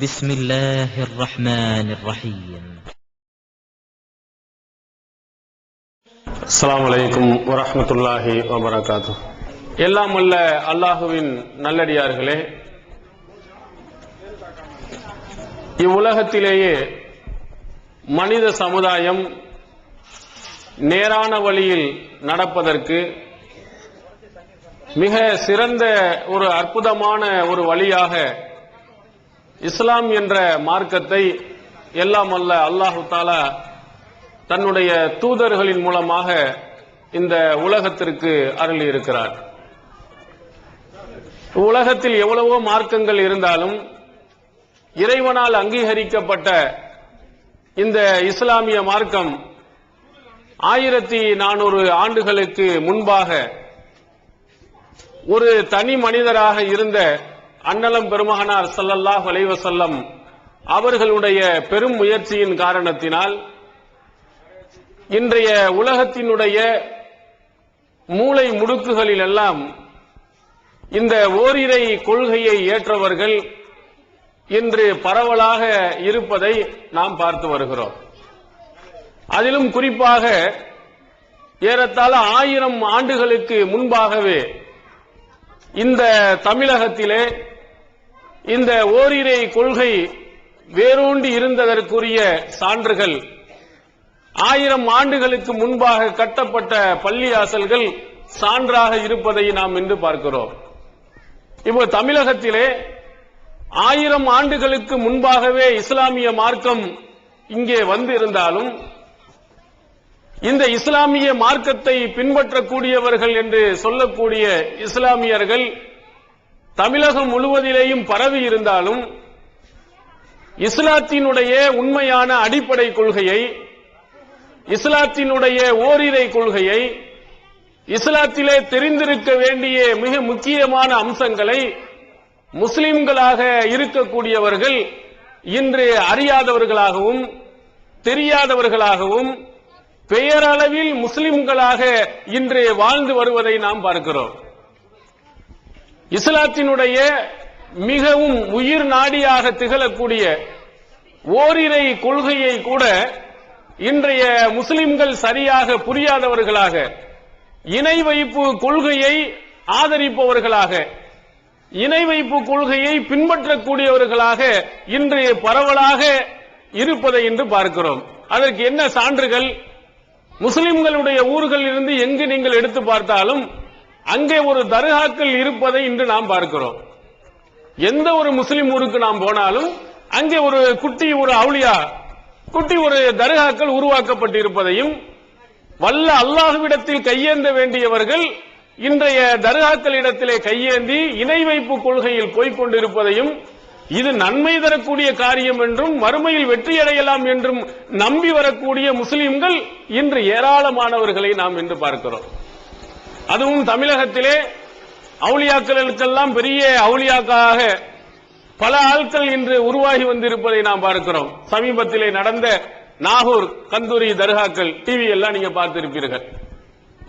بسم الله الرحمن الرحيم. அஸ்ஸலாமு அலைக்கும் வரஹ்மத்துல்லாஹி வபரகாத்துஹு. எல்லாம் வல்ல அல்லாஹுவின் நல்லடியார்களே, இவ்வுலகத்திலேயே மனித சமுதாயம் நேரான வழியில் நடப்பதற்கு மிக சிறந்த ஒரு அற்புதமான ஒரு வழியாக இஸ்லாம் என்ற மார்க்கத்தை எல்லாம் வல்ல அல்லாஹு தஆலா தன்னுடைய தூதர்களின் மூலமாக இந்த உலகத்திற்கு அருளி இருக்கிறார். உலகத்தில் எவ்வளவோ மார்க்கங்கள் இருந்தாலும் இறைவனால் அங்கீகரிக்கப்பட்ட இந்த இஸ்லாமிய மார்க்கம் 1400 ஆண்டுகளுக்கு முன்பாக ஒரு தனி மனிதராக இருந்த அன்னலம் பெருமகனார் ஸல்லல்லாஹு அலைஹி வஸல்லம் அவர்களுடைய பெரும் முயற்சியின் காரணத்தினால் இன்றைய உலகத்தினுடைய மூலை முடுக்குகளில் எல்லாம் இந்த ஓரிரை கொள்கையை ஏற்றவர்கள் இன்று பரவலாக இருப்பதை நாம் பார்த்து வருகிறோம். அதிலும் குறிப்பாக ஏறத்தாழ 1000 ஆண்டுகளுக்கு முன்பாகவே இந்த தமிழகத்திலே இந்த ஓரிரை கொள்கை வேரூண்டி இருந்ததற்குரிய சான்றுகள் 1000 ஆண்டுகளுக்கு முன்பாக கட்டப்பட்ட பள்ளிவாசல்கள் சான்றாக இருப்பதை நாம் இன்று பார்க்கிறோம். இப்போ தமிழகத்திலே 1000 ஆண்டுகளுக்கு முன்பாகவே இஸ்லாமிய மார்க்கம் இங்கே வந்து இருந்தாலும் இந்த இஸ்லாமிய மார்க்கத்தை பின்பற்றக்கூடியவர்கள் என்று சொல்லக்கூடிய இஸ்லாமியர்கள் தமிழகம் முழுவதிலேயும் பரவி இருந்தாலும் இஸ்லாத்தினுடைய உண்மையான அடிப்படை கொள்கையை, இஸ்லாத்தினுடைய ஓரிரை கொள்கையை, இஸ்லாத்திலே தெரிந்திருக்க வேண்டிய மிக முக்கியமான அம்சங்களை முஸ்லிம்களாக இருக்கக்கூடியவர்கள் இன்று அறியாதவர்களாகவும் தெரியாதவர்களாகவும் பெயரளவில் முஸ்லிம்களாக இன்று வாழ்ந்து வருவதை நாம் பார்க்கிறோம். இஸ்லாத்தினுடைய மிகவும் உயிர் நாடியாக திகழக்கூடிய ஓரிரை கொள்கையை கூட இன்றைய முஸ்லிம்கள் சரியாக புரியாதவர்களாக, இணை வைப்பு கொள்கையை ஆதரிப்பவர்களாக, இணை வைப்பு கொள்கையை பின்பற்றக்கூடியவர்களாக இன்று பரவலாக இருப்பதை இன்று பார்க்கிறோம். அதற்கு என்ன சான்றுகள்? முஸ்லிம்களுடைய ஊர்களில் இருந்து எங்கு நீங்கள் எடுத்து பார்த்தாலும் அங்கே ஒரு தர்காக்கள் இருப்பதை இன்று நாம் பார்க்கிறோம். எந்த ஒரு முஸ்லிம் ஊருக்கு நாம் போனாலும் அங்கே ஒரு குட்டி ஒரு அவுலியா, குட்டி ஒரு தர்காக்கள் உருவாக்கப்பட்டிருப்பதையும், வல்ல அல்லாஹ்விடத்தில் கையேந்த வேண்டியவர்கள் இன்றைய தர்காக்களிடத்திலே கையேந்தி இணை வைப்பு கொள்கையில் போய்க் கொண்டிருப்பதையும், இது நன்மை தரக்கூடிய காரியம் என்றும் மறுமையில் வெற்றியடையலாம் என்றும் நம்பி வரக்கூடிய முஸ்லிம்கள் இன்று ஏராளமானவர்களை நாம் இன்று பார்க்கிறோம். அதுவும் தமிழகத்திலே அவுலியாக்களுக்கெல்லாம் பெரிய அவுலியாக்காக பல ஆட்கள் இன்று உருவாகி வந்திருப்பதை நாம் பார்க்கிறோம். சமீபத்திலே நடந்த நாகூர் கந்தூரி தர்காக்கள் டிவி எல்லாம் நீங்க பார்த்திருப்பீர்கள்.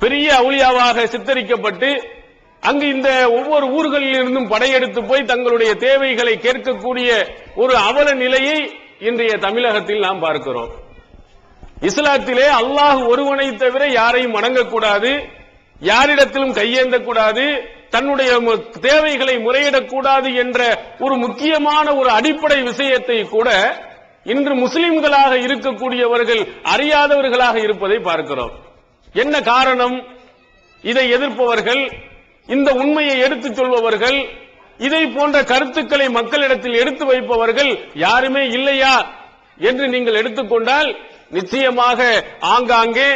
பெரிய அவுலியாவாக சித்தரிக்கப்பட்டு அங்கு இந்த ஒவ்வொரு ஊர்களில் இருந்தும் படையெடுத்து போய் தங்களுடைய தேவைகளை கேட்கக்கூடிய ஒரு அவல நிலையை இன்றைய தமிழகத்தில் நாம் பார்க்கிறோம். இஸ்லாத்திலே அல்லாஹ் ஒருவனை தவிர யாரையும் வணங்கக்கூடாது, யாரிடத்திலும் கையேந்தக்கூடாது, தன்னுடைய தேவைகளை முறையிடக்கூடாது என்ற ஒரு முக்கியமான ஒரு அடிப்படை விஷயத்தை கூட இன்று முஸ்லிம்களாக இருக்கக்கூடியவர்கள் அறியாதவர்களாக இருப்பதை பார்க்கிறோம். என்ன காரணம்? இதை எதிர்ப்பவர்கள், இந்த உண்மையை எடுத்துச் சொல்பவர்கள், இதை போன்ற கருத்துக்களை மக்களிடத்தில் எடுத்து வைப்பவர்கள் யாருமே இல்லையா என்று நீங்கள் எடுத்துக்கொண்டால் நிச்சயமாக ஆங்காங்கே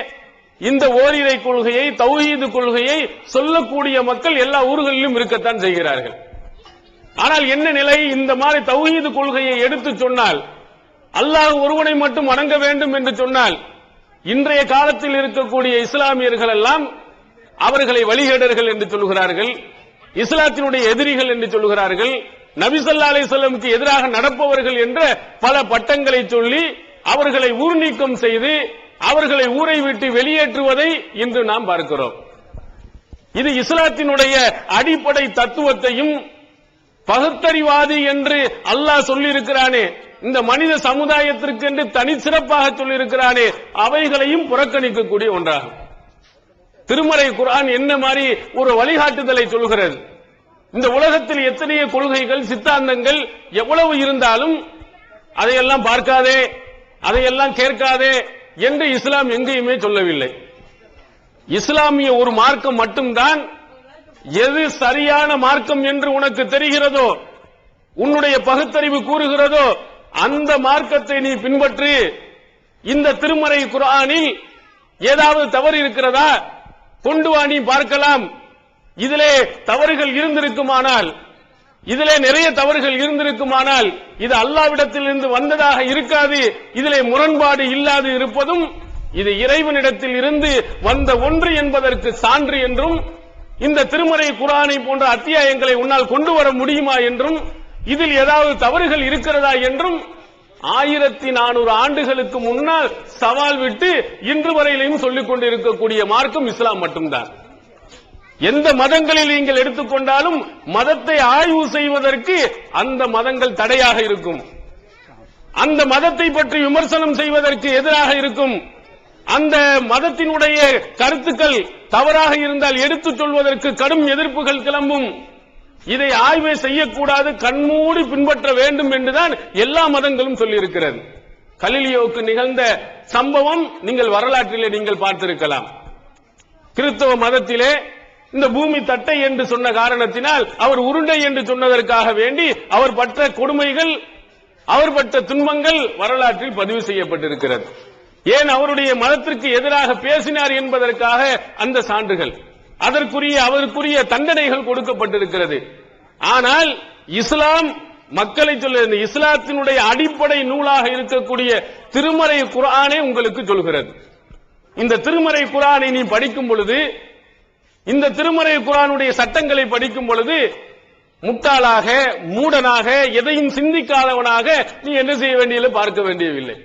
இந்த ஓரிரை கொள்கையை, தௌஹீது கொள்கையை சொல்லக்கூடிய மக்கள் எல்லா ஊர்களிலும் இருக்கத்தான் செய்கிறார்கள். ஆனால் என்ன நிலை? இந்த மாதிரி தௌஹீது கொள்கையை எடுத்து சொன்னால், அல்லாஹ் ஒருவனை மட்டும் வணங்க வேண்டும் என்று சொன்னால், இன்றைய காலத்தில் இருக்கக்கூடிய இஸ்லாமியர்கள் எல்லாம் அவர்களை வழிகேடர்கள் என்று சொல்கிறார்கள், இஸ்லாத்தினுடைய எதிரிகள் என்று சொல்கிறார்கள், நபி ஸல்லல்லாஹு அலைஹி வஸல்லமுக்கு எதிராக நடப்பவர்கள் என்ற பல பட்டங்களை சொல்லி அவர்களை ஊர் நீக்கம் செய்து அவர்களை ஊரை விட்டு வெளியேற்றுவதை இன்று நாம் பார்க்கிறோம். இது இஸ்லாத்தினுடைய அடிப்படை தத்துவத்தையும் பகுத்தறிவாதி என்று அல்லாஹ் சொல்லியிருக்கிறானே, இந்த மனித சமுதாயத்திற்கு என்று தனி சிறப்பாக சொல்லியிருக்கிறானே, அவைகளையும் புறக்கணிக்கக்கூடிய ஒன்றாகும். திருமறை குர்ஆன் என்ன மாதிரி ஒரு வழிகாட்டுதலை சொல்கிறது. இந்த உலகத்தில் எத்தனையோ கொள்கைகள் சித்தாந்தங்கள் எவ்வளவு இருந்தாலும் அதையெல்லாம் பார்க்காதே, அதையெல்லாம் கேட்காதே என்று இஸ்லாம் எங்கேயுமே சொல்லவில்லை. இஸ்லாமிய ஒரு மார்க்கம் மட்டும்தான் எது சரியான மார்க்கம் என்று உனக்கு தெரிகிறதோ, உன்னுடைய பகுத்தறிவு கூறுகிறதோ அந்த மார்க்கத்தை நீ பின்பற்று. இந்த திருமறை குர்ஆனில் ஏதாவது தவறு இருக்கிறதா கொண்டு வா, நீ பார்க்கலாம். இதிலே தவறுகள் இருந்திருக்குமானால், இதிலே நிறைய தவறுகள் இருந்திருக்குமானால் இது அல்லாஹ்விடத்தில் இருந்து வந்ததாக இருக்காது. இதிலே முரண்பாடு இல்லாது இருப்பதும் இது இறைவனிடத்தில் இருந்து வந்த ஒன்று என்பதற்கு சான்று என்றும், இந்த திருமறை குர்ஆனை போன்ற அத்தியாயங்களை உன்னால் கொண்டு வர முடியுமா என்றும், இதில் ஏதாவது தவறுகள் இருக்கிறதா என்றும் 1400 ஆண்டுகளுக்கு முன்னால் சவால் விட்டு இன்று வரையிலும் சொல்லிக் கொண்டிருக்கக்கூடிய மார்க்கம் இஸ்லாம் மட்டும்தான். எந்த மதங்களில் நீங்கள் எடுத்துக்கொண்டாலும் மதத்தை ஆய்வு செய்வதற்கு அந்த மதங்கள் தடையாக இருக்கும். அந்த மதத்தை பற்றி விமர்சனம் செய்வதற்கு எதிராக இருக்கும். அந்த மதத்தினுடைய கருத்துக்கள் தவறாக இருந்தால் எடுத்துச் சொல்வதற்கு கடும் எதிர்ப்புகள் கிளம்பும். இதை ஆய்வை செய்யக்கூடாது, கண்மூடி பின்பற்ற வேண்டும் என்றுதான் எல்லா மதங்களும் சொல்லியிருக்கிறது. கலீலியோவுக்கு நிகழ்ந்த சம்பவம் நீங்கள் வரலாற்றிலே நீங்கள் பார்த்திருக்கலாம். கிறிஸ்தவ மதத்திலே இந்த பூமி தட்டை என்று சொன்ன காரணத்தினால் அவர் உருண்டை என்று சொன்னதற்காக வேண்டி அவர் பட்ட கொடுமைகள், அவர் பட்ட துன்பங்கள் வரலாற்றில் பதிவு செய்யப்பட்டிருக்கிறது. ஏன் அவருடைய மதத்திற்கு எதிராக பேசினார் என்பதற்காக அந்த சான்றுகள், அவருக்குரிய தண்டனைகள் கொடுக்கப்பட்டிருக்கிறது. ஆனால் இஸ்லாம் மக்களை சொல்ல, இந்த இஸ்லாத்தினுடைய அடிப்படை நூலாக இருக்கக்கூடிய திருமறை குர்ஆனே உங்களுக்கு சொல்கிறது. இந்த திருமறை குர்ஆனை நீ படிக்கும் பொழுது, இந்த திருமறை குர்ஆனுடைய சட்டங்களை படிக்கும் பொழுது முட்டாளாக, மூடனாக, எதையும் சிந்திக்காதவனாக நீ என்ன செய்ய வேண்டியதில்லை, பார்க்க வேண்டியதில்லை.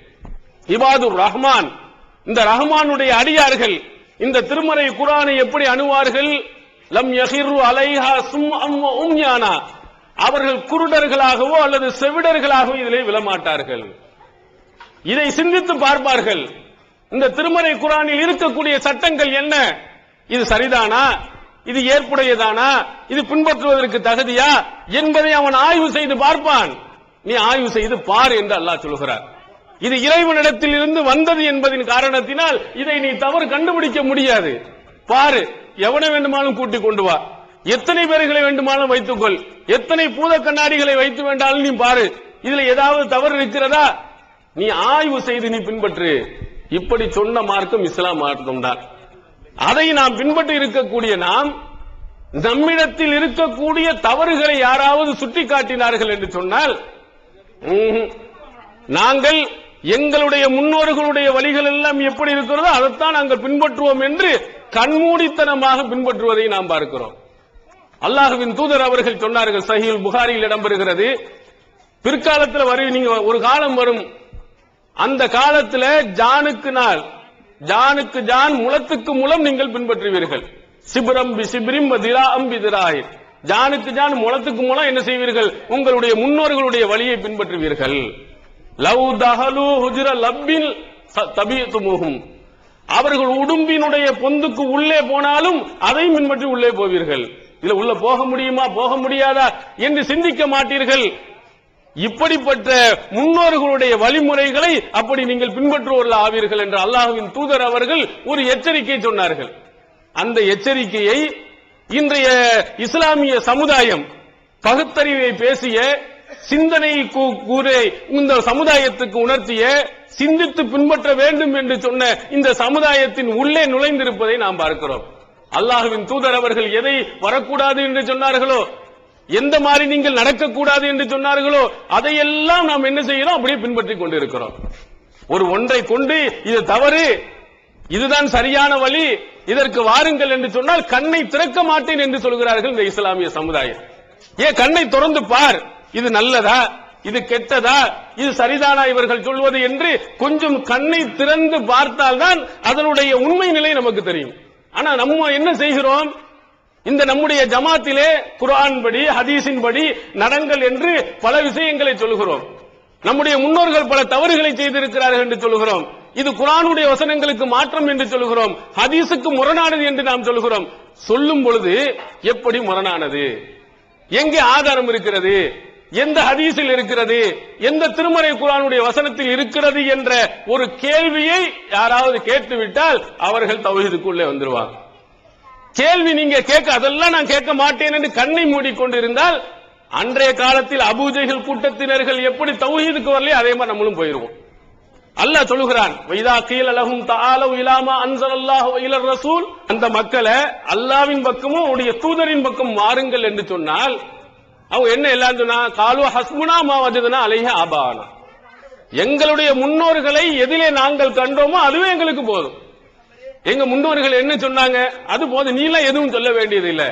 இபாதுர் ரஹ்மான், இந்த ரஹ்மானுடைய அடியார்கள் இந்த திருமறை குர்ஆனை எப்படி அணுவார்கள்? லம் யஹிரு அலைஹா சும்அம் வ உம்யானா, அவர்கள் குருடர்களாகவோ அல்லது செவிடர்களாகவோ இதிலே விழமாட்டார்கள். இதை சிந்தித்து பார்ப்பார்கள். இந்த திருமறை குர்ஆனில் இருக்கக்கூடிய சட்டங்கள் என்ன, இது சரிதானா, இது ஏற்புடையதானா, இது பின்பற்றுவதற்கு தகுதியா என்பதை அவன் ஆய்வு செய்து பார்ப்பான். நீ ஆய்வு செய்து பார் என்று அல்லாஹ் சொல்கிறார். இது இறைவனிடத்தில் இருந்து வந்தது என்பதின் காரணத்தினால் இதை நீ தவறு கண்டுபிடிக்க முடியாது. பாரு, எவனை வேண்டுமானும் கூட்டிக் கொண்டு வா, எத்தனை பேர்களை வேண்டுமானும் வைத்துக்கொள், எத்தனை பூத கண்ணாடிகளை வைத்து வேண்டாலும் நீ பாரு, இதுல ஏதாவது தவறு இருக்கிறதா நீ ஆய்வு செய்து நீ பின்பற்று. இப்படி சொன்ன மார்க்கம் இஸ்லாம் மார்க்கம் தான். அதை நாம் பின்பற்றி இருக்கக்கூடிய நாம், நம்மிடத்தில் இருக்கக்கூடிய தவறுகளை யாராவது சுட்டிக்காட்டினார்கள் என்று சொன்னால் நாங்கள் எங்களுடைய முன்னோர்களுடைய வழிகள் எல்லாம் எப்படி இருக்கிறதோ அதைத்தான் நாங்கள் பின்பற்றுவோம் என்று கண்மூடித்தனமாக பின்பற்றுவதை நாம் பார்க்கிறோம். அல்லாஹ்வின் தூதர் அவர்கள் சொன்னார்கள், சஹீஹுல் புகாரியில் இடம்பெறுகிறது, பிற்காலத்தில் நீங்க ஒரு காலம் வரும், அந்த காலத்தில் ஜானுக்கு ஜான் முளத்துக்கு முளம் நீங்கள் பின்பற்றுவீர்கள். சிப்ரம் பி சிப்ரிம் திராஅம் பி திராய், ஜானுக்கு ஜான் முளத்துக்கு முளம் என்ன செய்வீர்கள், உங்களுடைய முன்னோர்களுடைய வழியை பின்பற்றுவீர்கள். லவ் தஹலு ஹுஜ்ர லப்பின் தபீதுமுஹும், அவர்கள் உடும்பினுடைய பொந்துக்கு உள்ளே போனாலும் அதை பின்பற்றி உள்ளே போவீர்கள். இதுல உள்ள போக முடியுமா போக முடியாதா என்று சிந்திக்க மாட்டீர்கள். இப்படிப்பட்ட முன்னோர்களுடைய வழிமுறைகளை அப்படி நீங்கள் பின்பற்றுவோர்கள் ஆவீர்கள் என்று அல்லாஹ்வின் தூதர் அவர்கள் ஒரு எச்சரிக்கை சொன்னார்கள். அந்த எச்சரிக்கையை இன்றைய இஸ்லாமிய சமுதாயம் பகுத்தறிவை பேசிய, சிந்தனை கூரை இந்த சமுதாயத்துக்கு உணர்த்திய, சிந்தித்து பின்பற்ற வேண்டும் என்று சொன்ன இந்த சமுதாயத்தின் உள்ளே நுழைந்திருப்பதை நாம் பார்க்கிறோம். அல்லாஹ்வின் தூதர் அவர்கள் எதை வரக்கூடாது என்று சொன்னார்களோ, எந்த மாதிரி நீங்கள் நடக்கக்கூடாது என்று சொன்னார்களோ அதையெல்லாம் நாம் என்ன செய்யறோம், அப்படியே பின்பற்றிக் கொண்டிருக்கிறோம். ஒன்றை கொண்டு இது தவறு, இதுதான் சரியான வழி, இதற்கு வாருங்கள் என்று சொன்னால் கண்ணை திறக்க மாட்டேன் என்று சொல்கிறார்கள் இந்த இஸ்லாமிய சமுதாயம். ஏன் கண்ணை திறந்து பார், இது நல்லதா, இது கெட்டதா, இது சரிதானா இவர்கள் சொல்வது என்று கொஞ்சம் கண்ணை திறந்து பார்த்தால்தான் அதனுடைய உண்மை நிலை நமக்கு தெரியும். ஆனா நம்ம என்ன செய்கிறோம், இந்த நம்முடைய ஜமாத்திலே குர்ஆன் படி ஹதீஸின் படி நடங்கள் என்று பல விஷயங்களை சொல்கிறோம். நம்முடைய முன்னோர்கள் பல தவறுகளை செய்திருக்கிறார்கள் என்று சொல்கிறோம். இது குர்ஆனுடைய வசனங்களுக்கு மாற்றம் என்று சொல்கிறோம். ஹதீஸுக்கு முரணானது என்று நாம் சொல்கிறோம். சொல்லும் பொழுது எப்படி முரணானது, எங்கே ஆதாரம் இருக்கிறது, எந்த ஹதீஸில் இருக்கிறது, எந்த திருமறை குர்ஆனுடைய வசனத்தில் இருக்கிறது என்ற ஒரு கேள்வியை யாராவது கேட்டுவிட்டால் அவர்கள் தௌஹீதுக்குள்ளே வந்துருவாங்க. கேள்வி நீங்க கேட்க, அதெல்லாம் நான் கேட்க மாட்டேன் என்று கண்ணை மூடிக்கொண்டிருந்தால் அன்றைய காலத்தில் அபூஜஹல் கூட்டத்தினர்கள் எப்படி தௌஹீதுக்கு வரலையோ அதே மாதிரி நம்மளும் போயிருவோம். அல்லாஹ் சொல்லுகிறான், வைதா கீல லஹும் தஆலு இலா மா அன்ஸலல்லாஹு வ இலர் ரசூல், அந்த மக்களை அல்லாஹ்வின் பக்கமும் அவருடைய தூதரின் பக்கம் மாறுங்கள் என்று சொன்னால் அவங்க என்ன எல்லாம் சொன்னா, காலு ஹஸ்புனா மா வஜதுனா அலைஹி ஆபானா, எங்களுடைய முன்னோர்களை எதிலே நாங்கள் கண்டோமோ அதுவே எங்களுக்கு போதும். எங்க முன்னோர்கள் என்ன சொன்னாங்க அது போதும், நீலாம் எதுவும் சொல்ல வேண்டியது இல்லை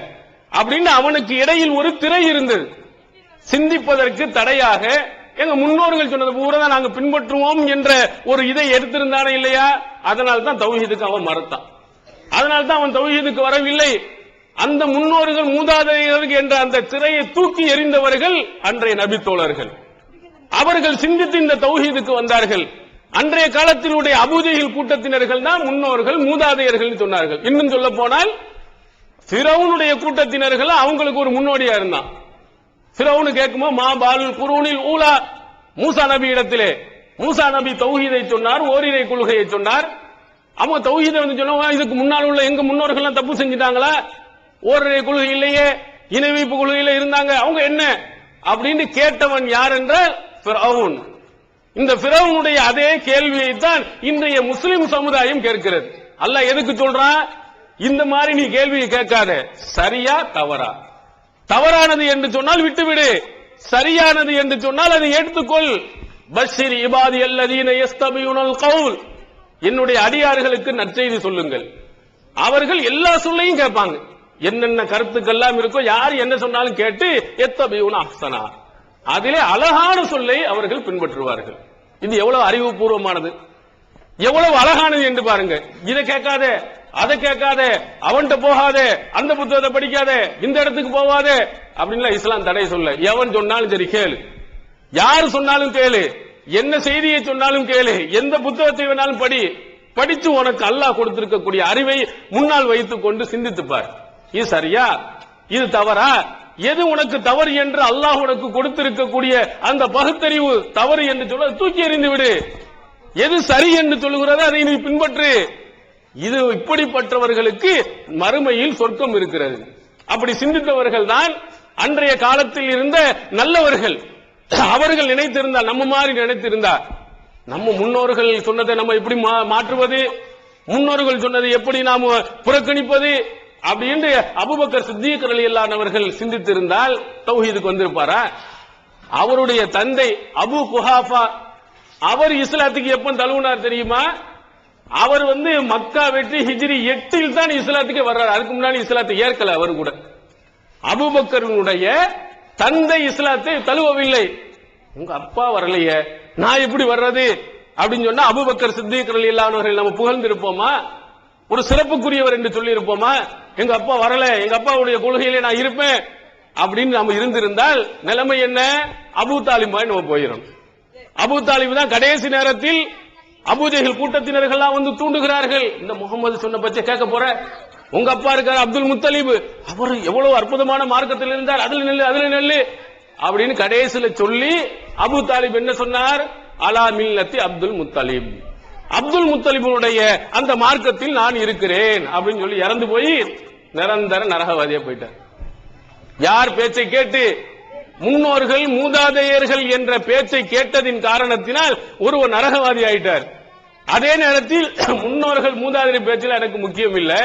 அப்படின்னு அவனுக்கு இடையில் ஒரு திரை இருந்தது. சிந்திப்பதற்கு தடையாக எங்க முன்னோர்கள் சொன்னது பூரா தான் நாங்க பின்பற்றுவோம் என்ற ஒரு இதை எடுத்திருந்தானே இல்லையா, அதனால தான் தௌஹீதுக்கு அவன் மறுத்தான். அதனால தான் அவன் தௌஹீதுக்கு வரவில்லை. அந்த முன்னோர்கள் மூதாதையர்கள் என்ற அந்த திரையை தூக்கி எறிந்தவர்கள் அன்றைய நபி தோழர்கள். அவர்கள் சிந்தித்து இந்த தௌஹீதுக்கு வந்தார்கள். அன்றைய காலத்தினுடைய அபூஜஹல் கூட்டத்தினர்கள் தான் முன்னோர்கள் மூதாதையர்கள் சொன்னார்கள். இன்னும் சொல்ல போனால் ஃபிரௌனுடைய கூட்டத்தினர்கள் அவங்களுக்கு ஒரு முன்னோடியா இருந்தான். ஃபிரௌன் கேட்குமோ மா பாலுல் குரூனில் ஊலா, மூசா நபி இடத்திலே மூசா நபி தௌஹீதை சொன்னார், ஓரிரை கொள்கையை சொன்னார். அவங்க தௌஹீதை வந்து சொன்னா இதுக்கு முன்னால் உள்ள எங்க முன்னோர்கள் தப்பு செஞ்சிட்டாங்களா, ஓரிரை கொள்கை இல்லையே, இணை வைப்பு கொள்கையில இருந்தாங்க, அவங்க என்ன அப்படின்னு கேட்டவன் யார் என்றால் ஃபிரௌன். இந்த ஃபிரௌனுடைய அதே கேள்வியை தான் இன்றைய முஸ்லிம் சமுதாயம் கேட்கிறது. அல்லாஹ் எதுக்கு சொல்றான், இந்த மாதிரி நீ கேள்வியை கேட்காத, சரியா தவறா, தவறானது என்று சொன்னால் விட்டுவிடு, சரியானது என்று சொன்னால் அதை எடுத்துக்கொள். பஷ்ஷிர் இபாதி அல்லதீன யஸ்தபியுனல் கவுல், என்னுடைய அடியார்களுக்கு நற்செய்தி சொல்லுங்கள். அவர்கள் எல்லா சொல்லையும் கேட்பாங்க, என்னென்ன கருத்துக்கெல்லாம் இருக்கோ யார் என்ன சொன்னாலும் கேட்டு யஸ்தபியுன அஹ்சனா, அதிலே அழகான சொல்லை அவர்கள் பின்பற்றுவார்கள். இது எவ்வளவு அறிவுபூர்வமானது, எவ்வளவு அழகானது என்று பாருங்க. இதை கேட்காத, அதை கேட்காத, அவன்கிட்ட போகாத, அந்த புத்தகத்தை படிக்காத, இந்த இடத்துக்கு போவாத அப்படின்னு இஸ்லாம் தடை சொல்ல. எவன் சொன்னாலும் சரி கேளு, யாரு சொன்னாலும் கேளு, என்ன செய்தியை சொன்னாலும் கேளு, எந்த புத்தகத்தை வேணாலும் படி, படிச்சு உனக்கு அல்லாஹ் கொடுத்திருக்கக்கூடிய அறிவை முன்னால் வைத்துக் கொண்டு சிந்தித்துப்பார். இது சரியா, இது தவறா, எது உனக்கு தவறு என்று அல்லாஹ் உனக்கு கொடுத்திருக்கக்கூடிய அந்த பகுத்தறிவு தவறு என்று சொல்ல தூக்கி எறிந்து விடு. எது சரி என்று சொல்லுகிறதோ அதை நீ பின்பற்று. இது இப்படிப்பட்டவர்களுக்கு மறுமையில் சொர்க்கம் இருக்கிறது. அப்படி சிந்தித்தவர்கள் தான் அன்றைய காலத்தில் இருந்த நல்லவர்கள். அவர்கள் நினைத்திருந்தார், நம்ம மாதிரி நினைத்திருந்தார், நம்ம முன்னோர்கள் சொன்னதை நம்ம எப்படி மாற்றுவது, முன்னோர்கள் சொன்னதை எப்படி நாம் புறக்கணிப்பது அப்படின்னு அபூபக்கர் சித்தீக் ரலியல்லாஹு அன்ஹு அவர்கள் சிந்தித்திருந்தால் தௌஹீதுக்கு வந்திருப்பாரா? அவருடைய தந்தை அபூ குஹாஃபா, அவர் இஸ்லாத்துக்கு எப்ப தழுவினார் தெரியுமா? அவர் மக்கா வெற்றி ஹிஜ்ரி 8 தான் இஸ்லாத்துக்கு வர்றார். அதுக்கு முன்னாடி இஸ்லாத்தை ஏற்கல. அவர் கூட அபூபக்கருடைய தந்தை இஸ்லாத்தை தழுவவில்லை. உங்க அப்பா வரலையே, நான் எப்படி வர்றது அப்படின்னு சொன்னா அபூபக்கர் சித்தீக் ரலியல்லாஹு அன்ஹு அவர்கள் நம்ம புகழ்ந்திருப்போமா? ஒரு சிறப்புக்குரியவர் என்று சொல்லி இருப்போமா? எங்க அப்பா வரல, எங்க அப்பாவுடைய கொள்கையிலே நான் இருப்பேன் அப்படின்னு நம்ம இருந்திருந்தால் நிலைமை என்ன? அபூ தாலிப் நம்ம போயிடும். அபூ தாலிப் தான் கடைசி நேரத்தில் அபூஜஹல் கூட்டத்தினர்கள் தூண்டுகிறார்கள். இந்த முகமது சொன்ன பச்சை கேட்க போற, உங்க அப்பா இருக்காரு அப்துல் முத்தலிப், அவர் எவ்வளவு அற்புதமான மார்க்கத்தில் இருந்தார், அதுல நெல்லு அதுல நெல்லு அப்படின்னு கடைசியில சொல்லி அபூ தாலிப் என்ன சொன்னார்? அலா மில்லத்தி அப்துல் முத்தலிப், அப்துல் முத்தலிபுடைய அந்த மார்க்கத்தில் நான் இருக்கிறேன் அப்படின்னு சொல்லி இறந்து போய் நிரந்தர நரகவாதியா போயிட்டார். யார் பேச்சை கேட்டு? முன்னோர்கள் மூதாதையர்கள் என்ற பேச்சை கேட்டதின் காரணத்தினால் ஒருவர் நரகவாதி ஆயிட்டார். அதே நேரத்தில் முன்னோர்கள் மூதாதையர் பேச்சில் எனக்கு முக்கியம் இல்லை,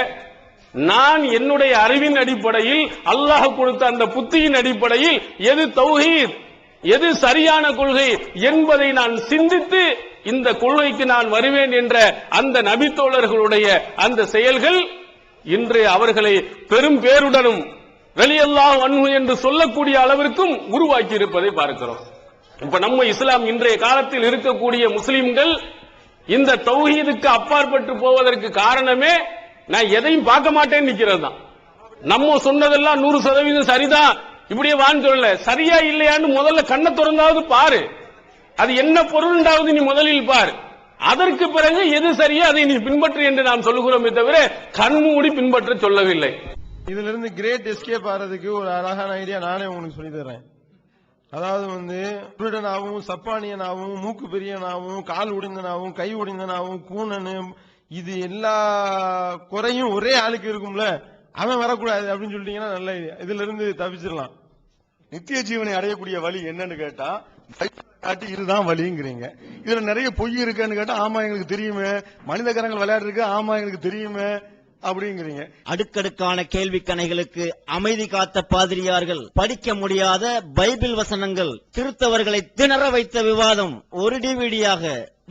நான் என்னுடைய அறிவின் அடிப்படையில் அல்லாஹ் கொடுத்த அந்த புத்தியின் அடிப்படையில் எது தௌஹீத், எது சரியான கொள்கை என்பதை நான் சிந்தித்து இந்த கொள்கைக்கு நான் வருவேன் என்ற அந்த நபித்தோழர்களுடைய அந்த செயல்கள் இன்று அவர்களை பெரும் பேருடனும் ரலியல்லாஹு அன்ஹு என்று சொல்லக்கூடிய அளவிற்கும் உருவாக்கி இருப்பதை பார்க்கிறோம். இப்ப நம்ம இஸ்லாம் இன்றைய காலத்தில் இருக்கக்கூடிய முஸ்லிம்கள் இந்த தௌஹீதுக்கு அப்பாற்பட்டு போவதற்கு காரணமே நான் எதையும் பார்க்க மாட்டேன்னு நிக்கிறது தான். நம்ம சொன்னதெல்லாம் 100% சரிதான், இப்படியே வான்னு சொல்லல. சரியா இல்லையான்னு முதல்ல கண்ணை திறந்தாவது பாரு, அது என்ன பொருள்ன்றாவது நீ முதலில் பார், அதற்கு பிறகு எது சரியா அதை நீ பின்பற்று என்று நாம் சொல்லுகிறோமே தவிர கண்மூடி பின்பற்ற சொல்லவில்லை. இதுல இருந்து கிரேட் எஸ்கேப் ஆறதுக்கு ஒரு அழகான ஐடியா நானே உங்களுக்கு சொல்லி தர்றேன். அதாவது குருடனாகவும் சப்பானியனாகவும் மூக்கு பெரியனாகவும் கால் உடைந்தனாகவும் கை உடைந்தனாகவும் கூணனு இது எல்லா குறையும் ஒரே ஆளுக்கு இருக்கும்ல, அவன் வரக்கூடாது அப்படின்னு சொல்லிட்டீங்கன்னா நல்ல ஐடியா. இதுல இருந்து தப்பிச்சிடலாம். நித்திய ஜீவனை அடையக்கூடிய வழி என்னன்னு கேட்டா காட்டி இதுதான் வழிங்கிறீங்க. இதுல நிறைய பொய் இருக்குன்னு கேட்டா ஆமா எங்களுக்கு தெரியுமே, மனித கரங்கள் விளையாடுறதுக்கு ஆமா எங்களுக்கு தெரியுமே அப்படிங்கிறீங்க. அடுக்கடுக்கான கேள்வி கணைகளுக்கு அமைதி காத்த பாதிரியார்கள், படிக்க முடியாத பைபிள் வசனங்கள், கிறிஸ்தவர்களை திணற வைத்த விவாதம் ஒரு டிவிடியாக,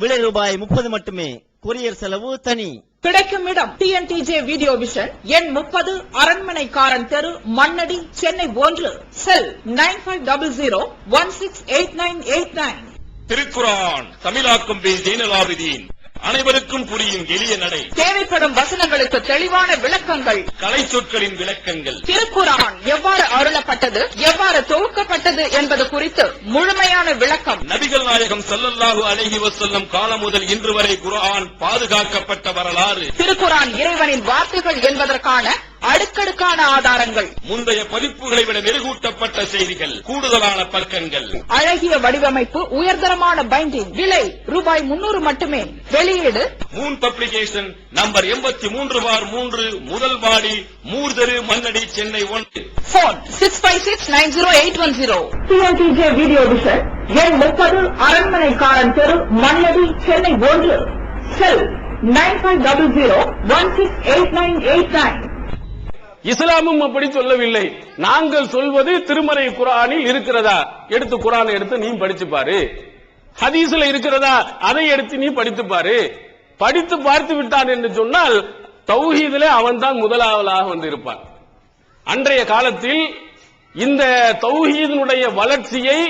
விலை ரூபாய் 30 மட்டுமே, கொரியர் செலவு தனி. கிடைக்கும் இடம் TNTJ வீடியோ விஷன், எண் 30, அரண்மனைக்காரன் தெரு, மண்ணடி, சென்னை 1. செல் 9500168989. திருக்குரான் தமிழாக்கம் பி ஜெயினலாபிதீன், அனைவருக்கும் புரியும் எளிய நடை, தேவைப்படும் வசனங்களுக்கு தெளிவான விளக்கங்கள், கலை சொற்களின் விளக்கங்கள், திருக்குரான் எவ்வாறு அருளப்பட்டது, எவ்வாறு தொகுக்கப்பட்டது என்பது குறித்து முழுமையான விளக்கம். நபிகள் நாயகம் ஸல்லல்லாஹு அலைஹி வஸல்லம் காலம் முதல் இன்று வரை குர்ஆன் பாதுகாக்கப்பட்ட வரலாறு, திருக்குரான் இறைவனின் வார்த்தைகள் என்பதற்கான அடுக்கடுக்கான ஆதாரங்கள், முந்தைய பதிப்புகளை விட மெருகூட்டப்பட்ட செய்திகள், கூடுதலான பக்கங்கள், அழகிய வடிவமைப்பு, உயர்தரமான பைண்டிங். விலை ரூபாய் 300 மட்டுமே. வெளியீடு மூன் பப்ளிகேஷன், நம்பர் 83/3, முதல் மாடி, மூர்தரு, Mannady, Chennai 1. Phone 65690810. TNTJ video vision, எண் 30, அரண்மனைக்காரன் தெரு, மண்ணடி, சென்னை 1. செல் 9500168989. இஸ்லாமும் அப்படி சொல்லவில்லை. நாங்கள் சொல்வது திருமறை குர்ஆனில் இருக்கிறதா, எடுத்து குர்ஆனை எடுத்து நீ படிச்சு பாரு, ஹதீஸ்ல இருக்கிறதா அதை எடுத்து நீ படித்து பாரு. படித்து பார்த்து விட்டான் என்று சொன்னால் தௌஹீதிலே அவன் தான் முதலாவதாக வந்திருப்பான். அன்றைய காலத்தில் இந்த தௌஹீதினுடைய வளர்ச்சியை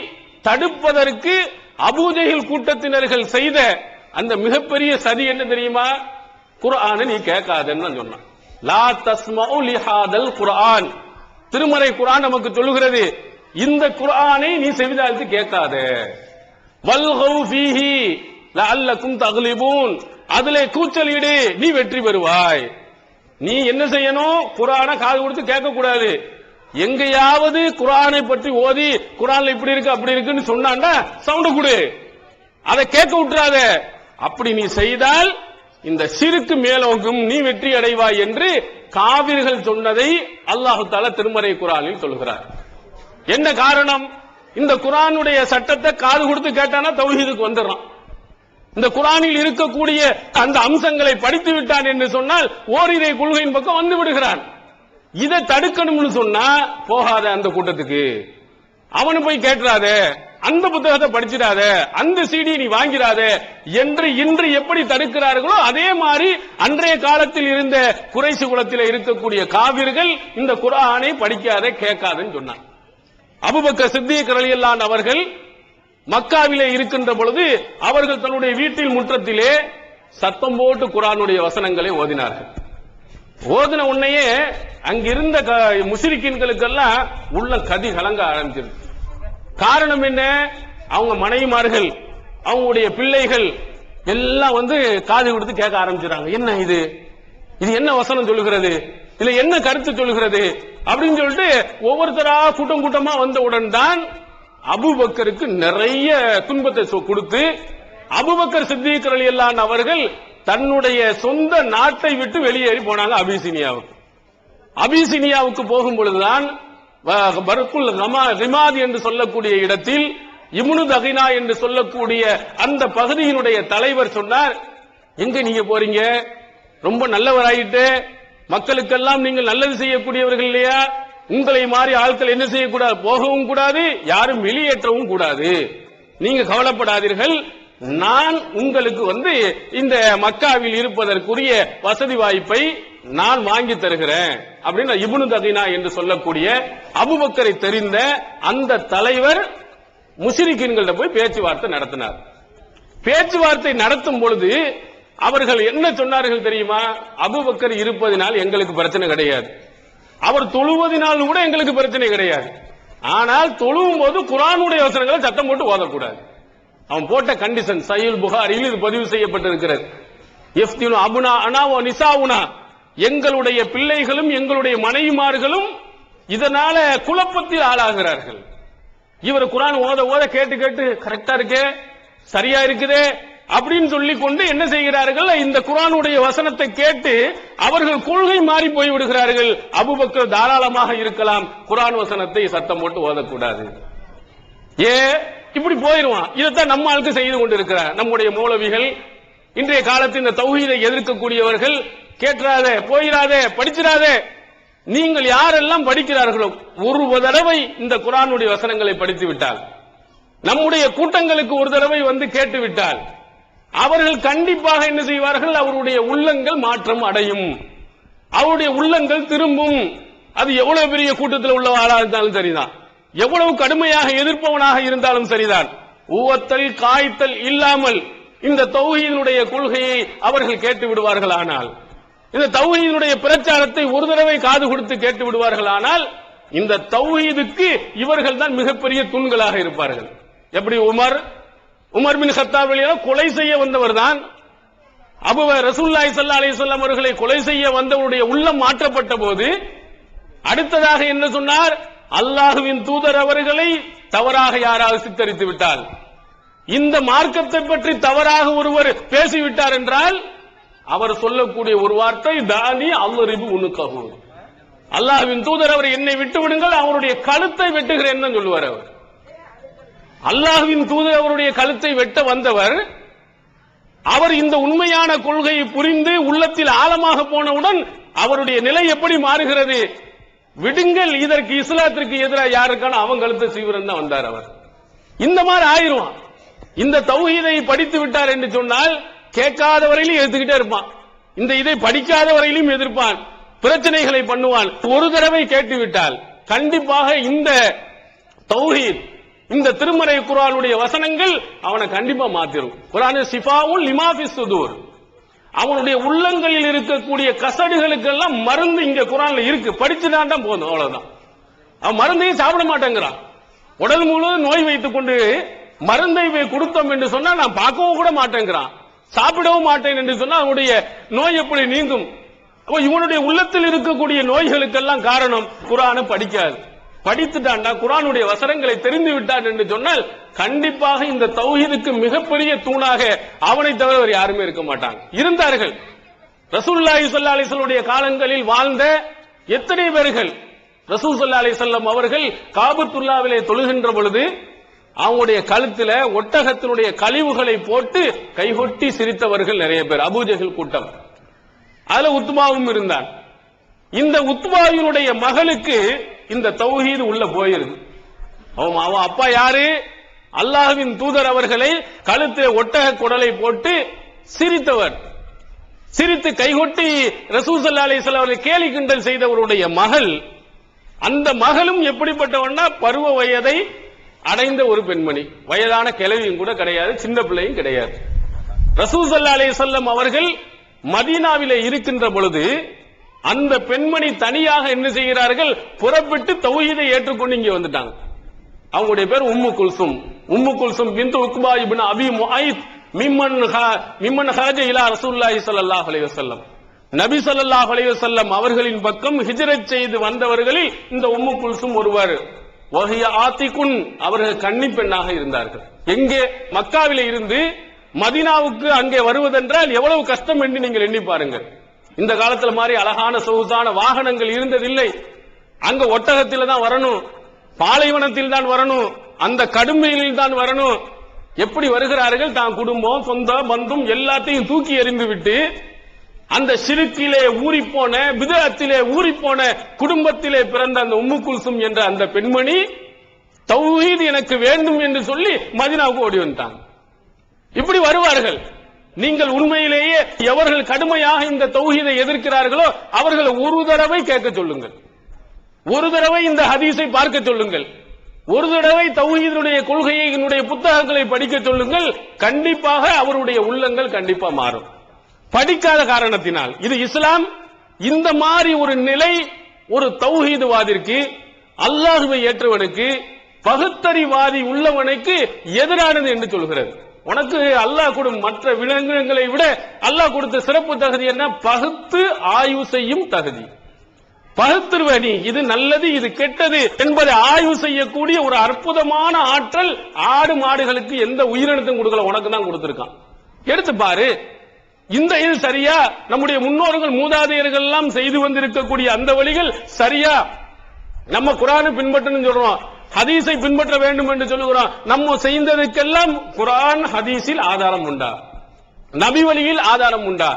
தடுப்பதற்கு அபூஜஹில் கூட்டத்தினர்கள் செய்த அந்த மிகப்பெரிய சதி என்ன தெரியுமா? குர்ஆனை நீ கேட்காதன்னு சொன்னான். லா தஸ்மஉ லிஹாதல் குர்ஆன், திருமறை குர்ஆன் நமக்கு சொல்லுகிறது, இந்த குர்ஆனை நீ செவிதாழ்த்து கேட்காத. வல்கவு ஃபீஹி லஅல்லக்கும் தக்லிபூன், அதிலே கூச்சலிடு, நீ வெற்றி பெறுவாய். நீ என்ன செய்யணும்? குர்ஆனை காது கொடுத்து கேட்க கூடாது. எங்கேயாவது குர்ஆனை பற்றி ஓதி குர்ஆன்ல இப்படி இருக்கு அப்படி இருக்குன்னு சொன்னாண்டா சவுண்ட் கொடு, அதை கேட்க விட்டுறாத. அப்படி நீ செய்தால் இந்த ஷிர்க் மேலோங்கும், நீ வெற்றி அடைவாய் என்று காவிர்கள் சொன்னதை அல்லாஹ் தஆலா திருமறை குர்ஆனில் சொல்கிறார். என்ன காரணம்? இந்த குர்ஆனுடைய சட்டத்தை காது கொடுத்து கேட்டானா தௌஹீதுக்கு வந்துடுறான். இந்த குர்ஆனில் இருக்கக்கூடிய அந்த அம்சங்களை படித்து விட்டான் என்று சொன்னால் ஓரிரை கொள்கையின் பக்கம் வந்து விடுகிறான். இதை தடுக்கணும்னு சொன்னா போகாத அந்த கூட்டத்துக்கு, அவனு போய் கேட்றாத, அந்த புத்தகத்தை படிச்சிடாத, அந்த CD நீ வாங்கிறாத என்று இன்று எப்படி தடுக்கிறார்களோ அதே மாதிரி அன்றைய காலத்தில் இருந்த குறைஷி குலத்தில் இருக்கக்கூடிய காவிர்கள் இந்த குர்ஆனை படிக்காத கேட்காதன்னு சொன்னான். அபூபக்கர் சித்திக் ரலியல்லாஹு அன்ஹு அவர்கள் மக்காவிலே இருக்கின்ற பொழுது அவர்கள் தன்னுடைய வீட்டில் முற்றத்திலே சத்தம் போட்டு குர்ஆனுடைய வசனங்களை ஓதினார்கள். ஓதின உடனேயே அங்கிருந்த முஸ்லிம்களுக்கெல்லாம் உள்ள கதி கலங்க ஆரம்பிச்சிருக்கு. காரணம் என்ன? அவங்க மனைவிமார்கள், அவங்களுடைய பிள்ளைகள் எல்லாம் காது கொடுத்து கேட்க ஆரம்பிச்சாங்க. என்ன இது, இது என்ன வசனம் சொல்லுகிறது, இதுல என்ன கருத்து சொல்லுகிறது அப்படின்னு சொல்லிட்டு ஒவ்வொருத்தரா கூட்டம் கூட்டமா வந்தவுடன் தான் அபூபக்கருக்கு நிறைய துன்பத்தை கொடுத்து அபூபக்கர் சித்திக் ரலியல்லாஹு அன்ஹு அவர்கள் தன்னுடைய சொந்த நாட்டை விட்டு வெளியேறி போனாங்க அபிசீனியாவுக்கு. அபிசீனியாவுக்கு போகும் பொழுதுதான் பர்குல் ரிமாத் என்று சொல்லக்கூடிய இடத்தில் இப்னு தகினா என்று சொல்லக்கூடிய அந்த பகுதியினுடைய தலைவர் சொன்னார், எங்க நீங்க போறீங்க? ரொம்ப நல்லவராயிட்டு, மக்களுக்கெல்லாம் நீங்கள் நல்லது செய்யக்கூடியவர்கள் இல்லையா? உங்களை மாதிரி ஆட்கள் என்ன செய்யக்கூடாது? போகவும் கூடாது, யாரும் வெளியேற்றவும் கூடாது. நீங்க கவலைப்படாதீர்கள், நான் உங்களுக்கு இந்த மக்காவில் இருப்பதற்குரிய வசதி வாய்ப்பை நான் வாங்கி தருகிறேன் அப்படின்னு இப்னு தகினா என்று சொல்லக்கூடிய அபூபக்கரை தெரிந்த அந்த தலைவர் முஷ்ரிக்கீன்களிடம் போய் பேச்சுவார்த்தை நடத்தினார். பேச்சுவார்த்தை நடத்தும் பொழுது அவர்கள் என்ன சொன்னார்கள் தெரியுமா? அபூபக்கர் இருப்பதனால் எங்களுக்கு பிரச்சனை கிடையாது, அவர் தொழுவதினால் கூட எங்களுக்கு பிரச்சனை கிடையாது. ஆனால் தொழுவும் போது குர்ஆனுடைய வசனங்களை சத்தம் போட்டு ஓதக்கூடாது. அவன் போட்ட கண்டிஷன் சஹீஹ் புகாரியில் இது பதிவு செய்யப்பட்டிருக்கிறது. யஃப்தினு அபுனாஅனா வ நிசாஉனா, எங்களுடைய பிள்ளைகளும் எங்களுடைய மனைவிமார்களும் இதனால குழப்பத்தில் ஆளாகிறார்கள். இவர் குர்ஆன் ஓத ஓத கேட்டு கேட்டு கரெக்டா இருக்கே, சரியா இருக்குதே அப்படின்னு சொல்லி கொண்டு என்ன செய்கிறார்கள், இந்த குர்ஆனுடைய வசனத்தை கேட்டு அவர்கள் கொள்கை மாறி போய் விடுகிறார்கள். அபூபக்கர் தாராளமாக இருக்கலாம், குர்ஆன் வசனத்தை சத்தம் போட்டு ஓதக்கூடாது. இப்படி போயிருவான். இதைத்தான் நம்ம ஆளுக்கு செய்து கொண்டிருக்கிறார் நம்முடைய மௌலவிகள். இன்றைய காலத்தில் இந்த தௌஹீதை எதிர்க்கக்கூடியவர்கள் கேட்கிறாதே, போயிராதே, படிச்சிடாதே. நீங்கள் யாரெல்லாம் படிக்கிறார்களோ ஒரு தடவை இந்த குர்ஆனுடைய வசனங்களை படித்து விட்டால், நம்முடைய கூட்டங்களுக்கு ஒரு தடவை வந்து கேட்டு விட்டால், அவர்கள் கண்டிப்பாக என்ன செய்வார்கள், அவருடைய உள்ளங்கள் மாற்றம் அடையும், அவருடைய உள்ளங்கள் திரும்பும். அது எவ்வளவு பெரிய கூட்டத்தில் உள்ள ஆளாக இருந்தாலும் சரிதான், எவ்வளவு கடுமையாக எதிர்ப்பவனாக இருந்தாலும் சரிதான், ஊவத்தல் காய்த்தல் இல்லாமல் இந்த தௌஹீதுடைய கொள்கையை அவர்கள் கேட்டு விடுவார்கள். ஆனால் இந்த தௌஹீதுடைய பிரச்சாரத்தை ஒரு தடவை காது கொடுத்து கேட்டு விடுவார்கள். ஆனால் இந்த தௌஹீதுக்கு இவர்கள் தான் மிகப்பெரிய தூண்களாக இருப்பார்கள். எப்படி உமர் பின் கத்தாப் கொலை செய்ய வந்தவர் தான். ரசூலுல்லாஹி ஸல்லல்லாஹு அலைஹி வஸல்லம் அவர்களை கொலை செய்ய வந்தவருடைய உள்ளம் மாற்றப்பட்ட போது அடுத்ததாக என்ன சொன்னார், அல்லாஹ்வின் தூதர் அவர்களை தவறாக யாராவது சித்தரித்து விட்டால், இந்த மார்க்கத்தை பற்றி தவறாக ஒருவர் பேசிவிட்டார் என்றால் அவர் சொல்லக்கூடிய ஒரு வார்த்தை தானி அல்ரிபு உனுகஹு, அல்லாஹ்வின் தூதர் அவர் என்னை விட்டு விடுங்கள், அவருடைய கழுத்தை வெட்டுகிறேன் தான் சொல்லுவார். அவர் அல்லாஹ்வின் தூதர் அவருடைய கழுத்தை வெட்ட வந்தவர், அவர் இந்த உண்மையான கொள்கையை புரிந்து உள்ளத்தில் ஆழமாக போனவுடன் அவருடைய நிலை எப்படி மாறுகிறது, விடுங்கள், இதற்கு இஸ்லாத்திற்கு எதிராக யாருக்கான அவன் கழுத்தை சீவிரம் தான் வந்தார். அவர் இந்த மாதிரி ஆயிடுவான். இந்த தௌஹீதை படித்து விட்டார் என்று சொன்னால் கேட்காத வரையிலும் எதிர்த்துக்கிட்டே இருப்பான், இந்த இதை படிக்காத வரையிலும் எதிர்ப்பான், பிரச்சனைகளை பண்ணுவான். ஒரு தடவை கேட்டுவிட்டால் கண்டிப்பாக இந்த தௌஹீத், இந்த திருமறை குர்ஆனுடைய வசனங்கள் அவனை கண்டிப்பா மாத்திரும். குர்ஆன் ஷிஃபாஉல் லிமா ஃபிஸ் சுதூர், அவனுடைய உள்ளங்களில் இருக்கக்கூடிய கசடுகளுக்கெல்லாம் மருந்து இங்க குர்ஆன்ல இருக்கு, படிச்சுதான் தான் போதும், அவ்வளவுதான். அவன் மருந்தையும் சாப்பிட மாட்டேங்கிறான். உடல் முழுவதும் நோய் வைத்துக் கொண்டு மருந்தை கொடுத்தோம் என்று சொன்னா நான் பார்க்கவும் கூட மாட்டேங்கிறான், சாப்பிடவும் மாட்டேன் என்று சொன்னா அவனுடைய நோய் எப்படி நீங்கும்? அப்ப இவனுடைய உள்ளத்தில் இருக்கக்கூடிய நோய்களுக்கெல்லாம் காரணம் குர்ஆனை படிக்காது. படித்துட்டான்டா, குர்ஆனுடைய வசனங்களை தெரிந்து விட்டான் என்று சொன்னால் கண்டிப்பாக இந்த தௌஹீதுக்கு மிகப்பெரிய தூணாக அவனை தவிர வேறு யாருமே இருக்க மாட்டாங்க. இருந்தார்கள். ரசூலுல்லாஹி ஸல்லல்லாஹு அலைஹி வஸல்லம் காலங்களில் வாழ்ந்த எத்தனை பேர்கள், ரசூல் ஸல்லல்லாஹு அலைஹி வஸல்லம் அவர்கள் காபத்துல்லாவிலே தொழுகின்ற பொழுது அவங்களுடைய கழுத்துல ஒட்டகத்தினுடைய கழிவுகளை போட்டு கைகொட்டி சிரித்தவர்கள் நிறைய பேர். அபூஜஹல் கூட்டம், அதுல உத்பாவும் இருந்தான். இந்த உத்பாவினுடைய மகளுக்கு இந்த தௌஹீது உள்ள போயிருது. அவன் அப்பா யாரு, அல்லாஹ்வின் தூதர் அவர்களை கழுத்தில் ஒட்டக குடலை போட்டு சிரித்தவர், சிரித்து கைகொட்டி ரசூல் ஸல்லல்லாஹு அலைஹி வஸல்லம் அவர்களை கேலி கிண்டல் செய்தவருடைய மகள். அந்த மகளும் எப்படிப்பட்டவன்னா பருவ வயதை அடைந்த ஒரு பெண்மணி, வயதான கிழவியும் கூட கிடையாது, சின்ன பிள்ளையும் கிடையாது. ரசூல் ஸல்லல்லாஹு அலைஹி வஸல்லம் அவர்கள் மதீனாவிலே இருக்கின்ற பொழுது அந்த பெண்மணி தனியாக என்ன செய்கிறார்கள், புறப்பட்டு தௌஹீதை ஏற்றுக்கொண்டு இங்கே வந்துட்டாங்க. அவங்களுடைய பேர் உம்மு குல்சும். உம்மு குல்சும் பின்த் உக்பா இப்னு அபி முஐத் மிம்மன் ஹரஜ இலா ரசூலுல்லாஹி ஸல்லல்லாஹு அலைஹி வஸல்லம், நபி ஸல்லல்லாஹு அலைஹி வஸல்லம் அவர்களின் பக்கம் ஹிஜ்ரத் செய்து வந்தவர்களில் இந்த உம்மு குல்சும் ஒருவர். வஹிய ஆத்திகுன், அவர்கள் கன்னி பெண்ணாக இருந்தார்கள். எங்கே, மக்காவிலே இருந்து மதீனாவுக்கு அங்கே வருவதென்றால் எவ்வளவு கஷ்டம் என்று நீங்கள் எண்ணி பாருங்கள். இந்த காலத்துல மாதிரி அழகான சொகுசான வாகனங்கள் இருந்ததில்லை. அங்க ஒட்டகத்தில் தான் வரணும், பாலைவனத்தில் தான் வரணும், அந்த கடுமையில் தான் வரணும். எப்படி வருகிறார்கள், தான் குடும்பம் சொந்த பந்தும் எல்லாத்தையும் தூக்கி எறிந்து விட்டு அந்த ஷிர்கிலே ஊறிப்போன, பிதஅத்திலே ஊறிப்போன குடும்பத்திலே பிறந்த அந்த உம்மு குல்சும் என்ற அந்த பெண்மணி தௌஹீத் எனக்கு வேண்டும் என்று சொல்லி மதீனாவுக்கு ஓடி வந்தாங்க. இப்படி வருவார்கள். நீங்கள் உண்மையிலேயே எவர்கள் கடுமையாக இந்த தௌஹீதை எதிர்க்கிறார்களோ அவர்கள் ஒரு தடவை கேட்க சொல்லுங்கள், ஒரு தடவை இந்த ஹதீஸை பார்க்க சொல்லுங்கள், ஒரு தடவை தௌஹீதுடைய கொள்கையை புத்தகங்களை படிக்க சொல்லுங்கள். கண்டிப்பாக அவருடைய உள்ளங்கள் கண்டிப்பா மாறும். படிக்காத காரணத்தினால் இது இஸ்லாம். இந்த மாதிரி ஒரு நிலை ஒரு தௌஹீதுவாதிற்கு, அல்லாஹுவை ஏற்றவனுக்கு, பகுத்தறிவாதி உள்ளவனுக்கு எதிரானது என்று சொல்கிறது. உனக்கு அல்லாஹ் கொடுக்கும் மற்ற விலங்குகளை விட அல்லாஹ் கொடுத்த சிறப்பு தகுதி என்ன? பகுத்து ஆய்வு செய்யும் தகுதி. பகுத்துருவனி இது நல்லது இது கெட்டது என்பதை ஆய்வு செய்யக்கூடிய ஒரு அற்புதமான ஆற்றல் ஆடு மாடுகளுக்கு எந்த உயிரினத்தையும் கொடுக்கல, உனக்கு தான் கொடுத்திருக்கான். எடுத்து பாரு, இந்த இது சரியா? நம்முடைய முன்னோர்கள் மூதாதையர்கள் எல்லாம் செய்து வந்திருக்கக்கூடிய அந்த வழிகள் சரியா? நம்ம குர்ஆனை பின்பற்றணும் சொல்றோம், ஹதீஸை பின்பற்ற வேண்டும் என்று சொல்லுகிறோம். நம்ம செய்ததுக்கெல்லாம் குர்ஆன் ஹதீஸில் ஆதாரம் உண்டா? நபி வழியில் ஆதாரம் உண்டா?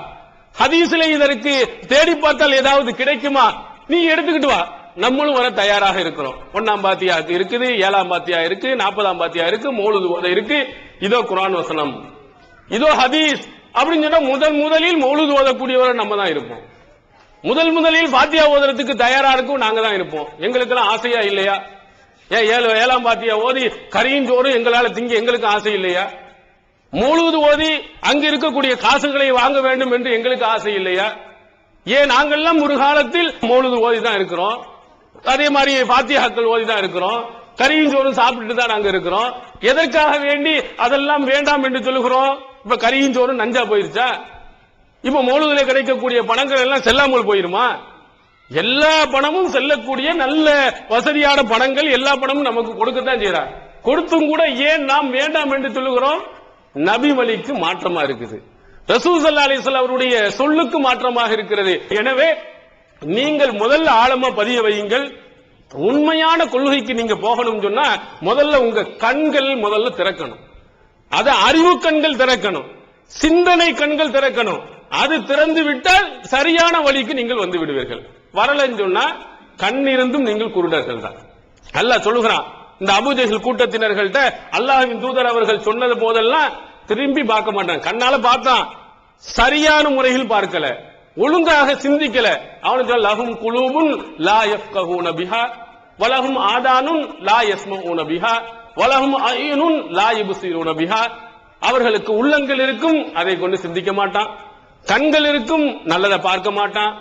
ஹதீஸிலே இதற்கு தேடி பார்த்தால் ஏதாவது கிடைக்குமா? நீ எடுத்துக்கிட்டு வா, நம்மளும் வர தயாராக இருக்கிறோம். 1ஆம் பாத்தியா இருக்குது, 7ஆம் பாத்தியா இருக்கு, 40ஆம் பாத்தியா இருக்கு, மௌலூது ஓத இருக்கு. இதோ குர்ஆன் வசனம், இதோ ஹதீஸ் அப்படின்னு சொன்னா முதலில் மௌலூது ஓதக்கூடியவரை நம்ம தான் இருப்போம். முதலில் பாத்தியா ஓதுறதுக்கு தயாரா இருக்கும் நாங்க தான் இருப்போம். எங்களுக்கு எல்லாம் ஆசையா இல்லையா? ஏன் 7ஆம் பாத்தியா ஓதி கரியும் சோறும் எங்களால திங்க எங்களுக்கு ஆசை இல்லையா? மௌலூது ஓதி அங்க இருக்கக்கூடிய காசுகளை வாங்க வேண்டும் என்று எங்களுக்கு ஆசை இல்லையா? ஏன் நாங்கெல்லாம் ஒரு காலத்தில் மௌலூது ஓதி தான் இருக்கிறோம், அதே மாதிரி பாத்தியாக்கள் ஓதி தான் இருக்கிறோம், கரியும் சோறும் சாப்பிட்டு தான் நாங்க இருக்கிறோம். எதற்காக வேண்டி அதெல்லாம் வேண்டாம் என்று சொல்லுகிறோம்? இப்ப கரியும் சோறும் நஞ்சா போயிருச்சா? இப்ப மௌலூதுல கிடைக்கக்கூடிய பணங்கள் எல்லாம் செல்லாமல் போயிருமா? எல்லா பணமும் செல்லக்கூடிய நல்ல வசதியான பணங்கள் எல்லா பணமும் நமக்கு கொடுக்கத்தான் செய்யறாங்க. கொடுத்தும் கூட ஏன் நாம் வேண்டாம் என்று சொல்லுகிறோம்? நபி வழிக்கு மாற்றமா இருக்குது, ரசூல் ஸல்லல்லாஹு அலைஹி வஸல்லம் அவருடைய சொல்லுக்கு மாற்றமாக இருக்கிறது. எனவே நீங்கள் முதல்ல ஆழமா பதிய வையுங்கள். உண்மையான கொள்கைக்கு நீங்க போகணும் சொன்னா முதல்ல உங்க கண்கள் முதல்ல திறக்கணும். அது அறிவு கண்கள் திறக்கணும், சிந்தனை கண்கள் திறக்கணும். அது திறந்து விட்டால் சரியான வழிக்கு நீங்கள் வந்து விடுவீர்கள். வரலன்னு சொன்னா கண் இருந்தும் நீங்கள் குருடர்கள் தான். அல்லாஹ் சொல்லுகிறான், இந்த அபூஜஹல் கூட்டத்தினர்கள்ட்ட அல்லாஹ்வின் தூதர் அவர்கள் சொன்னது போதெல்லாம் திரும்பி பார்க்க மாட்டான். கண்ணால பார்த்தான், சரியான முறையில் பார்க்கல, ஒழுங்காக சிந்திக்கல. அவனுக்கு லஹும் குலூபுன் லா யஃப்கஹூன பிஹா வலஹும் ஆதானுன் லா யஸ்மஊன பிஹா வலஹும் அய்யுனுன் லா யுப்ஸிரூன பிஹா. அவர்களுக்கு உள்ளங்கள் இருக்கும், அதை கொண்டு சிந்திக்க மாட்டான். கண்கள் இருக்கும், நல்லதை பார்க்க மாட்டான்.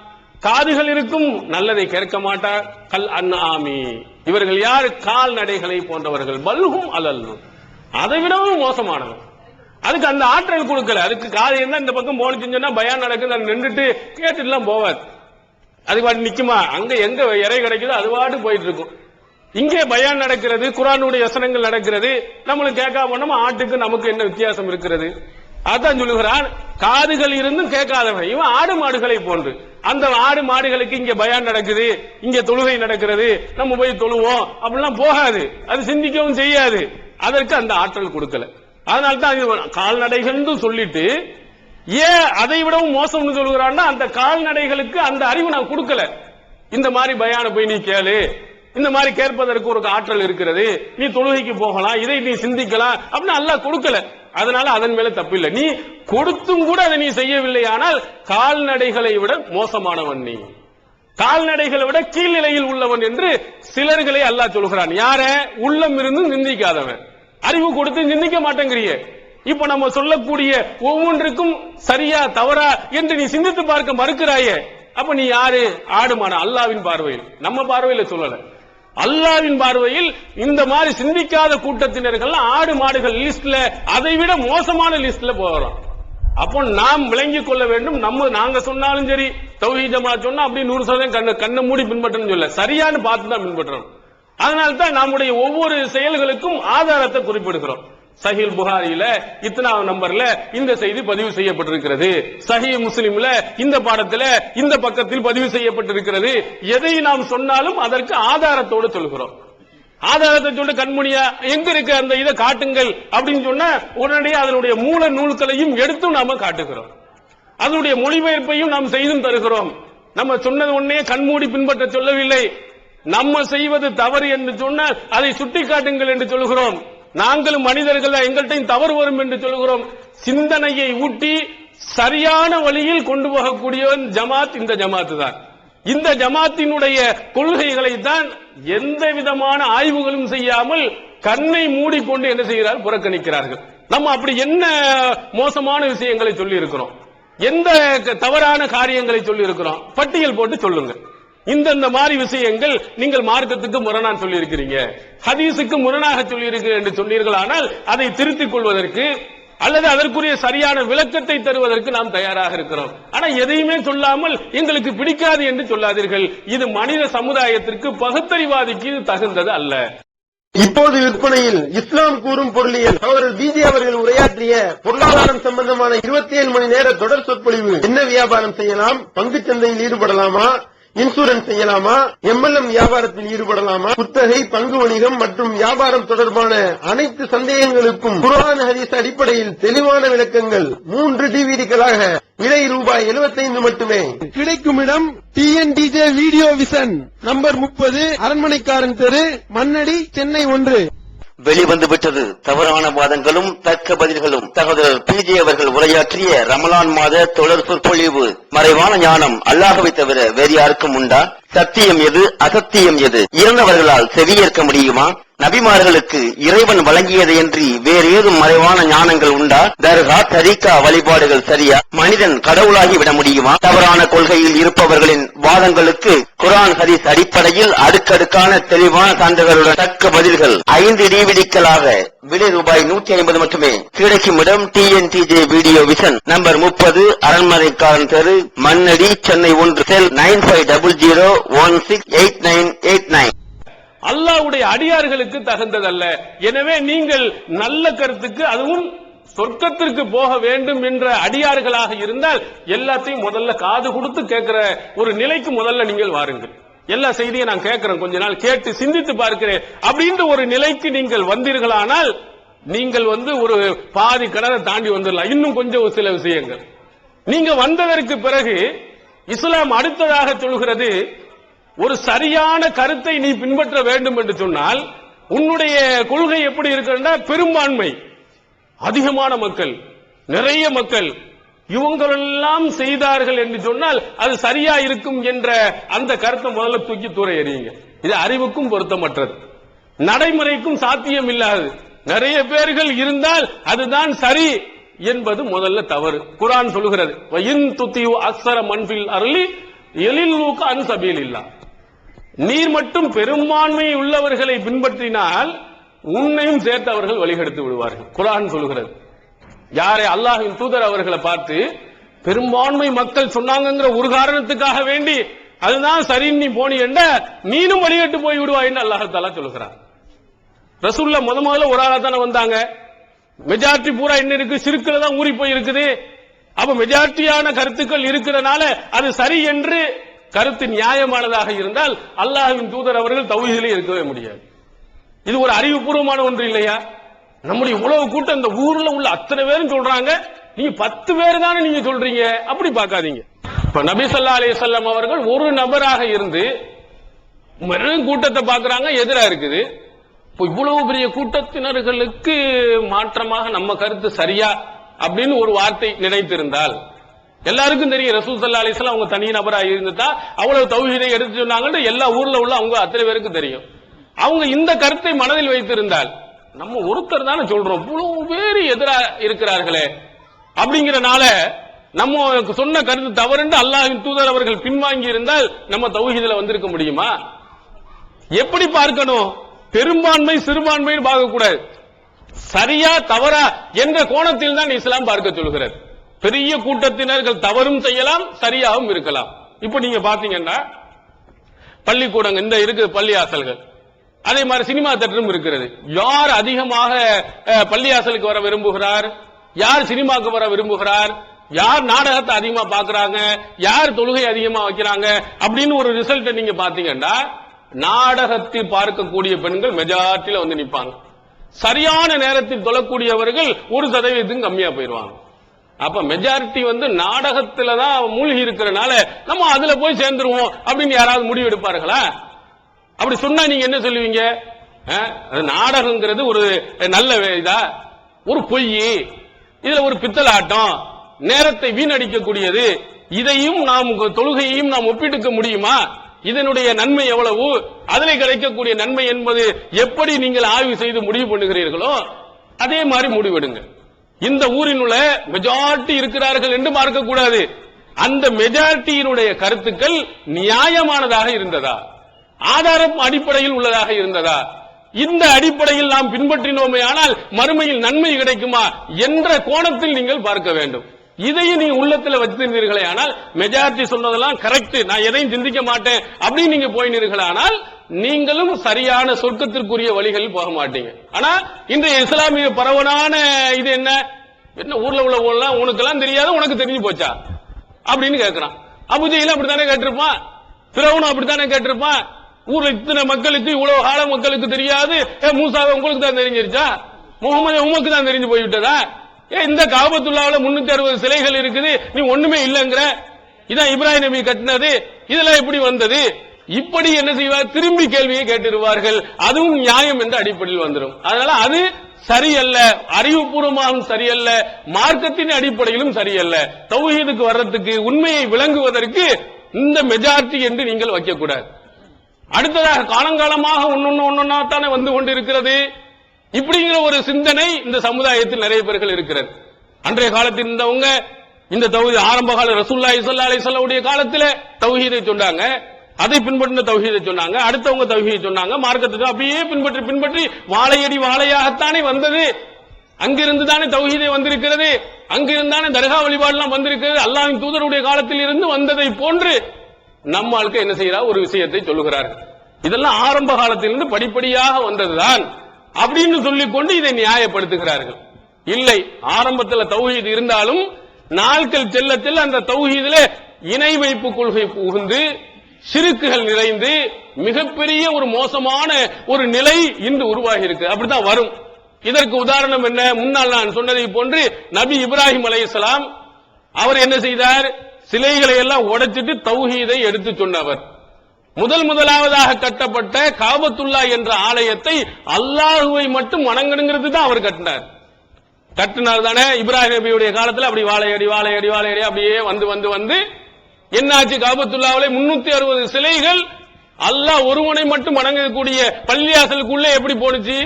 காதுகள் இருக்கும், நல்லதை கேட்க மாட்டார். கல் அன்ஆமி, இவர்கள் யார்? கால்நடைகளை போன்றவர்கள். பல்ஹும் அலல்லு, அதை விடவும் மோசமானவர். அதுக்கு அந்த ஆற்றல் கொடுக்கல. அதுக்கு காது என்ன இந்த பக்கம் போனுச்சுன்னு சொன்னா பயான் நடக்குது, அது நின்றுட்டு கேட்டுலாம் போவாது. அது பாட்டு நிக்குமா? அங்க எங்க இறை கிடைக்குதோ அது பாட்டு போயிட்டு இருக்கும். இங்கே பயான் நடக்கிறது, குர்ஆனுடைய வசனங்கள் நடக்கிறது, நம்மளுக்கு கேட்காம நம்ம ஆட்டுக்கு நமக்கு என்ன வித்தியாசம் இருக்கிறது? அதான் சொல்லுகிறான், காதுகள் இருந்தும் கேட்காதவன் இவன் ஆடு மாடுகளை போன்று. அந்த ஆடு மாடுகளுக்கு இங்க பயான் நடக்குது, இங்க தொழுகை நடக்கிறது, நம்ம போய் தொழுவோம் அப்படிலாம் போகாது, அது சிந்திக்கவும் செய்யாது. அதற்கு அந்த ஆற்றல் கொடுக்கல. அதனால்தான் கால்நடைகள் சொல்லிட்டு ஏன் அதை விடவும் மோசம்னு சொல்லுகிறான்னா, அந்த கால்நடைகளுக்கு அந்த அறிவு நான் கொடுக்கல. இந்த மாதிரி பயான போய் நீ கேளு, இந்த மாதிரி கேட்பதற்கு ஒரு ஆற்றல் இருக்கிறது, நீ தொழுகைக்கு போகலாம், இதை நீ சிந்திக்கலாம் அப்படின்னு அல்லாஹ் கொடுக்கல. அதனால அதன் மேல தப்பில்லை. நீ கொடுத்தும் கூட அதை நீ செய்யவில்லை. ஆனால் கால்நடைகளை விட மோசமானவன் நீ, கால்நடைகளை விட கீழ்நிலையில் உள்ளவன் என்று சிலர்களை அல்லாஹ் சொல்கிறான். யார? உள்ளம் இருந்தும் சிந்திக்காதவன், அறிவு கொடுத்து சிந்திக்க மாட்டேங்கிறிய. இப்ப நம்ம சொல்லக்கூடிய ஒவ்வொன்றுக்கும் சரியா தவறா என்று நீ சிந்தித்து பார்க்க மறுக்கிறாயே, அப்ப நீ யாரு? ஆடு மாடு. அல்லாஹ்வின் பார்வையில், நம்ம பார்வையில சொல்லல, அல்லாஹ்வின் பார்வையில் இந்த மாதிரி சிந்திக்காத கூட்டத்தினர்கள் ஆடு மாடுகள் லிஸ்ட்ல அதை விட மோசமான லிஸ்ட்ல போறோம். அப்போ நாம் விளங்கிக் கொள்ள வேண்டும். நாங்க சொன்னாலும் சரி, தௌஹீத் ஜமாத் சொன்னா அப்படி 100% கண்ணை மூடி பின்பற்றணும் சொல்ல, சரியானு பார்த்து தான் பின்பற்றணும். அதனால்தான் நம்முடைய ஒவ்வொரு செயல்களுக்கும் ஆதாரத்தை குறிப்பிடுகிறோம். சஹீஹ் புகாரியில இத்தனாவது நம்பர்ல இந்த செய்தி பதிவு செய்யப்பட்டிருக்கிறது, சஹீஹ் முஸ்லிம்ல இந்த பாடத்துல இந்த பக்கத்தில் பதிவு செய்யப்பட்டிருக்கிறது. எதை நாம் சொன்னாலும் அதற்கு ஆதாரத்தோடு சொல்கிறோம். ஆதாரத்தை சொல்ல கண்மணியா எங்க இருக்கு அந்த இதை காட்டுங்கள் அப்படின்னு சொன்னா உடனடியே அதனுடைய மூல நூல்களையும் எடுத்தும் நாம காட்டுகிறோம், அதனுடைய மொழிபெயர்ப்பையும் நாம் செய்தும் தருகிறோம். நம்ம சொன்னது ஒன்னே கண்மூடி பின்பற்ற சொல்லவில்லை. நம்ம செய்வது தவறு என்று சொன்னால் அதை சுட்டிக்காட்டுங்கள் என்று சொல்கிறோம். நாங்களும் மனிதர்கள் எங்கள்கிட்ட தவறு வரும் என்று சொல்கிறோம். சிந்தனையை ஊட்டி சரியான வழியில் கொண்டு போகக்கூடிய ஜமாத் இந்த ஜமாத்து தான். இந்த ஜமாத்தினுடைய கொள்கைகளை தான் எந்த விதமான ஆய்வுகளும் செய்யாமல் கண்ணை மூடிக்கொண்டு என்ன செய்கிறார்கள்? புறக்கணிக்கிறார்கள். நம்ம அப்படி என்ன மோசமான விஷயங்களை சொல்லி இருக்கிறோம்? எந்த தவறான காரியங்களை சொல்லி இருக்கிறோம்? பட்டியல் போட்டு சொல்லுங்க. இந்த மாதிரி விஷயங்கள் நீங்கள் மார்க்கத்துக்கு முரணாக சொல்லி இருக்கிறீங்க, ஹதீஸுக்கு முரணாக சொல்லி இருக்கிறீர்கள் என்று சொன்னீர்களானால் அதை திருத்திக் கொள்வதற்கு அல்லது அதற்குரிய சரியான விளக்கத்தை தருவதற்கு நாம் தயாராக இருக்கிறோம். ஆனா எதையுமே சொல்லாமல் எங்களுக்கு பிடிக்காது என்று சொல்லாதீர்கள். இது மனித சமுதாயத்திற்கு பகுத்தறிவாதிக்கு இது தகுந்தது அல்ல. இப்போது விற்பனையில் இஸ்லாம் கூறும் பொருளியல் அவர்கள் பிஜே அவர்கள் உரையாற்றிய பொருளாதாரம் சம்பந்தமான 27 மணி நேர தொடர் சொற்பொழிவு. என்ன வியாபாரம் செய்யலாம், பங்குச் சந்தையில் ஈடுபடலாமா, இன்சூரன்ஸ் செய்யலாமா, MLM வியாபாரத்தில் ஈடுபடலாமா, குத்தகை, பங்கு வணிகம் மற்றும் வியாபாரம் தொடர்பான அனைத்து சந்தேகங்களுக்கும் குர்ஆன் ஹதீஸ் அடிப்படையில் தெளிவான விளக்கங்கள் 3 டிவிடிகளாக விலை ரூபாய் 75 மட்டுமே. கிடைக்கும் இடம் TNTJ வீடியோ விஷன், நம்பர் 30, அரண்மனைக்காரன் தெரு, மண்ணடி, சென்னை 1. வெளிவந்துவிட்டது தவறான வாதங்களும் தக்க பதில்களும். சகோதரர் பிஜே அவர்கள் உரையாற்றிய ரமலான் மாத தொடர் சொற்பொழிவு. மறைவான ஞானம் அல்லாஹ்வை தவிர வேறு யாருக்கும் உண்டா? சத்தியம் எது, அசத்தியம் எது? இறந்தவர்களால் செவியேற்க முடியுமா? நபிமார்களுக்கு இறைவன் வழங்கியதையன்றி வேறு ஏதும் மறைவான ஞானங்கள் உண்டா? தர்கா, தரீகா வழிபாடுகள் சரியா? மனிதன் கடவுளாகி விட முடியுமா? தவறான கொள்கையில் இருப்பவர்களின் வாதங்களுக்கு குர்ஆன் ஹதீஸ் அடிப்படையில் அடுக்கடுக்கான தெளிவான சான்றுகளுடன் தக்க பதில்கள் 5 டிவிடிக்களாக விலை ரூபாய் 150 மட்டுமே. கிடைக்கும் இடம் TNTJ வீடியோ விஷன், நம்பர் 30, அரண்மனைக்காரன் தெரு, மண்ணடி, சென்னை 1. செல் 9500168989. அல்லாஹ்வுடைய அடியார்களுக்கு தகுந்ததல்ல. எனவே நீங்கள் நல்ல கருத்துக்கு, அதுவும் சொர்க்கத்திற்கு போக வேண்டும் என்ற அடியார்களாக இருந்தால் எல்லாத்தையும் முதல்ல காது கொடுத்து கேட்கிற ஒரு நிலைக்கு முதல்ல நீங்கள் வாருங்கள். எல்லா செய்தியும் நான் கேட்கிறேன், கொஞ்ச நாள் கேட்டு சிந்தித்து பார்க்கிறேன் அப்படின்ற ஒரு நிலைக்கு நீங்கள் வந்தீர்களானால் நீங்கள் ஒரு பாதி கடனை தாண்டி வந்துடலாம். இன்னும் கொஞ்சம் சில விஷயங்கள் நீங்க வந்ததற்கு பிறகு இஸ்லாம் அடுத்ததாக சொல்கிறது, ஒரு சரியான கருத்தை நீ பின்பற்ற வேண்டும் என்று சொன்னால் உன்னுடைய கொள்கை எப்படி இருக்குன்னா, பெரும்பான்மை, அதிகமான மக்கள், நிறைய மக்கள் இவங்களெல்லாம் செய்தார்கள் என்று சொன்னால் அது சரியா இருக்கும் என்ற அந்த கருத்தை முதல்ல தூக்கி தூர எறியுங்க. இது அறிவுக்கும் பொருத்தமற்றது, நடைமுறைக்கும் சாத்தியம் இல்லாது. நிறைய பேர்கள் இருந்தால் அதுதான் சரி என்பது முதல்ல தவறு. குர்ஆன் சொல்கிறது, வயின் துத்தியு அக்ஸர மன்ஃபில் அர்லி யலில்லூக அன் சபீலில்லாஹ். நீர் மட்டும் பெரும்பான்மை உள்ளவர்களை பின்பற்றினால் உன்னையும் சேர்த்து அவர்கள் வழிகெடுத்து விடுவார்கள். குர்ஆன் சொல்கிறது. யாரை அல்லாஹ்வின் தூதர் அவர்களை பார்த்து பெரும்பான்மை மக்கள் சொன்னாங்கிற ஒரு காரணத்துக்காக வேண்டி அதுதான் சரின்னு நீ போனி என்ற நீனும் வழிகட்டு போய் விடுவாய் என்று அல்லாஹ் தஆலா சொல்கிறார். ரசூலுல்லாஹ் முதல்ல ஒரு ஆளா தானே வந்தாங்க. மெஜாரிட்டி பூரா என்ன இருக்கு, சிறுக்குல தான் ஊறி போய் இருக்குது. அப்ப மெஜாரிட்டியான கருத்துக்கள் இருக்கிறனால அது சரி என்று கருத்து நியாயமானதாக இருந்தால் அல்லாஹ்வின் தூதர் அவர்கள் தௌஹீதிலே இருக்கவே முடியாது. இது ஒரு அறிவுபூர்வமான ஒன்று இல்லையா? நம்முடைய உலக கூட்டம் இந்த ஊர்ல உள்ள அத்தனை பேரும் சொல்றாங்க, நீங்க 10 பேர் தானே நீங்க சொல்றீங்க, அப்படி பார்க்காதீங்க. இப்ப நபி ஸல்லல்லாஹு அலைஹி வஸல்லம் அவர்கள் ஒரு நபராக இருந்து கூட்டத்தை பார்க்கறாங்க, எதிரா இருக்குது. இவ்வளவு பெரிய கூட்டத்தினர்களுக்கு மாற்றமாக நம்ம கருத்து சரியா அப்படின்னு ஒரு வார்த்தை நினைத்திருந்தால், எல்லாருக்கும் தெரியும் ரசூல் ஸல்லல்லாஹு அலைஹி வஸல்லம் அவங்க தனி நபராக இருந்துட்டா அவ்வளவு தௌஹீதை எடுத்து சொன்னாங்கன்னு எல்லா ஊர்ல உள்ள அவங்க அத்தனை பேருக்கு தெரியும். அவங்க இந்த கருத்தை மனதில் வைத்திருந்தால், நம்ம ஒருத்தர் தானே சொல்றோம், இவ்வளவு பேர் எதிரா இருக்கிறார்களே அப்படிங்கறனால நம்ம சொன்ன கருத்து தவறுன்னு அல்லாஹ்வின் தூதர் அவர்கள் பின்வாங்கி இருந்தால் நம்ம தௌஹீதுல வந்திருக்க முடியுமா? எப்படி பார்க்கணும்? பெரும்பான்மை சிறுபான்மைன்னு பார்க்க கூடாது, சரியா தவறா என்ற கோணத்தில் தான் இஸ்லாம் பார்க்க சொல்கிறது. பெரிய கூட்டத்தினர்கள் தவறும் செய்யலாம், சரியாகவும் இருக்கலாம். இப்ப நீங்க பாத்தீங்கன்னா பள்ளிக்கூடங்கள் இந்த இருக்கு, பள்ளியாசல்கள், அதே மாதிரி சினிமா தியேட்டரும் இருக்கிறது. யார் அதிகமாக பள்ளியாசலுக்கு வர விரும்புகிறார், யார் சினிமாக்கு வர விரும்புகிறார், யார் நாடகத்தை அதிகமா பாக்குறாங்க, யார் தொழுகை அதிகமா வைக்கிறாங்க அப்படின்னு ஒரு ரிசல்ட் நீங்க பாத்தீங்கன்னா, நாடகத்தில் பார்க்கக்கூடிய பெண்கள் மெஜாரிட்டியில வந்து நிப்பாங்க. சரியான நேரத்தில் தொழக்கூடியவர்கள் 1% கம்மியா போயிருவாங்க. அப்ப மெஜாரிட்டி நாடகத்துல தான் மூழ்கி இருக்கிறனால நம்ம அதுல போய் சேர்ந்துருவோம் அப்படின்னு யாராவது முடிவு எடுப்பார்களா? அப்படி சொன்னா நீங்க என்ன சொல்லுவீங்க? நாடகங்கிறது ஒரு நல்ல இதா, ஒரு பொய், இதுல ஒரு பித்தலாட்டம், நேரத்தை வீணடிக்கக்கூடியது, இதையும் நாம் தொழுகையையும் நாம் ஒப்பிட்டுக்க முடியுமா? இதனுடைய நன்மை எவ்வளவு, அதில் கிடைக்கக்கூடிய நன்மை என்பது எப்படி நீங்கள் ஆய்வு செய்து முடிவு பண்ணுகிறீர்களோ அதே மாதிரி முடிவெடுங்க. இந்த ஊரில் உள்ள மெஜாரிட்டி இருக்கிறார்கள் என்று பார்க்க கூடாது, அந்த மெஜாரிட்டியினுடைய கருத்துக்கள் நியாயமானதாக இருந்ததா, ஆதாரம் அடிப்படையில் உள்ளதாக இருந்ததா, இந்த அடிப்படையில் நாம் பின்பற்றினோமே ஆனால் மறுமையில் நன்மை கிடைக்குமா என்ற கோணத்தில் நீங்கள் பார்க்க வேண்டும். இதையும் நீங்க உள்ளத்துல வச்சிருந்தீர்களே ஆனால் மெஜாரிட்டி சொன்னதெல்லாம் கரெக்ட், நான் எதையும் சிந்திக்க மாட்டேன் அப்படின்னு நீங்க போயினீர்களானால் நீங்களும் சரியான சொர்க்கத்திற்குரிய வழிகளில் போக மாட்டீங்க. ஆனா இன்றைய இஸ்லாமிய பரவலான இது என்ன ஊர்ல உள்ள உனக்கெல்லாம் தெரியாத உனக்கு தெரிஞ்சு போச்சா அப்படின்னு கேட்கிறான். அபூஜஹல் அப்படித்தானே கேட்டிருப்பான், ஃபிரௌன் அப்படித்தானே கேட்டிருப்பான். ஊர்ல இத்தனை மக்களுக்கு இவ்வளவு கால மக்களுக்கு தெரியாது, மூசாவை உங்களுக்கு தான் தெரிஞ்சிருச்சா, முகமது உமக்கு தான் தெரிஞ்சு போய்விட்டதா, இந்த காபத்துல்லாவுல 360 சிலைகள் இருக்குது, நீ ஒண்ணுமே இல்லங்கிற, இதான் இப்ராஹிம் நபி கட்டினது, இதெல்லாம் எப்படி வந்தது, இப்படி என்ன செய்வார், திரும்பி கேள்வியை கேட்டிருவார்கள். அதுவும் நியாயம் என்ற அடிப்படையில் வந்துடும். அதனால அது சரியல்ல, அறிவுபூர்வமாகவும் சரியல்ல, மார்க்கத்தின் அடிப்படையிலும் சரியல்ல. தௌஹீதுக்கு வர்றதுக்கு, உண்மையை விளங்குவதற்கு இந்த மெஜாரிட்டி என்று நீங்கள் வைக்கக்கூடாது. அடுத்ததாக காலங்காலமாக ஒன்னொன்னா தானே வந்து கொண்டிருக்கிறது, இப்படிங்கிற ஒரு சிந்தனை இந்த சமுதாயத்தில் நிறைய பேர்கள் இருக்கிறது. அன்றைய காலத்தில் இருந்தவங்க இந்த தௌஹீத் ஆரம்ப கால ரசூலுல்லாஹி ஸல்லல்லாஹு அலைஹி வஸல்லம் உடைய காலத்தில் தௌஹீதை சொன்னாங்க, அதை பின்பற்றின தௌஹீதை சொன்னாங்க, அடுத்தவங்க தௌஹீதை சொன்னாங்க, மார்க்கத்தை அப்படியே பின்பற்றி வாழையடி வாழையாகத்தானே வந்தது. அங்கிருந்து தானே தௌஹீதை வந்திருக்கிறது, அங்கிருந்தானே தர்கா வழிபாடுலாம் வந்திருக்கிறது. அல்லாஹ்வின் தூதருடைய காலத்தில் இருந்து வந்ததை போன்று நம்ம ஆளுக்கு என்ன செய்யறா ஒரு விஷயத்தை சொல்லுகிறார்கள். இதெல்லாம் ஆரம்ப காலத்திலிருந்து படிப்படியாக வந்ததுதான் அப்படின்னு சொல்லிக்கொண்டு இதை நியாயப்படுத்துகிறார்கள். இல்லை, ஆரம்பத்தில் தௌஹீத் இருந்தாலும் நாட்கள் செல்ல செல்ல அந்த தௌஹீதில இணை வைப்பு கொள்கை புகுந்து ஷிர்க்குகள் நிறைந்து மிகப்பெரிய ஒரு மோசமான ஒரு நிலை இன்று உருவாகி இருக்கு. அப்படித்தான் வரும். இதற்கு உதாரணம் என்ன, முன்னால் நான் சொன்னதை போன்று நபி இப்ராஹிம் அலைஹிஸ்ஸலாம் அவர் என்ன செய்தார், சிலைகளை எல்லாம் உடைச்சிட்டு தௌஹீதை எடுத்து சொன்னவர். முதலாவதாக கட்டப்பட்ட காபத்துல்லா என்ற ஆலயத்தை அல்லாஹுவை மட்டும் வணங்கணுங்கிறது தான் அவர் கட்டினார் தானே. இப்ராஹிம் நபியுடைய காலத்தில் அப்படி வாழையடி அப்படியே வந்து என்னாச்சு, காபத்துல்லாவிலே 360 சிலைகள் அல்லாஹ் ஒருவனை மட்டும் வணங்கக்கூடிய பள்ளியாசலுக்குள்ளே எப்படி போனுச்சு?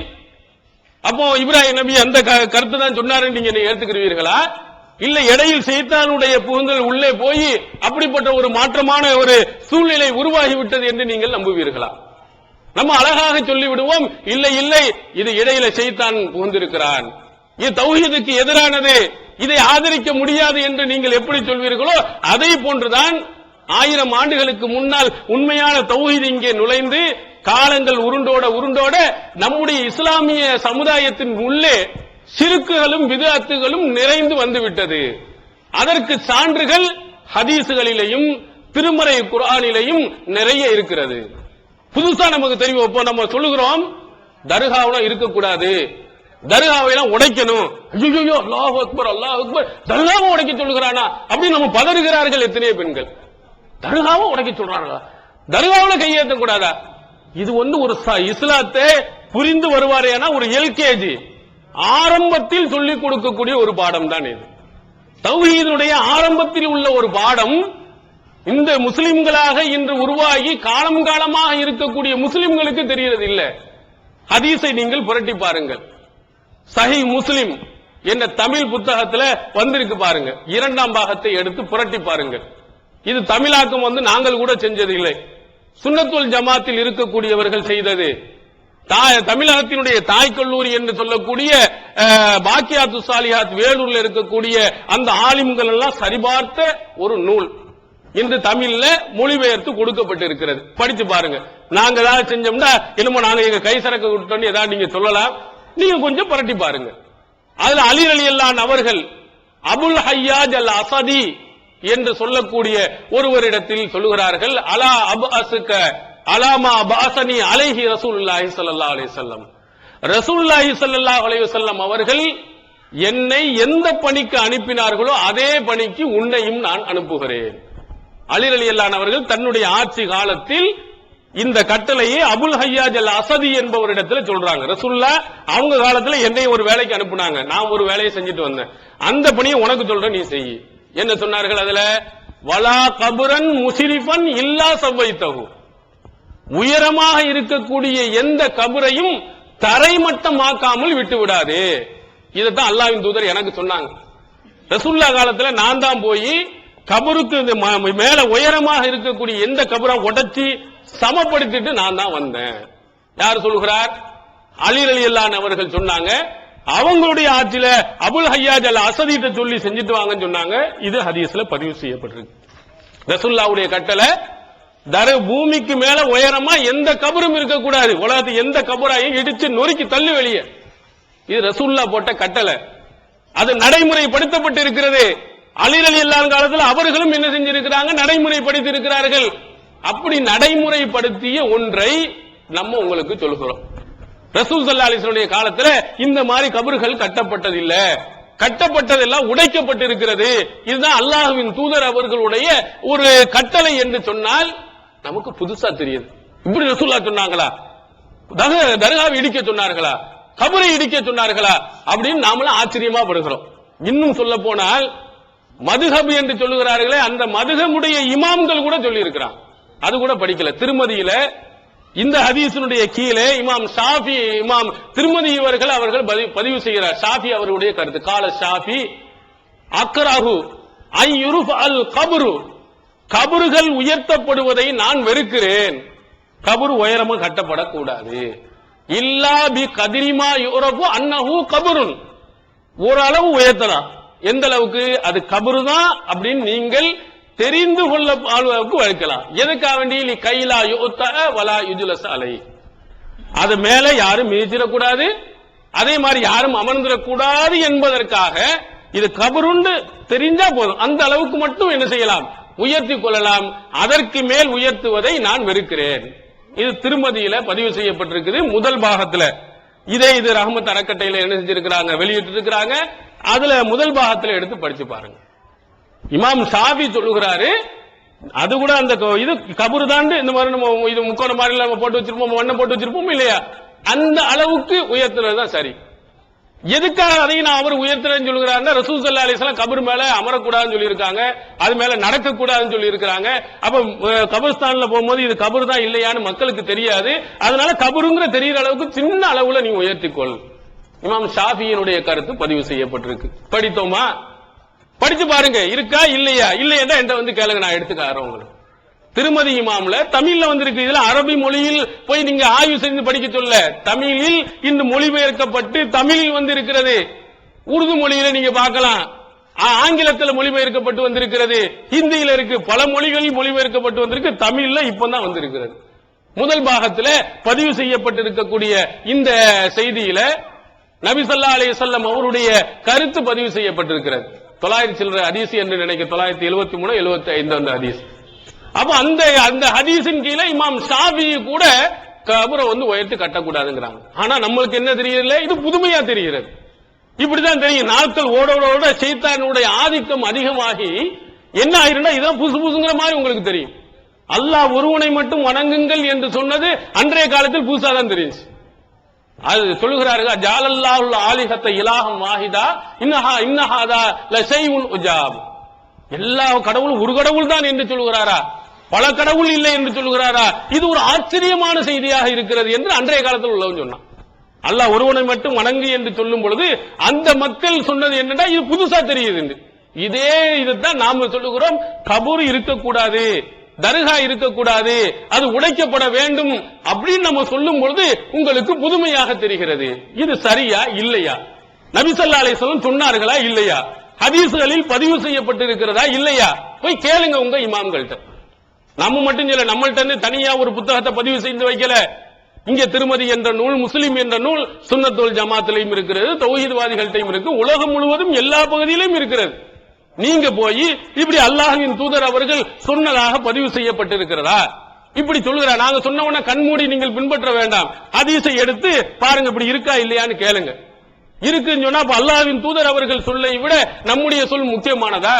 அப்போ இப்ராஹிம் நபி அந்த கருத்து தான் சொன்னாரு நீங்க ஏத்துக்கிறீர்களா? இல்ல இடையில் சைத்தானுடைய புகுந்தல் உள்ளே போய் அப்படிப்பட்ட ஒரு மாற்றமான ஒரு சூழ்நிலை உருவாகிவிட்டது என்று நீங்கள் நம்புவீர்களா? நம்ம அழகாக சொல்லி விடுவோம், இல்லை இது இடையில சைத்தான் புகுந்திருக்கிறான், இது தௌஹீதுக்கு எதிரானது, இதை ஆதரிக்க முடியாது என்று நீங்கள் எப்படி சொல்வீர்களோ அதை போன்றுதான் 1000 ஆண்டுகளுக்கு முன்னால் உண்மையான தௌஹீத் இங்கே நுழைந்து காலங்கள் உருண்டோட நம்முடைய இஸ்லாமிய சமுதாயத்தின் உள்ளே ஷிர்க்குகளும் பித்அத்துகளும் நிறைந்து வந்துவிட்டது. அதற்கு சான்றுகள் ஹதீசுகளிலேயும் திருமறை குர்ஆனிலேயும் நிறைய இருக்கிறது. புதுசா நமக்கு தெரியும். இப்போ நம்ம சொல்லுகிறோம் தர்காவெல்லாம் இருக்கக்கூடாது, தர்காவையெல்லாம் உடைக்கணும், ஐயோ அல்லாஹ் அக்பர் தர்காவை உடைக்க சொல்லுகிறானா அப்படி நம்ம பதறுகிறார்கள் எத்தனையோ பெண்கள். தர்காவை உடைக்க சொல்றாங்களா, தர்காவில் கையேற்ற கூடாதா? இது ஒரு இஸ்லாத்தை புரிந்து வருவாரேனா ஒரு எல்கேஜி ஆரம்பத்தில் சொல்லிக் கொடுக்கக்கூடிய ஒரு பாடம் தான் இது. தௌஹீதுடைய ஆரம்பத்தில் உள்ள ஒரு பாடம் இந்த முஸ்லிம்களாக இன்று உருவாகி காலமாக இருக்கக்கூடிய முஸ்லிம்களுக்கு தெரிகிறது இல்ல. ஹதீஸை நீங்கள் புரட்டி பாருங்கள். சஹீஹ் முஸ்லிம் என்ற தமிழ் புத்தகத்தில் வந்திருக்கு பாருங்க, 2ஆம் பாகத்தை எடுத்து புரட்டி பாருங்கள். இது தமிழாக்கம் நாங்கள் கூட செஞ்சது இல்லை, சுன்னத்துல் ஜமாத்தில் இருக்கக்கூடியவர்கள் செய்தது. தமிழகத்தினுடைய தாய் கல்லூரி என்று சொல்லக்கூடிய பாக்கியாத்து சாலிஹாத் வேலூர்ல இருக்கக்கூடிய அந்த ஆலிம்கள் எல்லாம் சரிபார்த்த ஒரு நூல் இன்று தமிழ்ல மொழிபெயர்த்து கொடுக்கப்பட்டிருக்கிறது. படிச்சு பாருங்க. நாங்க ஏதாவது செஞ்சோம்னா என்னமோ நாங்க எங்க கை சரக்கு விட்டோம்னு ஏதாவது நீங்க சொல்லலாம், நீங்க கொஞ்சம் புரட்டி பாருங்க. அதுல அலி ரலியல்லாஹு அவர்கள் அபுல் ஹய்யாஜ் அல் அஸதி என்று சொல்லக்கூடிய ஒருவரிடத்தில் சொல்லுகிறார்கள், அலா அப்அஸுக அலாமா பாசனி அலைஹி ரசூலுல்லாஹி ஸல்லல்லாஹு அலைஹி வஸல்லம், ரசூலுல்லாஹி ஸல்லல்லாஹு அலைஹி வஸல்லம் அவர்கள் என்னை எந்த பணிக்கு அனுப்பினார்களோ அதே பணிக்கு உன்னையும் நான் அனுப்புகிறேன். அலி ரலியல்லாஹு அவர்கள் தன்னுடைய ஆட்சி காலத்தில் இந்த கட்டளையை அபுல் ஹய்யாஜ் அல் அஸதி என்பவரிடத்தில் சொல்றாங்க. ரசூலுல்லாஹ் அவங்க காலத்துல என்னை ஒரு வேலைக்கு அனுப்புனாங்க, நான் ஒரு வேலையை செஞ்சுட்டு வந்தேன், அந்த பணியை உனக்கு சொல்றேன் நீ செய். என்ன சொன்னார்கள் அதுல? வலா கபுரன் முஸ்ரிஃபன் இல்லா சவ்வைத்தஹு, உயரமாக இருக்கக்கூடிய எந்த கபரையும் தரைமட்டமாக்காமல் விட்டு விடாது. இதைத்தான் அல்லாஹ்வின் தூதர் எனக்கு சொன்னாங்க. ரசூலுல்லாஹ் காலத்துல நான் தான் போய் கபருக்கு மேல உயரமாக இருக்கக்கூடிய எந்த கபரை உடைச்சி சமப்படுத்திட்டு நான் தான் வந்தேன். யார் சொல்கிறார்? அலி ரலியல்லாஹு அவர்கள் சொன்னாங்க. அவங்களுடைய ஆட்சியில அபுல் ஹய்யாஜ் அல் அஸதிட்ட சொல்லி செஞ்சுட்டு வாங்கன்னு சொன்னாங்க. இது ஹதீஸ்ல பதிவு செய்யப்பட்டிருக்கு. ரசூலுல்லாஹ்வுடைய கட்டளை, பூமிக்கு மேல உயரமா எந்த கபரும் இருக்கக்கூடாது, உலகத்து எந்த கபரையும் இடிச்சு நொறுக்கி தள்ளி வெளியே. இது ரசூலுல்லாஹ் போட்ட கட்டளை. அது நடைமுறைப்படுத்தப்பட்டு இருக்கிறது. அலி ரலியல்லாஹு காலத்தில் அவர்களும் என்ன செஞ்சிருக்கிறாங்க? நடைமுறைப்படுத்தி இருக்கிறார்கள். அப்படி நடைமுறைப்படுத்திய ஒன்றை நம்ம உங்களுக்கு சொல்கிறோம். ரசூல் ஸல்லல்லாஹு அலைஹி வஸல்லம் காலத்துல இந்த மாதிரி கபர்கள் கட்டப்பட்டதில்லை, கட்டப்பட்டதெல்லாம் உடைக்கப்பட்டிருக்கிறது. இதுதான் அல்லாஹ்வின் தூதர் அவர்களுடைய ஒரு கட்டளை என்று சொன்னால் நமக்கு புதுசா தெரியுது. இப்படி ரசூலுல்லாஹ் சொன்னாங்களா? தர்காவை இடிக்க சொன்னார்களா? கபரை இடிக்க சொன்னார்களா? அப்படின்னு நாமளும் ஆச்சரியமா படுகிறோம். இன்னும் சொல்ல போனால் மதுஹப் என்று சொல்லுகிறார்களே, அந்த மதுஹபுடைய இமாம்கள் கூட சொல்லி இருக்கிறாங்க. அது கூட படிக்கல. திருமதியில இந்த ஹதீஸினுடைய கீழே இமாம் ஷாஃபி, இமாம் திருமதி அவர்கள் பதிவு செய்கிறார். ஷாஃபி அவருடைய கருத்து, கால ஷாஃபி அக்ரஹு ஐயுருஃப் அல் கபரு, கபறுகள் உயர்த்தப்படுவதை நான் வெறுக்கிறேன். கபரு உயரமா கட்டப்படக்கூடாது. இல்லா பி கதிரிமா யுரஃபு அன்னஹு கபருன், ஓரளவு உயர்த்தலாம். எந்த அளவுக்கு? அது கபரு தான் அப்படின்னு நீங்கள் தெரிந்து கொள்ள அளவுக்கு வளர்க்கலாம். எதுக்காக வேண்டி? கைலா யுத்தா வலா யுஜ்லஸ் அலை, அது மேல யாரும் மீச்சிடக்கூடாது, அதே மாதிரி யாரும் அமர்ந்திடக்கூடாது என்பதற்காக இது கபருண்டு தெரிஞ்சா போதும், அந்த அளவுக்கு மட்டும் என்ன செய்யலாம்? உயர்த்தி கொள்ளலாம். அதற்கு மேல் உயர்த்துவதை நான் வெறுக்கிறேன். இது திருமதியில பதிவு செய்யப்பட்டிருக்குது முதல் பாகத்துல. இது ரஹ்மத் அறக்கட்டையில என்ன செஞ்சிருக்கிறாங்க? வெளியிட்டு இருக்கிறாங்க. அதுல முதல் பாகத்துல எடுத்து படிச்சு பாருங்க. இமாம் ஷாஃபி சொல்லுகிறாரு, அது கூட அந்த இது கபரு தான். இந்த மாதிரி நம்ம இது முக்கோண மாதிரி நம்ம போட்டு வச்சிருப்போம், மண்ணை போட்டு வச்சிருப்போம் இல்லையா, அந்த அளவுக்கு உயர்த்துறதுதான் சரி. எதுக்காக அதையும் நான் அவர் உயர்த்துறேன்னு சொல்லுகிறாருன்னா, ரசூல் ஸல்லல்லாஹு அலைஹி வஸல்லம் கபர் மேல அமரக்கூடாதுன்னு சொல்லி இருக்காங்க, அது மேல நடக்க கூடாதுன்னு சொல்லி இருக்காங்க. அப்ப கபர்ஸ்தான்ல போகும்போது இது கபர் தான் இல்லையான்னு மக்களுக்கு தெரியாது. அதனால கபருங்கிற தெரிகிற அளவுக்கு சின்ன அளவுல நீ உயர்த்திக்கொள். இமாம் ஷாஃபியினுடைய கருத்து பதிவு செய்யப்பட்டிருக்கு. படித்தோமா? படிச்சு பாருங்க, இருக்கா இல்லையா? இல்லையா என்கிட்ட வந்து கேளுங்க, நான் எடுத்துக்காரேன் உங்களுக்கு. திருமதி இமாம்ல தமிழ்ல வந்திருக்கு. இதுல அரபி மொழியில் போய் நீங்க ஆய்வு செய்து படிக்க சொல்ல, தமிழில் இந்த மொழிபெயர்க்கப்பட்டு தமிழில் வந்து இருக்கிறது. உருது மொழியில நீங்க பார்க்கலாம், ஆங்கிலத்தில் மொழிபெயர்க்கப்பட்டு வந்திருக்கிறது, ஹிந்தியில இருக்கு, பல மொழிகளில் மொழிபெயர்க்கப்பட்டு வந்திருக்கு. தமிழ்ல இப்பதான் வந்திருக்கிறது. முதல் பாகத்துல பதிவு செய்யப்பட்டிருக்கக்கூடிய இந்த செய்தியில நபி ஸல்லல்லாஹு அலைஹி வஸல்லம் அவருடைய கருத்து பதிவு செய்யப்பட்டிருக்கிறது. 900 சில்லற ஹதீஸ் என்று நினைக்க, 973 75 அந்த ஹதீஸ். அப்ப அந்த ஹதீஸின் கீழே இமாம் ஷாஃபி கூட கபரை வந்து உயர்த்தி கட்டக்கூடாதுங்கிறாங்க. ஆனா நம்மளுக்கு என்ன தெரியல, இது புதுமையா தெரிகிறது. இப்படிதான் தெரியும். நாட்கள் ஓட சைத்தானுடைய ஆதிக்கம் அதிகமாகி என்ன ஆயிருந்தா இதான் புதுசு புதுசுங்கிற மாதிரி உங்களுக்கு தெரியும். அல்லாஹ் ஒருவனை மட்டும் வணங்குங்கள் என்று சொன்னது அன்றைய காலத்தில் புதுசா தான் தெரியுது. அது சொல்லுகிறார்கள், ஜாலல்லாஹுல் ஆலிஹத்த இலாஹம் வாஹிதா இன்னஹாதா லஷைஉன் உஜாப். எல்லா கடவுளும் ஒரு கடவுள் தான் என்று சொல்லுகிறாரா, பல கடவுள் இல்லை என்று சொல்லுகிறாரா? இது ஒரு ஆச்சரியமான செய்தியாக இருக்கிறது என்று அன்றைய காலத்தில் உள்ளவன் சொன்னான். அல்லாஹ் ஒருவனை மட்டும் வணங்கு என்று சொல்லும் பொழுது அந்த மக்கள் சொன்னது என்னன்னா, இது புதுசா தெரியுது. இதே இதுதான் நாம சொல்லுகிறோம், கபூர் இருக்கக்கூடாது, தர்கா இருக்கக்கூடாது, அது உடைக்கப்பட வேண்டும் அப்படின்னு நம்ம சொல்லும் பொழுது உங்களுக்கு புதுமையாக தெரிகிறது. இது சரியா இல்லையா? நபி ஸல்லல்லாஹு அலைஹி வஸல்லம் சொன்னார்களா இல்லையா? ஹதீஸ்களில் பதிவு செய்யப்பட்டிருக்கிறதா இல்லையா? போய் கேளுங்க உங்க இமாம்கள்ட்ட. நம்ம மட்டும் இல்ல, நம்மள்ட்ட தனியா ஒரு புத்தகத்தை பதிவு செய்து வைக்கல. இங்க திருமதி என்ற நூல், முஸ்லிம் என்ற நூல் சுன்னத்துல் ஜமாத்திலையும் இருக்கிறது, தௌஹீத்வாதிகள்டையும் இருக்கு, உலகம் முழுவதும் எல்லா பகுதியிலும் இருக்கிறது. நீங்க போய் இப்படி அல்லாஹ்வின் தூதர் அவர்கள் சொன்னதாக பதிவு செய்யப்பட்டிருக்கிறதா? இப்படி சொல்லுகிறார். நாங்க சொன்னவன கண்மூடி நீங்கள் பின்பற்ற வேண்டாம், ஹதீஸை எடுத்து பாருங்க இப்படி இருக்கா இல்லையான்னு கேளுங்க. இருக்குன்னு சொன்னா அல்லாஹ்வின் தூதர் அவர்கள் சொல்லை விட நம்முடைய சொல் முக்கியமானதா,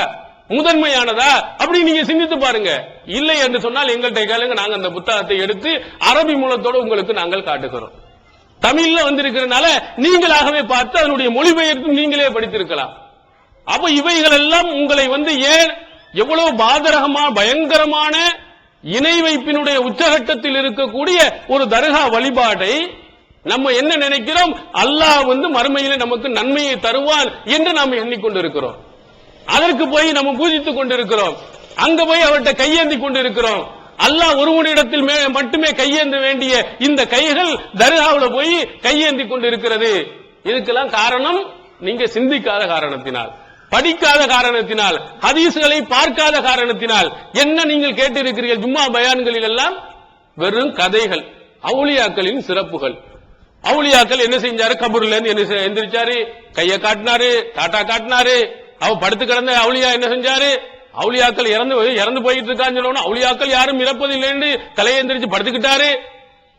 முதன்மையானதா? அப்படி நீங்க சிந்தித்து பாருங்க. இல்லை என்று சொன்னால் எங்கள்கிட்ட கேளுங்க, நாங்க அந்த புத்தகத்தை எடுத்து அரபி மூலத்தோடு உங்களுக்கு நாங்கள் காட்டுகிறோம். தமிழ்ல வந்திருக்கிறதுனால நீங்களாகவே பார்த்து அதனுடைய மொழிபெயர்ப்பு நீங்களே படித்திருக்கலாம். அப்ப இவைகள் எல்லாம் உங்களை வந்து ஏன் எவ்வளவு பாதகமா பயங்கரமான இணை வைப்பினுடைய உச்சகட்டத்தில் இருக்கக்கூடிய ஒரு தர்கா வழிபாடை நம்ம என்ன நினைக்கிறோம், அல்லாஹ் வந்து மறுமையிலே நமக்கு நன்மையை தருவான் என்று நாம் எண்ணிக்கொண்டிருக்கிறோம். அதற்கு போய் நம்ம பூஜித்துக் கொண்டிருக்கிறோம். அங்க போய் அவர்கிட்ட கையேந்தி கொண்டிருக்கிறோம். அல்லாஹ் ஒருவனிடத்தில் மட்டுமே கையேந்த வேண்டிய இந்த கைகள் தர்காவில் போய் கையேந்தி கொண்டிருக்கிறது. இதுக்கெல்லாம் காரணம் நீங்க சிந்திக்காத காரணத்தினால், படிக்காத காரணத்தினால், ஹதீஸ்களை பார்க்காத காரணத்தினால். என்ன நீங்கள் கேட்டிருக்கிறீர்கள் ஜும்மா பயான்களில் எல்லாம் வெறும் கதைகள், அவுலியாக்களின் சிறப்புகள். அவுலியாக்கள் என்ன செஞ்சாரு, கபூர்ல இருந்து எந்திரிச்சாரு, கையை காட்டினாரு, டாட்டா காட்டினாரு. அவ படுத்து கிடந்த அவுலியா என்ன செஞ்சாரு, அவுலியாக்கள் இறந்து போயிட்டு இருக்கான்னு சொன்னா அவுலியாக்கள் யாரும் இறப்பதில்லைன்னு தலையை எந்திரிச்சு படுத்துக்கிட்டாரு.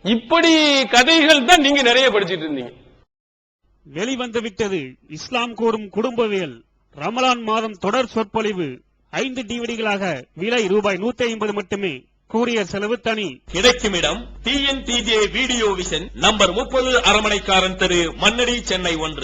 இப்படி கதைகள் தான் நீங்க நிறைய படிச்சிட்டு இருந்தீங்க. வெளிவந்து விட்டது இஸ்லாம் கூறும் குடும்பவியல் ரமலான் மாதம் தொடர் சொற்பொழிவு 5 டிவிடிகளாக விலை ரூபாய் 150 மட்டுமே. கூரியர் செலவு தனி. கிடைக்கும் இடம் TNTJ வீடியோ விஷன் நம்பர் 30 அரமனைக்காரன் தெரு, Mannady, Chennai 1.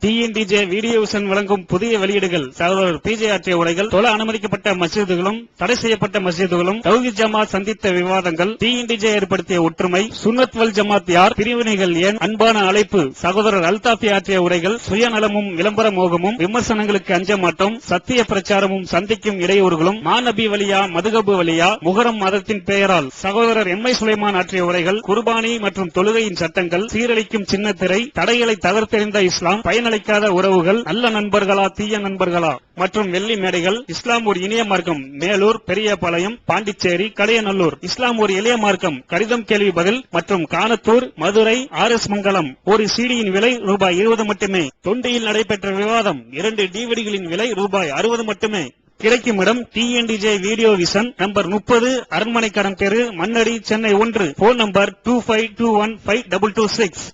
TNTJ video vision வழங்கும் புதிய வெளியீடுகள் சகோதரர் PJ ஆற்றிய உரைகள், தொழ அனுமதிக்கப்பட்ட மஸ்ஜிதுகளும் தடை செய்யப்பட்ட மஸ்ஜிதுகளும், தௌஹீத் ஜமாத் சந்தித்த விவாதங்கள், TNTJ ஏற்படுத்திய ஒற்றுமை, சுன்னத் வல் ஜமாத் யார், பிரிவினைகள் ஏன், அன்பான அழைப்பு, சகோதரர் அல்தாஃபி ஆற்றிய உரைகள், சுயநலமும் விளம்பர மோகமும், விமர்சனங்களுக்கு அஞ்ச மாட்டோம், சத்திய பிரச்சாரமும் சந்திக்கும் இடையூறுகளும், மாநபி வலியா மதுகபு வலியா, முகரம் மதத்தின் பெயரால் சகோதரர் MI சுலைமான் ஆற்றிய உரைகள், குர்பானி மற்றும் தொழுகையின் சட்டங்கள், சீரழிக்கும் சின்னத்திரை, தடைகளை தகர்த்தெறிந்த இஸ்லாம், பயனளிக்காத உறவுகள், நல்ல நண்பர்களா தீய நண்பர்களா மற்றும் வெள்ளி மேடைகள், இஸ்லாம் ஒரு இனிய மார்க்கம் மேலூர், பெரியபாளையம், பாண்டிச்சேரி, கடையநல்லூர், இஸ்லாம் ஒரு எளிய மார்க்கம் கடிதம் கேள்வி பதில் மற்றும் கானத்தூர், மதுரை, RS மங்கலம். ஒரு சிடியின் விலை ரூபாய் 20 மட்டுமே. தொண்டியில் நடைபெற்ற விவாதம் 2 டிவிடிகளின் விலை ரூபாய் 60 மட்டுமே. கிடைக்கும் இடம் TNTJ வீடியோ விஷன் நம்பர் 30 அரண்மனைக்கடன் தெரு, மண்ணடி, சென்னை 1. Phone number 25215226.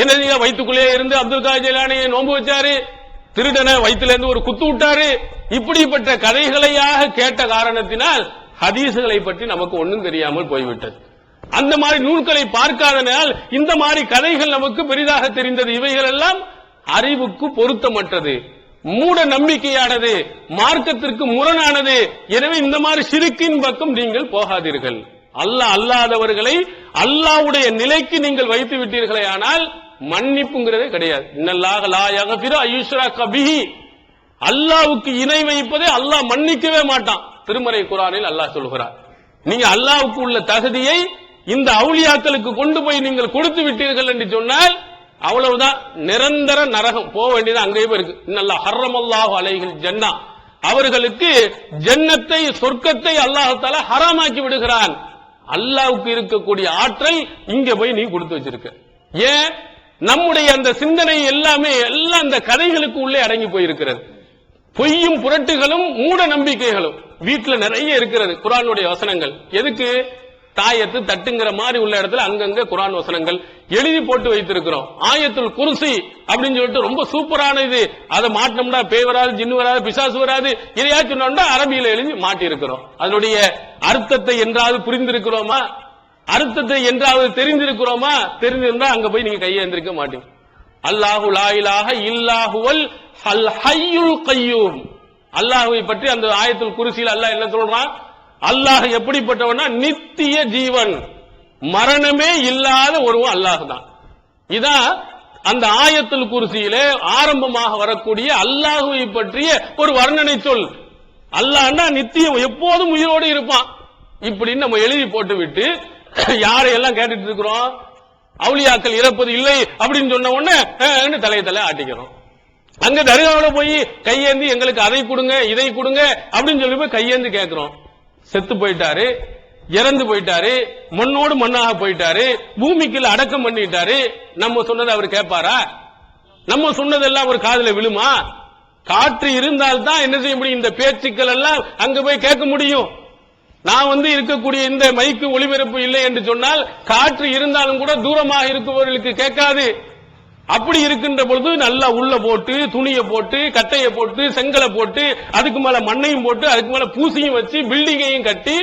என்ன வயிற்றுக்குள்ளே இருந்து அப்துல் காதர் ஜிலானி நோன்பு வச்சாரு, திருடனை வயிற்றுல இருந்து ஒரு குத்து விட்டாரு. இப்படிப்பட்ட கதைகளையாக கேட்ட காரணத்தினால் ஹதீசுகளை பற்றி நமக்கு ஒன்றும் தெரியாமல் போய்விட்டது. அந்த மாதிரி நூல்களை பார்க்காதனால் இந்த மாதிரி கதைகள் நமக்கு பெரிதாக தெரிந்தது. இவைகள் எல்லாம் அறிவுக்கு பொருத்தமற்றது, மூட நம்பிக்கையானது, மார்க்கத்திற்கு முரணானது. எனவே இந்த மாதிரி ஷிர்கின் பக்கம் நீங்கள் போகாதீர்கள். அல்லாஹ் அல்லாதவர்களை அல்லாஹ்வுடைய நிலைக்கு நீங்கள் வைத்து விட்டீர்களே ஆனால் மன்னிப்புங்கிறதே கிடையாது. இன்னல்லாஹ லா யக்ஃபிரு அய்யுஷ்ரக பிஹி, அல்லாஹ்வுக்கு இணை வைப்பதை அல்லாஹ் மன்னிக்கவே மாட்டான். திருமறை குர்ஆனில் அல்லாஹ் சொல்கிறார். நீங்க அல்லாஹ்வுக்கு உள்ள தகுதியை இந்த அவுலியாக்களுக்கு கொண்டு போய் நீங்கள் கொடுத்து விட்டீர்கள் என்று சொன்னால் அவ்வளவுதான், நிரந்தர நரகம் போக வேண்டியது அங்கேயே இருக்கு. இன்னல்லாஹ் ஹர்ரமல்லாஹு அலைஹில் ஜன்னா, அவர்களுக்கு ஜன்னத்தை சொர்க்கத்தை அல்லாஹ் தஆலா ஹராமாக்கி விடுகிறான். அல்லாஹ்வுக்கு இருக்கக்கூடிய ஆற்றல் இங்க போய் நீ கொடுத்து வச்சிருக்க. ஏன் நம்முடைய அந்த சிந்தனை எல்லாமே எல்லாம் அந்த கதைகளுக்கு உள்ளே அடங்கி போயிருக்கிறது. பொய்யும் புரட்டுகளும் மூட நம்பிக்கைகளும் வீட்டுல நிறைய இருக்கிறது. குர்ஆனுடைய வசனங்கள் எதுக்கு, தாயத்து தட்டுங்கிற மாதிரி உள்ள இடத்துல அங்கங்க குர்ஆன் வசனங்கள் எழுதி போட்டு வைத்திருக்கிறோம். ஆயத்துல் குர்சி அப்படின்னு சொல்லிட்டு ரொம்ப சூப்பரான இது, அதை மாட்டினோம்னா பேய் வராது, ஜின்னு வராது, பிசாசு வராது, இதையாச்சும் சொன்னோம்னா அரபியில எழுதி மாட்டி இருக்கிறோம். அதனுடைய அர்த்தத்தை என்றாவது புரிந்திருக்கிறோமா, அர்த்தத்தை என்றாவது தெரிந்திருக்கிறோமா? தெரிந்திருந்தா அங்க போய் நீங்க கையை எந்திரிக்க மாட்டீங்க. அல்லாஹு லா இலாஹ இல்லாஹுவல் அல் ஹய்யுல் கய்யூம், அல்லாஹ்வை பற்றி அந்த ஆயத்துல் குர்சியில் அல்லாஹ் என்ன சொல்றான், அல்லாஹ் எப்படிப்பட்டவனா நித்திய ஜீவன், மரணமே இல்லாத ஒருவன் அல்லாஹ் தான். இதான் அந்த ஆயத்துல் குர்சியிலே ஆரம்பமாக வரக்கூடிய அல்லாஹ்வை பற்றிய ஒரு வர்ணனை சொல். அல்லாஹ்னா நித்தியம், எப்போதும் உயிரோடு இருப்பான் இப்படின்னு நம்ம எழுதி போட்டு விட்டு யாரையெல்லாம் கேட்டுட்டு இருக்கிறோம், அவுலியாக்கள் இறப்பது இல்லை அப்படின்னு சொன்ன உடனே தலையை ஆட்டிக்கிறோம். அங்க தர்காவுல போய் கையேந்தி எங்களுக்கு அதை கொடுங்க இதை கொடுங்க அப்படின்னு சொல்லி போய் கையேந்து கேட்கிறோம். செத்து போயிட்டாரு, இறந்து போயிட்டாரு, மண்ணோடு மண்ணாக போயிட்டாரு, பூமிக்குள்ள அடக்கம் பண்ணிட்டாரு. நம்ம சொன்னதை அவர் கேட்பாரா? நம்ம சொன்னதெல்லாம் ஒரு காதுல விழுமா? காற்று இருந்தால்தான் என்ன செய்ய முடியும், இந்த பேச்சுக்கள் எல்லாம் அங்க போய் கேட்க முடியும். நான் இருக்கக்கூடிய இந்த மைக்கு ஒளிபரப்பு இல்லை என்று சொன்னால் காற்று இருந்தாலும் கூட தூரமாக இருப்பவர்களுக்கு கேட்காது. அப்படி இருக்கின்ற பொழுது நல்லா உள்ள போட்டு துணியை போட்டு கட்டையை போட்டு செங்கலை போட்டு அதுக்கு மேல மண்ணையும் போட்டு அதுக்கு மேல பூசியும் வச்சு பில்டிங்கையும் கட்டி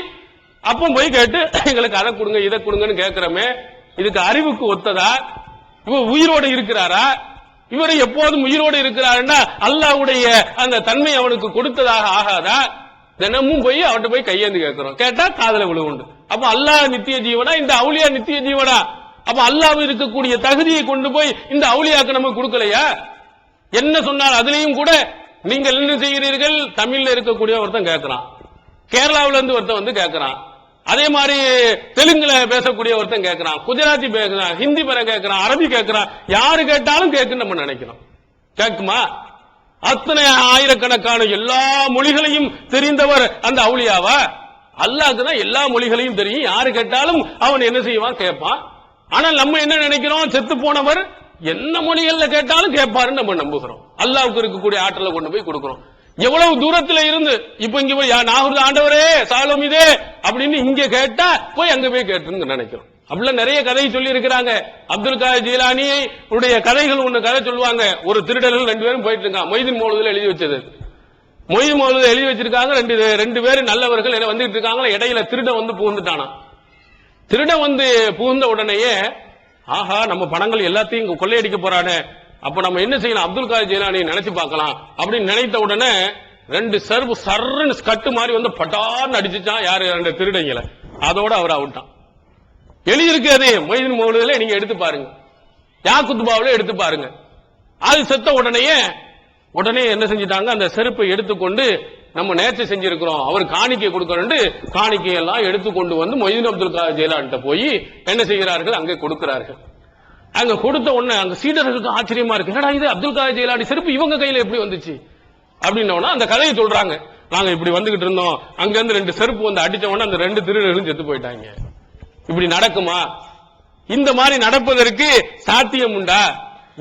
அப்ப போய் கேட்டு எங்களுக்கு அதை கொடுங்க இதை கொடுங்கன்னு கேட்கிறோமே, இதுக்கு அறிவுக்கு ஒத்ததா? இவர் உயிரோடு இருக்கிறாரா? இவரை எப்போதும் உயிரோடு இருக்கிறாருன்னா அல்லாஹ்வுடைய அந்த தன்மை அவனுக்கு கொடுத்ததாக ஆகாதா? தினமும் போய் அவர்கிட்ட போய் கையேந்து கேட்கிறோம், கேட்டா காதல விழுவுண்டு. அப்ப அல்லாஹ் நித்திய ஜீவனா, இந்த அவுலியா நித்திய ஜீவனா? அப்ப அல்லாஹ் இருக்கக்கூடிய தகுதியை கொண்டு போய் இந்த அவுலியாக்கு நம்ம கொடுக்கலையா? என்ன சொன்னால் அதுலயும் கூட நீங்கள் என்ன செய்கிறீர்கள்? தமிழ்ல இருக்கக்கூடிய ஒருத்தன் கேட்கிறான், கேரளாவில இருந்து ஒருத்தன் வந்து கேட்கிறான், அதே மாதிரி தெலுங்குல பேசக்கூடிய ஒருத்தன் கேட்கிறான், குஜராத்தி பேசுறான், ஹிந்தி பேர கேட்கிறான், அரபி கேட்கிறான். யாரு கேட்டாலும் கேட்குன்னு நம்ம நினைக்கிறோம். கேட்குமா? அத்தனை ஆயிரக்கணக்கான எல்லா மொழிகளையும் தெரிந்தவர் அந்த அவுலியாவா? அல்லாஹ்க்கு தான் எல்லா மொழிகளையும் தெரியும். யாரு கேட்டாலும் அவன் என்ன செய்வான்? கேட்பான். ஆனால் நம்ம என்ன நினைக்கிறோம்? செத்து போனவர் என்ன மொழிகள்ல கேட்டாலும் கேட்பாருன்னு நம்ம நம்புகிறோம். அல்லாஹ்வுக்கு இருக்கக்கூடிய ஆற்றலை கொண்டு போய் கொடுக்கிறோம். எவ்வளவு தூரத்துல இருந்து இப்ப இங்க போய் நாகூர் ஆண்டவரே சாலோம் இதே அப்படின்னு இங்க கேட்டா போய் அங்க போய் கேட்டுன்னு நினைக்கிறோம். அப்படிலாம் நிறைய கதை சொல்லி இருக்கிறாங்க. அப்துல் காதர் ஜீலானி உடைய கதைகள் ஒண்ணு கதை சொல்லுவாங்க. ஒரு திருடர்கள் 2 பேரும் போயிட்டு இருக்காங்க. மொய்தீன் மௌலூதுல எழுதி வச்சது. மொய்தீன் மௌலூதுல எழுதி வச்சிருக்காங்க. ரெண்டு பேரும் நல்லவர்கள் என்ன வந்துட்டு இருக்காங்க. இடையில திருட வந்து புகுந்துட்டானா. திருட வந்து புகுந்த உடனேயே ஆஹா நம்ம பணங்கள் எல்லாத்தையும் கொள்ளையடிக்க போறானே, அப்ப நம்ம என்ன செய்யலாம்? அப்துல் காதர் ஜீலானி நினைச்சு பார்க்கலாம் அப்படின்னு நினைத்த உடனே 2 சர்வு சர்ன்னு கட்டு மாதிரி வந்து பட்டார்னு அடிச்சுச்சான். யாரு? 2 திருடங்களை. அதோட அவர் அவுட்டான். எழுதியிருக்கு அது மொய்தீன் மௌலூதுல, நீங்க எடுத்து பாருங்க, யாக்குத்துபாவில எடுத்து பாருங்க. அது செத்த உடனே என்ன செஞ்சிட்டாங்க? அந்த செருப்பை எடுத்துக்கொண்டு நம்ம நேர்ச்சி செஞ்சிருக்கிறோம், அவர் காணிக்கை கொடுக்கணும், காணிக்கையெல்லாம் எடுத்துக்கொண்டு வந்து மொய்தீன் அப்துல் காதர் ஜீலானிட்ட போய் என்ன செய்கிறார்கள்? அங்கே கொடுக்கிறார்கள். அங்க கொடுத்த உடனே அங்க சீடர்களுக்கு ஆச்சரியமா இருக்கு. என்னடா இது அப்துல் காதர் ஜீலானி செருப்பு இவங்க கையில எப்படி வந்துச்சு அப்படின்னா அந்த கதையை சொல்றாங்க. நாங்க இப்படி வந்துகிட்டு இருந்தோம், அங்க இருந்து 2 செருப்பு வந்து அடிச்ச உடனே அந்த 2 திருடர்களும் செத்து போயிட்டாங்க. இப்படி நடக்குமா? இந்த மாதிரி நடப்பதற்கு சாத்தியம் உண்டா?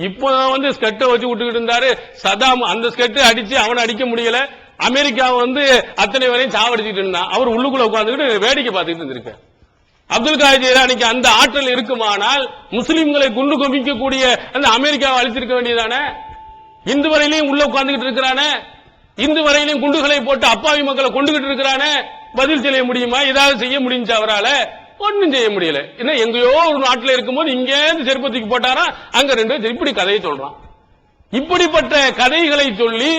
இப்போ வந்து ஸ்கெட்டை வச்சு விட்டுக்கிட்டு இருந்தாரு சதாம். அந்த ஸ்கெட்டு அடிச்சு அவனை அடிக்க முடியல. அமெரிக்காவை வந்து அத்தனை வரையும் சாவடிச்சிட்டு இருந்தான். அவர் உள்ளுக்குள்ள உட்கார்ந்துக்கிட்டு வேடிக்கை பார்த்துட்டு இருந்திருக்காரு. அப்துல் காதர் ஜீலானிக்கு அந்த ஆற்றல் இருக்குமானால் முஸ்லிம்களை குண்டு குவிக்கக்கூடிய அந்த அமெரிக்காவை அழிச்சிருக்க வேண்டியதானே? இந்து வரையிலையும் உள்ள உட்கார்ந்துகிட்டு இருக்கிறானே, இந்து வரையிலையும் குண்டுகளை போட்டு அப்பாவி மக்களை கொண்டுகிட்டு இருக்கிறானே, பதில் செய்ய முடியுமா? ஏதாவது செய்ய முடிஞ்சா அவரால? ஒன்னும் செய்ய முடியல. என்ன எங்கேயோ ஒரு நாட்டில் இருக்கும்போது இங்கே செருப்பத்துக்கு போட்டாரா, அங்க 2 இப்படி கதையை சொல்றான். இப்படிப்பட்ட கதைகளை சொல்லி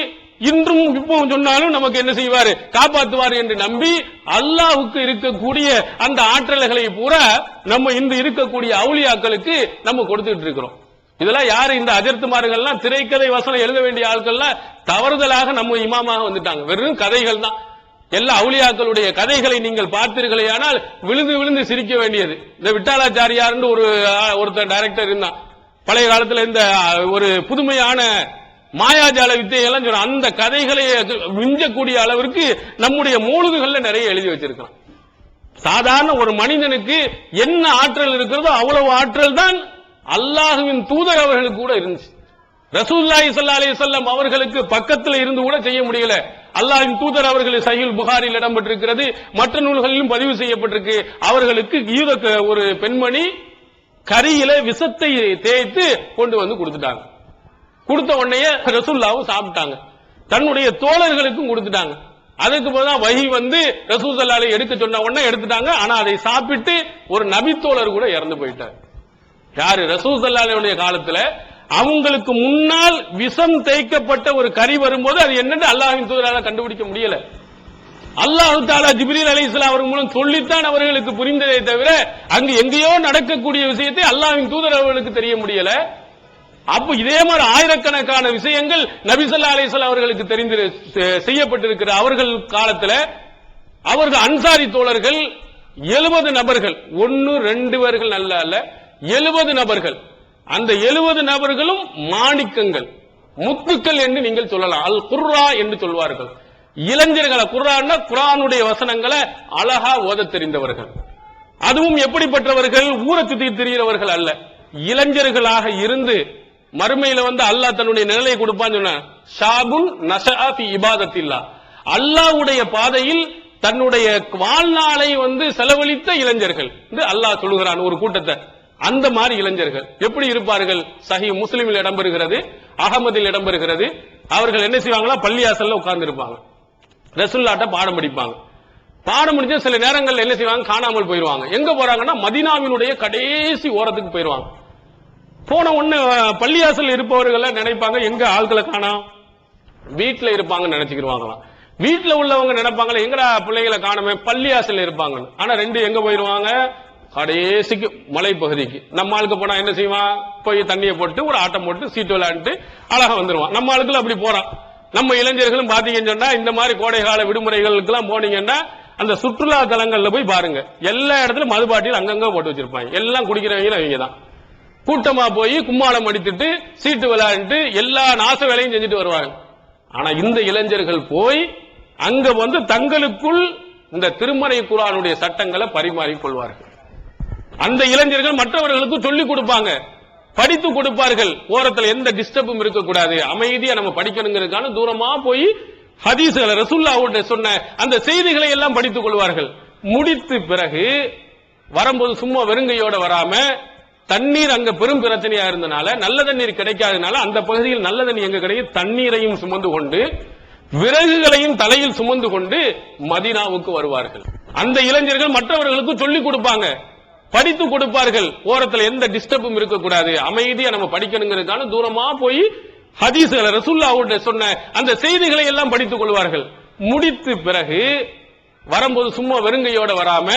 இன்றும் இப்போ சொன்னாலும் நமக்கு என்ன செய்வாரு? காப்பாற்றுவார் என்று நம்பி அல்லாஹ்வுக்கு இருக்கக்கூடிய அந்த ஆற்றல்களை பூரா நம்ம இந்த இருக்கக்கூடிய அவுலியாக்களுக்கு நம்ம கொடுத்துட்டு இருக்கிறோம். இதெல்லாம் யாரு? இந்த அஜர்த்துமார்கள்லாம் திரைக்கதை வசனம் எழுத வேண்டிய ஆட்கள்லாம் தவறுதலாக நம்ம இமாமாக வந்துட்டாங்க. வெறும் கதைகள் தான். எல்லா அவுலியாக்களுடைய கதைகளை நீங்கள் பார்த்தீர்களே ஆனால் விழுந்து விழுந்து சிரிக்க வேண்டியது. இந்த விட்டாலாச்சாரியார் ஒருத்தர் டைரக்டர் இருந்தான். பழைய காலத்துல இந்த ஒரு புதுமையான மாயாஜால வித்தையெல்லாம் சொல்ற அந்த கதைகளை விஞ்சக்கூடிய அளவிற்கு நம்முடைய மௌலூதுகள்ல நிறைய எழுதி வச்சிருக்கான். சாதாரண ஒரு மனிதனுக்கு என்ன ஆற்றல் இருக்கிறதோ அவ்வளவு ஆற்றல் தான் அல்லாஹ்வின் தூதர் அவர்களுக்கு கூட இருந்துச்சு. ரசூலுல்லாஹி ஸல்லல்லாஹு அலைஹி வஸல்லம் அவர்களுக்கு பக்கத்துல இருந்து கூட செய்ய முடியல. அல்லாஹ்வின் தூதர் அவர்கள் சஹீஹுல் புகாரியில் இடம்பெற்றிருக்கிறது, மற்ற நூல்களிலும் பதிவு செய்யப்பட்டிருக்கு. அவர்களுக்கு ஒரு பெண்மணி கரியில விஷத்தை தேய்த்து கொண்டு வந்து கொடுத்துட்டாங்க. கொடுத்த உடனே ரசூலுல்லாஹ் சாப்பிட்டாங்க, தன்னுடைய தோழர்களுக்கும் கொடுத்துட்டாங்க. அதுக்கு போதுதான் வஹி வந்து ரசூல் ஸல்லல்லாஹு அலைஹி எடுக்க சொன்ன உடனே எடுத்துட்டாங்க. ஆனா அதை சாப்பிட்டு ஒரு நபி தோழர் கூட இறந்து போயிட்டார். யாரு? ரசூல் ஸல்லல்லாஹு அலைஹி காலத்துல அவங்களுக்கு முன்னால் விஷம் தேய்க்கப்பட்ட ஒரு கறி வரும்போது அது என்னன்னு அல்லாஹ்வின் தூதரால கண்டுபிடிக்க முடியல. அல்லாஹ் தஆலா ஜிப்ரீல் அலைஹிஸ்ஸலாம் அவர்கள் மூலம் சொல்லித்தான் அவர்களுக்கு புரிந்ததை தவிர அங்கு எங்கேயோ நடக்கக்கூடிய விஷயத்தை அல்லாஹ்வின் தூதர் அவர்களுக்கு தெரிய முடியல. அப்ப இதே மாதிரி ஆயிரக்கணக்கான விஷயங்கள் நபி ஸல்லல்லாஹு அலைஹி வஸல்லம் அவர்களுக்கு தெரிந்து செய்யப்பட்டிருக்கிற அவர்கள் காலத்துல அவர்கள் அன்சாரி தோழர்கள் 70 நபர்கள், 1-2 பேர்கள் அல்ல 70 நபர்கள். அந்த 70 நபர்களும் மாணிக்கங்கள், முத்துக்கள் என்று நீங்கள் சொல்லலாம். அல் குர்ரா என்று சொல்வார்கள். இளைஞர்களை குர்ஆன்னா குர்ஆனுடைய வசனங்களை அழகா ஓத தெரிந்தவர்கள். அதுவும் எப்படிப்பட்டவர்கள்? ஊரை சுத்தி திரிகிறவர்கள் அல்ல, இளைஞர்களாக இருந்து மறுமையில வந்து அல்லாஹ் தன்னுடைய நிலையை கொடுப்பான்னு சொன்ன ஷாபுன் நஷஅ ஃபி இபாதத்தில்லாஹ், அல்லாஹ்வுடைய பாதையில் தன்னுடைய வாழ்நாளை வந்து செலவழித்த இளைஞர்கள் என்று அல்லாஹ் சொல்லுகிறான் ஒரு கூட்டத்தை. அந்த மாதிரி இளைஞர்கள் எப்படி இருப்பார்கள்? சஹீஹ் முஸ்லிமில் இடம்பெறுகிறது, அகமதில் இடம்பெறுகிறது. அவர்கள் என்ன செய்வாங்களா? பள்ளியாசல்ல உட்கார்ந்து இருப்பாங்க, ரசூலுல்லாஹ்ட்ட பாடம் படிப்பாங்க. பாடம் முடிஞ்ச சில நேரங்கள் என்ன செய்வாங்க? காணாமல் போயிருவாங்க. எங்க போறாங்கன்னா மதீனாவினுடைய கடைசி ஓரத்துக்கு போயிருவாங்க. போன உடனே பள்ளியாசல் இருப்பவர்கள் நினைப்பாங்க எங்க ஆட்களை காணோம், வீட்டுல இருப்பாங்கன்னு நினைச்சுக்கிடுவாங்களாம். வீட்டுல உள்ளவங்க நினைப்பாங்களே எங்கடா பிள்ளைகளை காணமே, பள்ளியாசல் இருப்பாங்க. ஆனா 2 எங்க போயிருவாங்க? கடைசிக்கு மலைப்பகுதிக்கு. நம்ம ஆளுக்கு போனா என்ன செய்வான்? போய் தண்ணியை போட்டு ஒரு ஆட்டம் போட்டு சீட்டு விளையாண்டு அழகா வந்துருவான். நம்ம ஆளுக்குள்ள அப்படி போறான். நம்ம இளைஞர்களும் பாத்தீங்கன்னு சொன்னா இந்த மாதிரி கோடை கால விடுமுறைகளுக்கு எல்லாம் போனீங்கன்னா அந்த சுற்றுலா தலங்கள்ல போய் பாருங்க, எல்லா இடத்துலயும் மதுபாட்டில் அங்கங்க போட்டு வச்சிருப்பாங்க. எல்லாம் குடிக்கிறவங்க அவங்க தான். கூட்டமா போய் கும்மாளம் அடித்துட்டு சீட்டு விளையாண்டு எல்லா நாச வேலையும் செஞ்சுட்டு வருவாங்க. ஆனா இந்த இளைஞர்கள் போய் அங்க வந்து தங்களுக்குள் இந்த திருமறை குர்ஆனுடைய சட்டங்களை பரிமாறிக் கொள்வார்கள். அந்த இளைஞர்கள் மற்றவர்களுக்கு சொல்லிக் கொடுப்பாங்க, படித்து கொடுப்பார்கள். ஓரத்தில் எந்த டிஸ்டர்பும் இருக்கக்கூடாது, அமைதியா நம்ம படிக்கணுங்கிறதுக்கான தூரமா போய் ஹதீஸ்களை ரசூலுல்லாஹ் சொன்ன அந்த செய்திகளை எல்லாம் படித்துக் கொள்வார்கள். முடித்து பிறகு வரும்போது சும்மா வெறுங்கையோட வராம, தண்ணீர் அங்க பெரும் பிரச்சனையா இருந்தனால நல்ல தண்ணீர் கிடைக்காதனால அந்த பகுதியில் நல்ல தண்ணீர் எங்க கிடைக்கும், தண்ணீரையும் சுமந்து கொண்டு விறகுகளையும் தலையில் சுமந்து கொண்டு மதீனாவுக்கு வருவார்கள். அந்த இளைஞர்கள் மற்றவர்களுக்கு சொல்லிக் கொடுப்பாங்க, படித்து கொடுப்பார்கள். ஓரத்தில் எந்த டிஸ்டர்பும் இருக்கக்கூடாது, அமைதியா நம்ம படிக்கணுங்கிறதுக்கான தூரமா போய் ஹதீஸ்களை ரசூலுல்லாஹ் சொன்ன அந்த செய்திகளை எல்லாம் படித்துக் கொள்வார்கள். முடித்து பிறகு வரும்போது சும்மா வெறுங்கையோட வராம,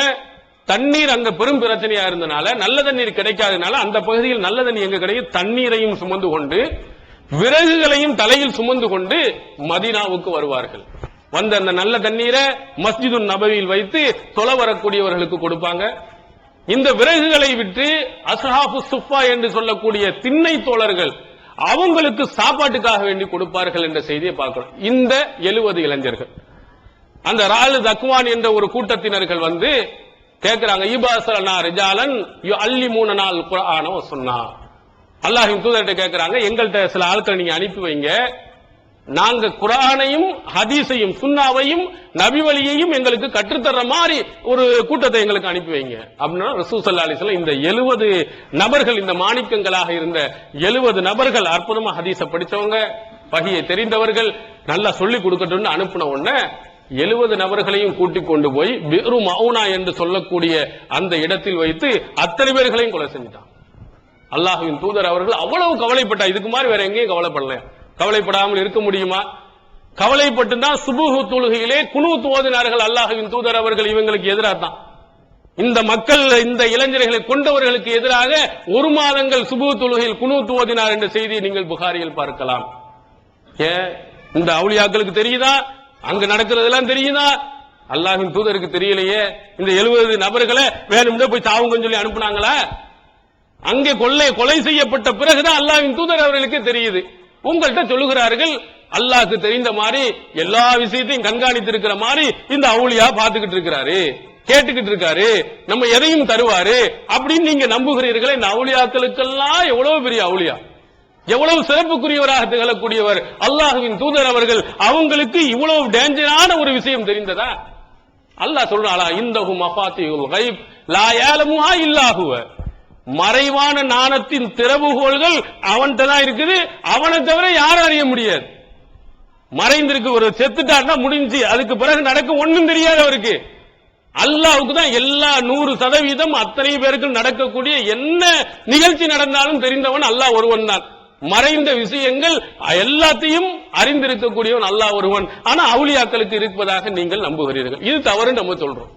தண்ணீர் அங்க பெரும் பிரச்சனையா இருந்தனால நல்ல தண்ணீர் கிடைக்காதனால அந்த பகுதியில் நல்ல தண்ணீர் எங்க கிடைக்கும், தண்ணீரையும் சுமந்து கொண்டு விறகுகளையும் தலையில் சுமந்து கொண்டு மதீனாவுக்கு வருவார்கள். வந்த அந்த நல்ல தண்ணீரை மஸ்ஜிதுன் நபவியில் வைத்து தொலை வரக்கூடியவர்களுக்கு கொடுப்பாங்க. இந்த விறகுகளை விட்டு அஸ்ஹாபு சுஃபா என்று சொல்லக்கூடிய திண்ணை தோழர்கள் அவங்களுக்கு சாப்பாட்டுக்காக வேண்டி கொடுப்பார்கள் என்ற செய்தியை பார்க்கிறோம். இந்த 70 இளைஞர்கள் அந்த ராலு தக்வான் என்ற ஒரு கூட்டத்தினர்கள் வந்து கேட்கிறாங்க, இபாசலனா ரிஜாலன் யுஅல்லிமூனனா அல் குர்ஆன வ சுன்னா. அல்லாஹ்வின் தூதர்கிட்ட கேட்கிறாங்க, எங்கள்கிட்ட சில ஆட்களை நீங்க அனுப்பி வைங்க, நாங்க குர்ஆனையும் ஹதீஸையும் சுன்னாவையும் நபி வழியையும் எங்களுக்கு கற்றுத்தர்ற மாதிரி ஒரு கூட்டத்தை எங்களுக்கு அனுப்பி வைங்க அப்படின்னா ரசூல் ஸல்லல்லாஹு அலைஹி வஸல்லம் இந்த 70 நபர்கள், இந்த மாணிக்கங்களாக இருந்த 70 நபர்கள், அற்புதமா ஹதீஸ படிச்சவங்க, வஹியை தெரிந்தவர்கள், நல்லா சொல்லி கொடுக்கட்டும்னு அனுப்பின உடனே 70 நபர்களையும் கூட்டிக் கொண்டு போய் பிரு மவுனா என்று சொல்லக்கூடிய அந்த இடத்தில் வைத்து அத்தனை பேர்களையும் கொலை செஞ்சிட்டான். அல்லாஹ்வின் தூதர் அவர்கள் அவ்வளவு கவலைப்பட்டா, இதுக்கு மாதிரி வேற எங்கேயும் கவலைப்படல. கவலைப்படாமல் இருக்க முடியுமா? கவலைப்பட்டு தான் சுபுஹு தொழுகையிலே குனூத் ஓதினார்கள் அல்லாஹ்வின் தூதர் அவர்கள். இவங்களுக்கு எதிராக தான் இந்த மக்கள், இந்த இளைஞர்களை கொண்டவர்களுக்கு எதிராக 1 மாதங்கள் சுபுஹு தொழுகையில் குனூத் ஓதினார் என்ற செய்தியை நீங்கள் புகாரியில் பார்க்கலாம். இந்த அவுலியாக்களுக்கு தெரியுதா? அங்க நடக்கிறதெல்லாம் தெரியுதா? அல்லாஹ்வின் தூதருக்கு தெரியலையே. இந்த 70 நபர்களை வேணும்னே போய் சாவுங்கன்னு சொல்லி அனுப்புனாங்களா? அங்கே கொலை செய்யப்பட்ட பிறகுதான் அல்லாஹ்வின் தூதர் அவர்களுக்கு தெரியுது. உங்கள்கிட்ட சொல்லுகிறார்கள், அல்லாஹ்க்கு தெரிந்த மாதிரி எல்லா விஷயத்தையும் கண்காணித்து இருக்கிற மாதிரி இந்த அவுலியா பார்த்துக்கிட்டு இருக்கிறாரு, கேட்டுக்கிட்டு இருக்காரு, நம்ம எதையும் தருவாரு அப்படின்னு நீங்க நம்புகிறீர்களே. இந்த அவுலியாக்களுக்கெல்லாம் எவ்வளவு பெரிய அவுலியா, எவ்வளவு சிறப்புக்குரியவராக திகழக்கூடியவர் அல்லாஹ்வின் தூதர் அவர்கள். அவங்களுக்கு இவ்வளவு டேஞ்சரான ஒரு விஷயம் தெரிந்ததா? அல்லாஹ் சொல்றாளா, இந்தஹு மஃபாத்திஹுல் கைப் லா யஅலமுஹா இல்லா ஹுவ. மறைவான ஞானத்தின் திறவுகோள்கள் அவன்கிட்ட தான் இருக்குது, அவனை தவிர யாரும் அறிய முடியாது. மறைந்திருக்கு, ஒரு செத்துட்டாருன்னா முடிஞ்சு, அதுக்கு பிறகு நடக்க ஒண்ணும் தெரியாது அவருக்கு. அல்லாஹ்வுக்கு தான் எல்லா 100% அத்தனை பேருக்கு நடக்கக்கூடிய என்ன நிகழ்ச்சி நடந்தாலும் தெரிந்தவன் அல்லாஹ் ஒருவன் தான். மறைந்த விஷயங்கள் எல்லாத்தையும் அறிந்திருக்கக்கூடியவன் அல்லாஹ் ஒருவன். ஆனா அவுலியாக்களுக்கு இருப்பதாக நீங்கள் நம்புகிறீர்கள். இது தவறு நம்ம சொல்றோம்,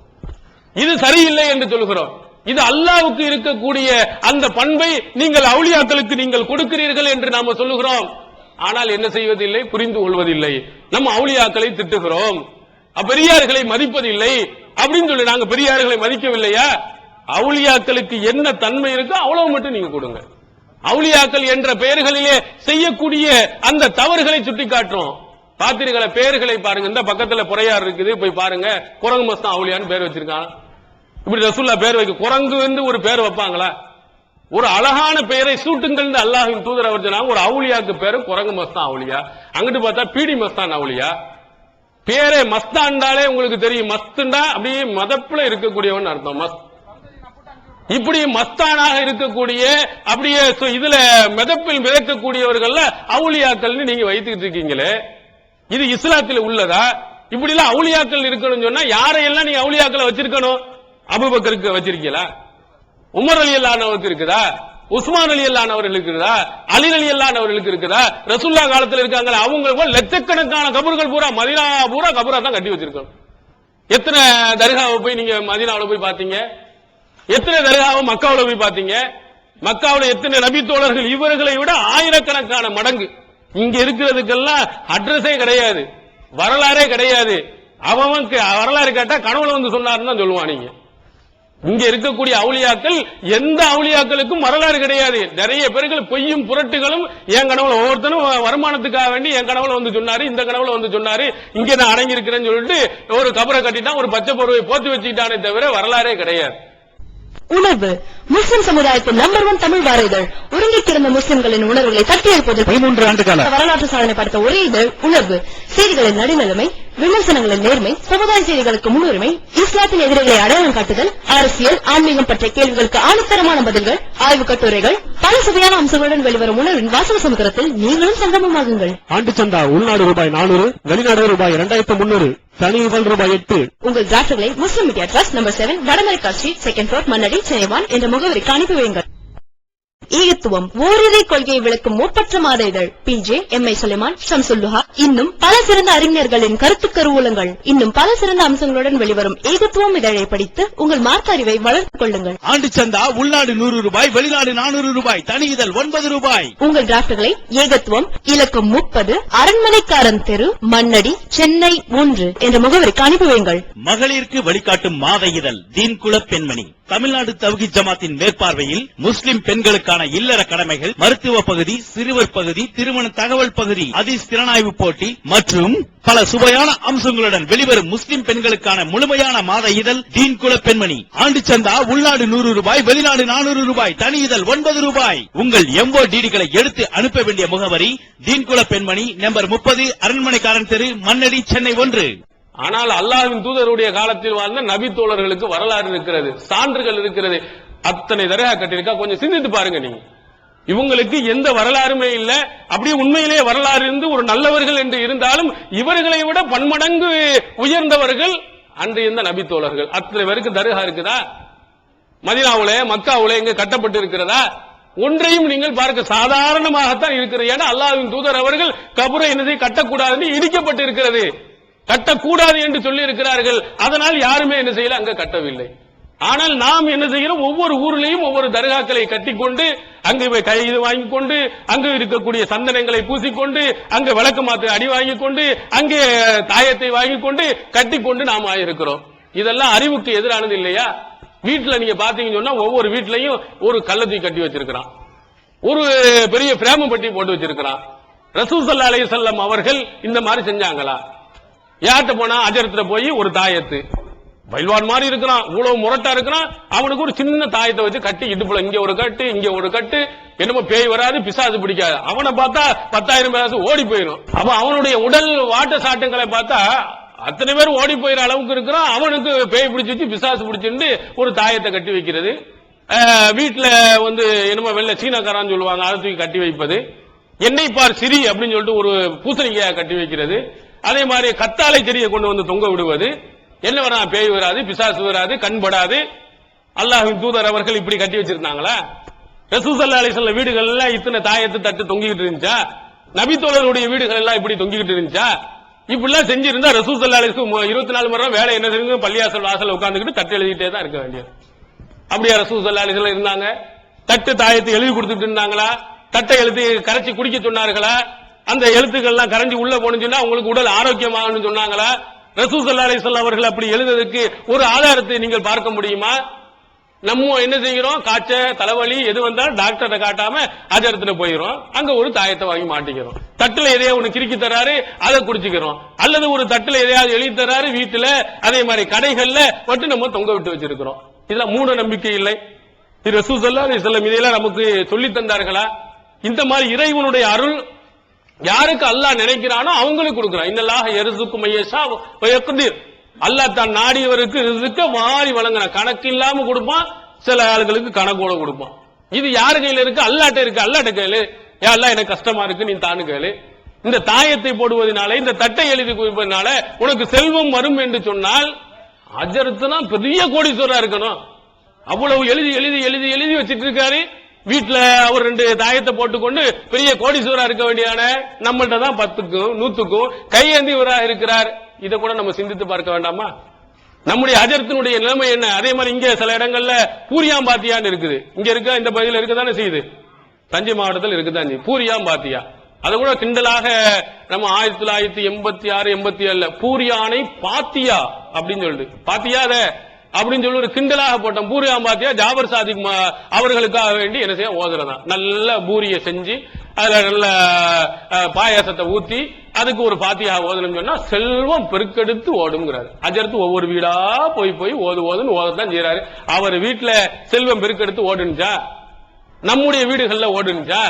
இது சரியில்லை என்று சொல்கிறோம். இது அல்லாஹ்வுக்கு இருக்கக்கூடிய அந்த பண்பை நீங்கள் அவுலியாக்களுக்கு நீங்கள் கொடுக்கிறீர்கள் என்று நாம சொல்லுகிறோம். ஆனால் என்ன செய்வதில்லை, புரிந்து கொள்வதில்லை. நம்ம அவுலியாக்களை திட்டுகிறோம், பெரியார்களை மதிப்பதில்லை அப்படின்னு சொல்லி நாங்க பெரியார்களை மதிக்கவில்லையா? அவுலியாக்களுக்கு என்ன தன்மை இருக்கோ அவ்வளவு மட்டும் நீங்க கொடுங்க. அவுலியாக்கள் என்ற பெயர்களிலே செய்யக்கூடிய அந்த தவறுகளை சுட்டி காட்டுறோம். பாத்திரிகளை பெயர்களை பாருங்க, இந்த பக்கத்துல புறையார் இருக்குது, போய் பாருங்க, குரங்கு மஸ்தான் அவுலியான்னு பேர் வச்சிருக்கான். இப்படி ரசூலுல்லாஹ் பேர் வைக்க, குரங்கு வந்து ஒரு பேர் வைப்பாங்களா? ஒரு அழகான பெயரை சூட்டுங்கள் அல்லாஹ்வின் தூதர் அவர் சொன்னாங்க. ஒரு அவுலியாக்கு பேரு குரங்கு மஸ்தான் அவுலியா, அங்கிட்டு பார்த்தா பீடி மஸ்தான் அவுலியா. பேரே மஸ்தாண்டாலே உங்களுக்கு தெரியும், மஸ்துண்டா அப்படியே மதப்புல இருக்கக்கூடியவன் அர்த்தம். மஸ்த் இப்படி மஸ்தானாக இருக்கக்கூடிய, அப்படியே இதுல மிதப்பில் மிதக்கக்கூடியவர்கள் அவுலியாக்கள் நீங்க வைத்துக்கிட்டு இருக்கீங்களே, இது இஸ்லாத்தில் உள்ளதா? இப்படி எல்லாம் அவுலியாக்கள் இருக்கணும்னு சொன்னா யாரையெல்லாம் நீங்க அவுலியாக்களை வச்சிருக்கணும்? அபூபக்கருக்கு வச்சிருக்கீங்களா? உமர் ரலியல்லாஹு அன்ஹுவுக்கு இருக்குதா? உஸ்மான் ரலியல்லாஹு அவர்களுக்கு இருக்குதா? அலி ரலியல்லாஹு அவர்களுக்கு இருக்குதா? ரசூலுல்லாஹ் காலத்துல இருக்காங்க. அவங்க லட்சக்கணக்கான கபர்கள் பூரா மதீனா பூரா கபரா தான் கட்டி வச்சிருக்கோம். எத்தனை தர்காவை போய் நீங்க மதீனாவுல போய் பாத்தீங்க? எத்தனை தர்காவை மக்காவுல போய் பாத்தீங்க? மக்காவுல எத்தனை நபி தோழர்கள்? இவர்களை விட ஆயிரக்கணக்கான மடங்கு இங்க இருக்கிறதுக்கெல்லாம் அட்ரஸே கிடையாது, வரலாறே கிடையாது. அவன் வரலாறு கேட்டா கனவுல வந்து சொன்னாருன்னு தான் சொல்லுவான். நீங்க இங்க இருக்கக்கூடிய அவுலியாக்கள் எந்த அவுலியாக்களுக்கும் வரலாறு கிடையாது. நிறைய பேர்கள் பொய்யும் புரட்டுகளும் என் கனவுல ஒவ்வொருத்தனும் வருமானத்துக்காக வேண்டி என் கனவுல வந்து சொன்னாரு, இந்த கனவுல வந்து சொன்னாரு, இங்க நான் அடங்கி இருக்கிறேன்னு சொல்லிட்டு ஒரு கபரை கட்டிட்டான், ஒரு பச்சை பொருவை போத்தி வச்சுக்கிட்டானே தவிர வரலாறே கிடையாது. உணர்வு முஸ்லிம் சமுதாயத்தின் நம்பர் 1 தமிழ் வார இதழ். உறங்கி கிடந்த முஸ்லிம்களின் உணர்வுகளை தட்டி எழுப்பதில் 13 ஆண்டுகால வரலாற்று சாதனை படைத்த ஒரே இதழ் உணர்வு. செய்திகளின் நடுநிலைமை, விமர்சனங்களின் நேர்மை, சமுதாய செய்திகளுக்கு முன்னுரிமை, இஸ்லாத்தின் எதிரிகளை அடையாளம் காட்டுதல், அரசியல், ஆன்மீகம் பற்றிய கேள்விகளுக்கு ஆணித்தரமான பதில்கள், ஆய்வு கட்டுரைகள், பல சுவையான அம்சங்களுடன் வெளிவரும் உணர்வின் வாசக சமுத்திரத்தில் நீங்களும் சங்கமமாகுங்கள். ஆண்டு சந்தா உள்நாடு ரூபாய் 400, வெளிநாடு ரூபாய் 2300, தனி இதழ் ரூபாய் 8. உங்கள் டிராஃப்ட்களை முஸ்லிம் மீடியா ட்ரஸ்ட் நம்பர் 7 வடமரைக்கா street 2nd floor Mannady Chennai 1 என்ற முகவரிக்கு அனுப்பி வையுங்கள். ஈகத்துவம் ஓரிரை கொள்கையை விளக்கும் ஒப்பற்ற மாத இதழ். PJ MI சுலைமான், ஷம்சுல்லுஹா, இன்னும் பல சிறந்த அறிஞர்களின் கருத்து கருவூலங்கள், இன்னும் பல சிறந்த அம்சங்களுடன் வெளிவரும் ஈகத்துவம் இதழை படித்து உங்கள் மார்க்க அறிவை வளர்த்துக் கொள்ளுங்கள். ஆண்டு சந்தா உள்நாடு 100 ரூபாய், வெளிநாடு 400 ரூபாய், தனி இதழ் 9 ரூபாய். உங்கள் டிராஃப்ட்களை ஏகத்துவம் இலக்கம் 30 அரண்மனைக்காரன் தெரு மண்ணடி சென்னை 1 என்ற முகவரிக்கு அனுப்பி வையுங்கள். மகளிருக்கு வழிகாட்டும் மாத இதழ் தீன்குல பெண்மணி. தமிழ்நாடு தவ்ஹீத் ஜமாத்தின் மேற்பார்வையில் முஸ்லிம் பெண்களுக்கான இல்லற கடமைகள், மருத்துவ பகுதி, சிறுவர் பகுதி, திருமண தகவல் பகுதி, ஹதீஸ் திறனாய்வு போட்டி மற்றும் பல சுவையான அம்சங்களுடன் வெளிவரும் முஸ்லிம் பெண்களுக்கான முழுமையான மாத இதழ் தீன்குல பெண்மணி. ஆண்டு சந்தா உள்நாடு 100 ரூபாய், வெளிநாடு 400 ரூபாய், தனி இதழ் 9 ரூபாய். உங்கள் MODDகளை எடுத்து அனுப்ப வேண்டிய முகவரி தீன்குல பெண்மணி, நம்பர் 30, அரண்மனைக்காரன் தெரு, மண்ணடி, சென்னை 1. ஆனால் அல்லாஹ்வின் தூதருடைய காலத்தில் வாழ்ந்த நபி தோழர்களுக்கு வரலாறு இருக்கிறது, சான்றுகள் இருக்கிறது. அத்தனை தரகா கட்டியிருக்கா, கொஞ்சம் சிந்தித்து பாருங்க. நீங்க இவங்களுக்கு எந்த வரலாறுமே இல்ல. அப்படியே உண்மையிலே வரலாறு இருந்து ஒரு நல்லவர்கள் என்று இருந்தாலும் இவர்களை விட பன்மடங்கு உயர்ந்தவர்கள் அன்று இருந்த நபி தோழர்கள். அத்தனை பேருக்கு தர்கா இருக்குதா? மதீனாவுல மக்காவுல எங்க கட்டப்பட்டு இருக்கிறதா? ஒன்றையும் நீங்கள் பார்க்க சாதாரணமாகத்தான் இருக்கிறது. ஏன்னா அல்லாஹ்வின் தூதர் அவர்கள் கபரை என்னதை கட்டக்கூடாது இடிக்கப்பட்டு இருக்கிறது, கட்டக்கூடாது என்று சொல்லி இருக்கிறார்கள். அதனால் யாருமே என்ன செய்யல, அங்க கட்டவில்லை. ஆனால் நாம் என்ன செய்கிறோம், ஒவ்வொரு ஊரிலையும் ஒவ்வொரு தர்காக்களை கட்டிக்கொண்டு அங்கு கைது வாங்கிக் கொண்டு அங்கு இருக்கக்கூடிய சந்தனங்களை பூசிக்கொண்டு அங்கு விளக்கு மாத்து அடி வாங்கிக் கொண்டு அங்கே தாயத்தை வாங்கிக் கொண்டு கட்டிக்கொண்டு நாம் ஆயிருக்கிறோம். இதெல்லாம் அறிவுக்கு எதிரானது இல்லையா? வீட்டுல நீங்க பாத்தீங்கன்னு சொன்னா ஒவ்வொரு வீட்லயும் ஒரு கல்லத்தை கட்டி வச்சிருக்கிறான், ஒரு பெரிய பிரேம பட்டி போட்டு வச்சிருக்கிறான். ரசூல் ஸல்லல்லாஹு அலைஹி வஸல்லம் அவர்கள் இந்த மாதிரி செஞ்சாங்களா? யார்கிட்ட போனா அஜரத்துல போய் ஒரு தாயத்து, பைல்வான் மாதிரி இருக்கிறான், இவ்வளவு முரட்டா இருக்கிறான், அவனுக்கு ஒரு சின்ன தாயத்தை வச்சு கட்டி இடுப்புல இங்க ஒரு கட்டு இங்க ஒரு கட்டு, என்னமோ பேய் வராது பிசாசு பிடிக்காது. அவனை பார்த்தா 10,000 பேராசு ஓடி போயிடும். அப்ப அவனுடைய உடல் வாட்ட சாட்டங்களை பார்த்தா அத்தனை பேர் ஓடி போயிற அளவுக்கு இருக்கிறான். அவனுக்கு பேய் பிடிச்சிச்சு பிசாசு பிடிச்சிருந்து ஒரு தாயத்தை கட்டி வைக்கிறது. வீட்டுல வந்து என்னமோ வெள்ள சீனக்காரான்னு சொல்லுவாங்க, அதை தூக்கி கட்டி வைப்பது. எண்ணெய் பார் சிரி அப்படின்னு சொல்லிட்டு ஒரு பூசணிக்காய கட்டி வைக்கிறது. அதே மாதிரி கத்தாழை செடியை கொண்டு வந்து தொங்க விடுவது. என்ன வரா, பேய் வராது பிசாசு வராது கண்படாது. அல்லாஹ்வின் தூதர் அவர்கள் இப்படி கட்டி வச்சிருந்தாங்களா? ரசூல் ஸல்லல்லாஹு அலைஹி வஸல்லம் வீடுகள் எல்லாம் இத்தனை தாயத்து தட்டு தொங்கிக்கிட்டு இருந்துச்சா? நபி தோழருடைய வீடுகள் எல்லாம் இப்படி தொங்கிக்கிட்டு இருந்துச்சா? இப்படி எல்லாம் செஞ்சிருந்தா ரசூல் ஸல்லல்லாஹு அலைஹி வஸல்லம் 24 மணி நேரம் வேலை என்ன செய்யுங்க, பள்ளியாசல் வாசல் உட்கார்ந்துக்கிட்டு தட்டு எழுதிட்டே தான் இருக்க வேண்டியது. அப்படியா ரசூல் ஸல்லல்லாஹு அலைஹி வஸல்லம் இருந்தாங்க? தட்டு தாயத்தை எழுதி கொடுத்துட்டு இருந்தாங்களா? தட்டை எழுதி கரைச்சி குடிக்க சொன்னார்களா? அந்த எழுத்துக்கள் எல்லாம் கரைஞ்சி உள்ள போனுச்சுன்னா உங்களுக்கு உடல் ஆரோக்கியமாகனு சொன்னாங்களா? ரசூல் ஸல்லல்லாஹு அலைஹி வஸல்லம் அவர்கள் அப்படி எழுதுவதற்கு ஒரு ஆதாரத்தை நீங்கள் பார்க்க முடியுமா? நம்ம என்ன செய்கிறோம், காய்ச்ச தலைவலி எது வந்தாலும் டாக்டரை காட்டாம அஜரத்துல போயிடும், அங்க ஒரு தாயத்தை வாங்கி மாட்டிக்கிறோம். தட்டுல எதையாவது ஒண்ணு கிறுக்கி தராரு, அதை குடிச்சுக்கிறோம். அல்லது ஒரு தட்டுல எதையாவது எழுதி தராரு வீட்டுல, அதே மாதிரி கடைகள்ல மட்டும் நம்ம தொங்க விட்டு வச்சிருக்கிறோம். இதெல்லாம் மூட நம்பிக்கை இல்லை. ரசூல் ஸல்லல்லாஹு அலைஹி வஸல்லம் இதெல்லாம் நமக்கு சொல்லி தந்தார்களா? இந்த மாதிரி இறைவனுடைய அருள் யாருக்கு அல்லாஹ் நினைக்கிறானோ அவங்களுக்கு கொடுக்கிறான். இன்னல்லாஹ யர்ஸுகு மய்யஷா வ யக்திர். அல்லாஹ் தான் நாடியவருக்கு ரிஸ்க வாரி வழங்குறான். கணக்கு இல்லாம கொடுப்பான், சில ஆளுகளுக்கு கணக்கோட கொடுப்பான். இது யாரு கையில இருக்கு? அல்லாஹ்ட்ட இருக்கு. அல்லாஹ்ட்ட கேளு, யா அல்லாஹ் எனக்கு கஷ்டமா இருக்கு நீ தானு கேளு. இந்த தாயத்தை போடுவதனால, இந்த தட்டை எழுதி கொடுப்பதனால உனக்கு செல்வம் வரும் என்று சொன்னால் அஜரத்துனா பெரிய கோடீஸ்வரா இருக்கணும். அவ்வளவு எழுதி எழுதி எழுதி எழுதி வச்சிட்டு இருக்காரு. வீட்டுல அவர் 2 தாயத்தை போட்டுக்கொண்டு பெரிய கோடீஸ்வரா இருக்க வேண்டியான நம்மள்ட்ட தான் 10க்கும் 100க்கும் கையேந்தியவராக இருக்கிறார். இதை கூட நம்ம சிந்தித்து பார்க்க வேண்டாமா? நம்முடைய அஜரத்தினுடைய நிலைமை என்ன? அதே மாதிரி இங்க சில இடங்கள்ல பூரியாம்பாத்தியான்னு இருக்குது. இங்க இருக்க இந்த பகுதியில் இருக்கதானே செய்யுது, தஞ்சை மாவட்டத்தில் இருக்குதான் பூரியாம்பாத்தியா. அது கூட கிண்டலாக நம்ம 1986 87 பூரியானை பாத்தியா அப்படின்னு சொல்லிட்டு பாத்தியா அத அப்படின்னு சொல்லி ஒரு கிண்டலாக போட்டோம். பூரியா பாத்தியா ஜாபர் சாதிக் அவர்களுக்காக வேண்டி என்ன செய்ய ஓதுறதா, நல்ல பூரியை செஞ்சு அதுல நல்ல பாயாசத்தை ஊத்தி அதுக்கு ஒரு பாத்தியா ஓதணும்னு சொன்னா செல்வம் பெருக்கெடுத்து ஓடுங்கிறாரு. அஜர்த்து ஒவ்வொரு வீடா போய் ஓதுன்னு ஓதத்தான் செய்யறாரு. அவர் வீட்டுல செல்வம் பெருக்கெடுத்து ஓடுனுச்சா? நம்முடைய வீடுகள்ல ஓடுனுச்சா?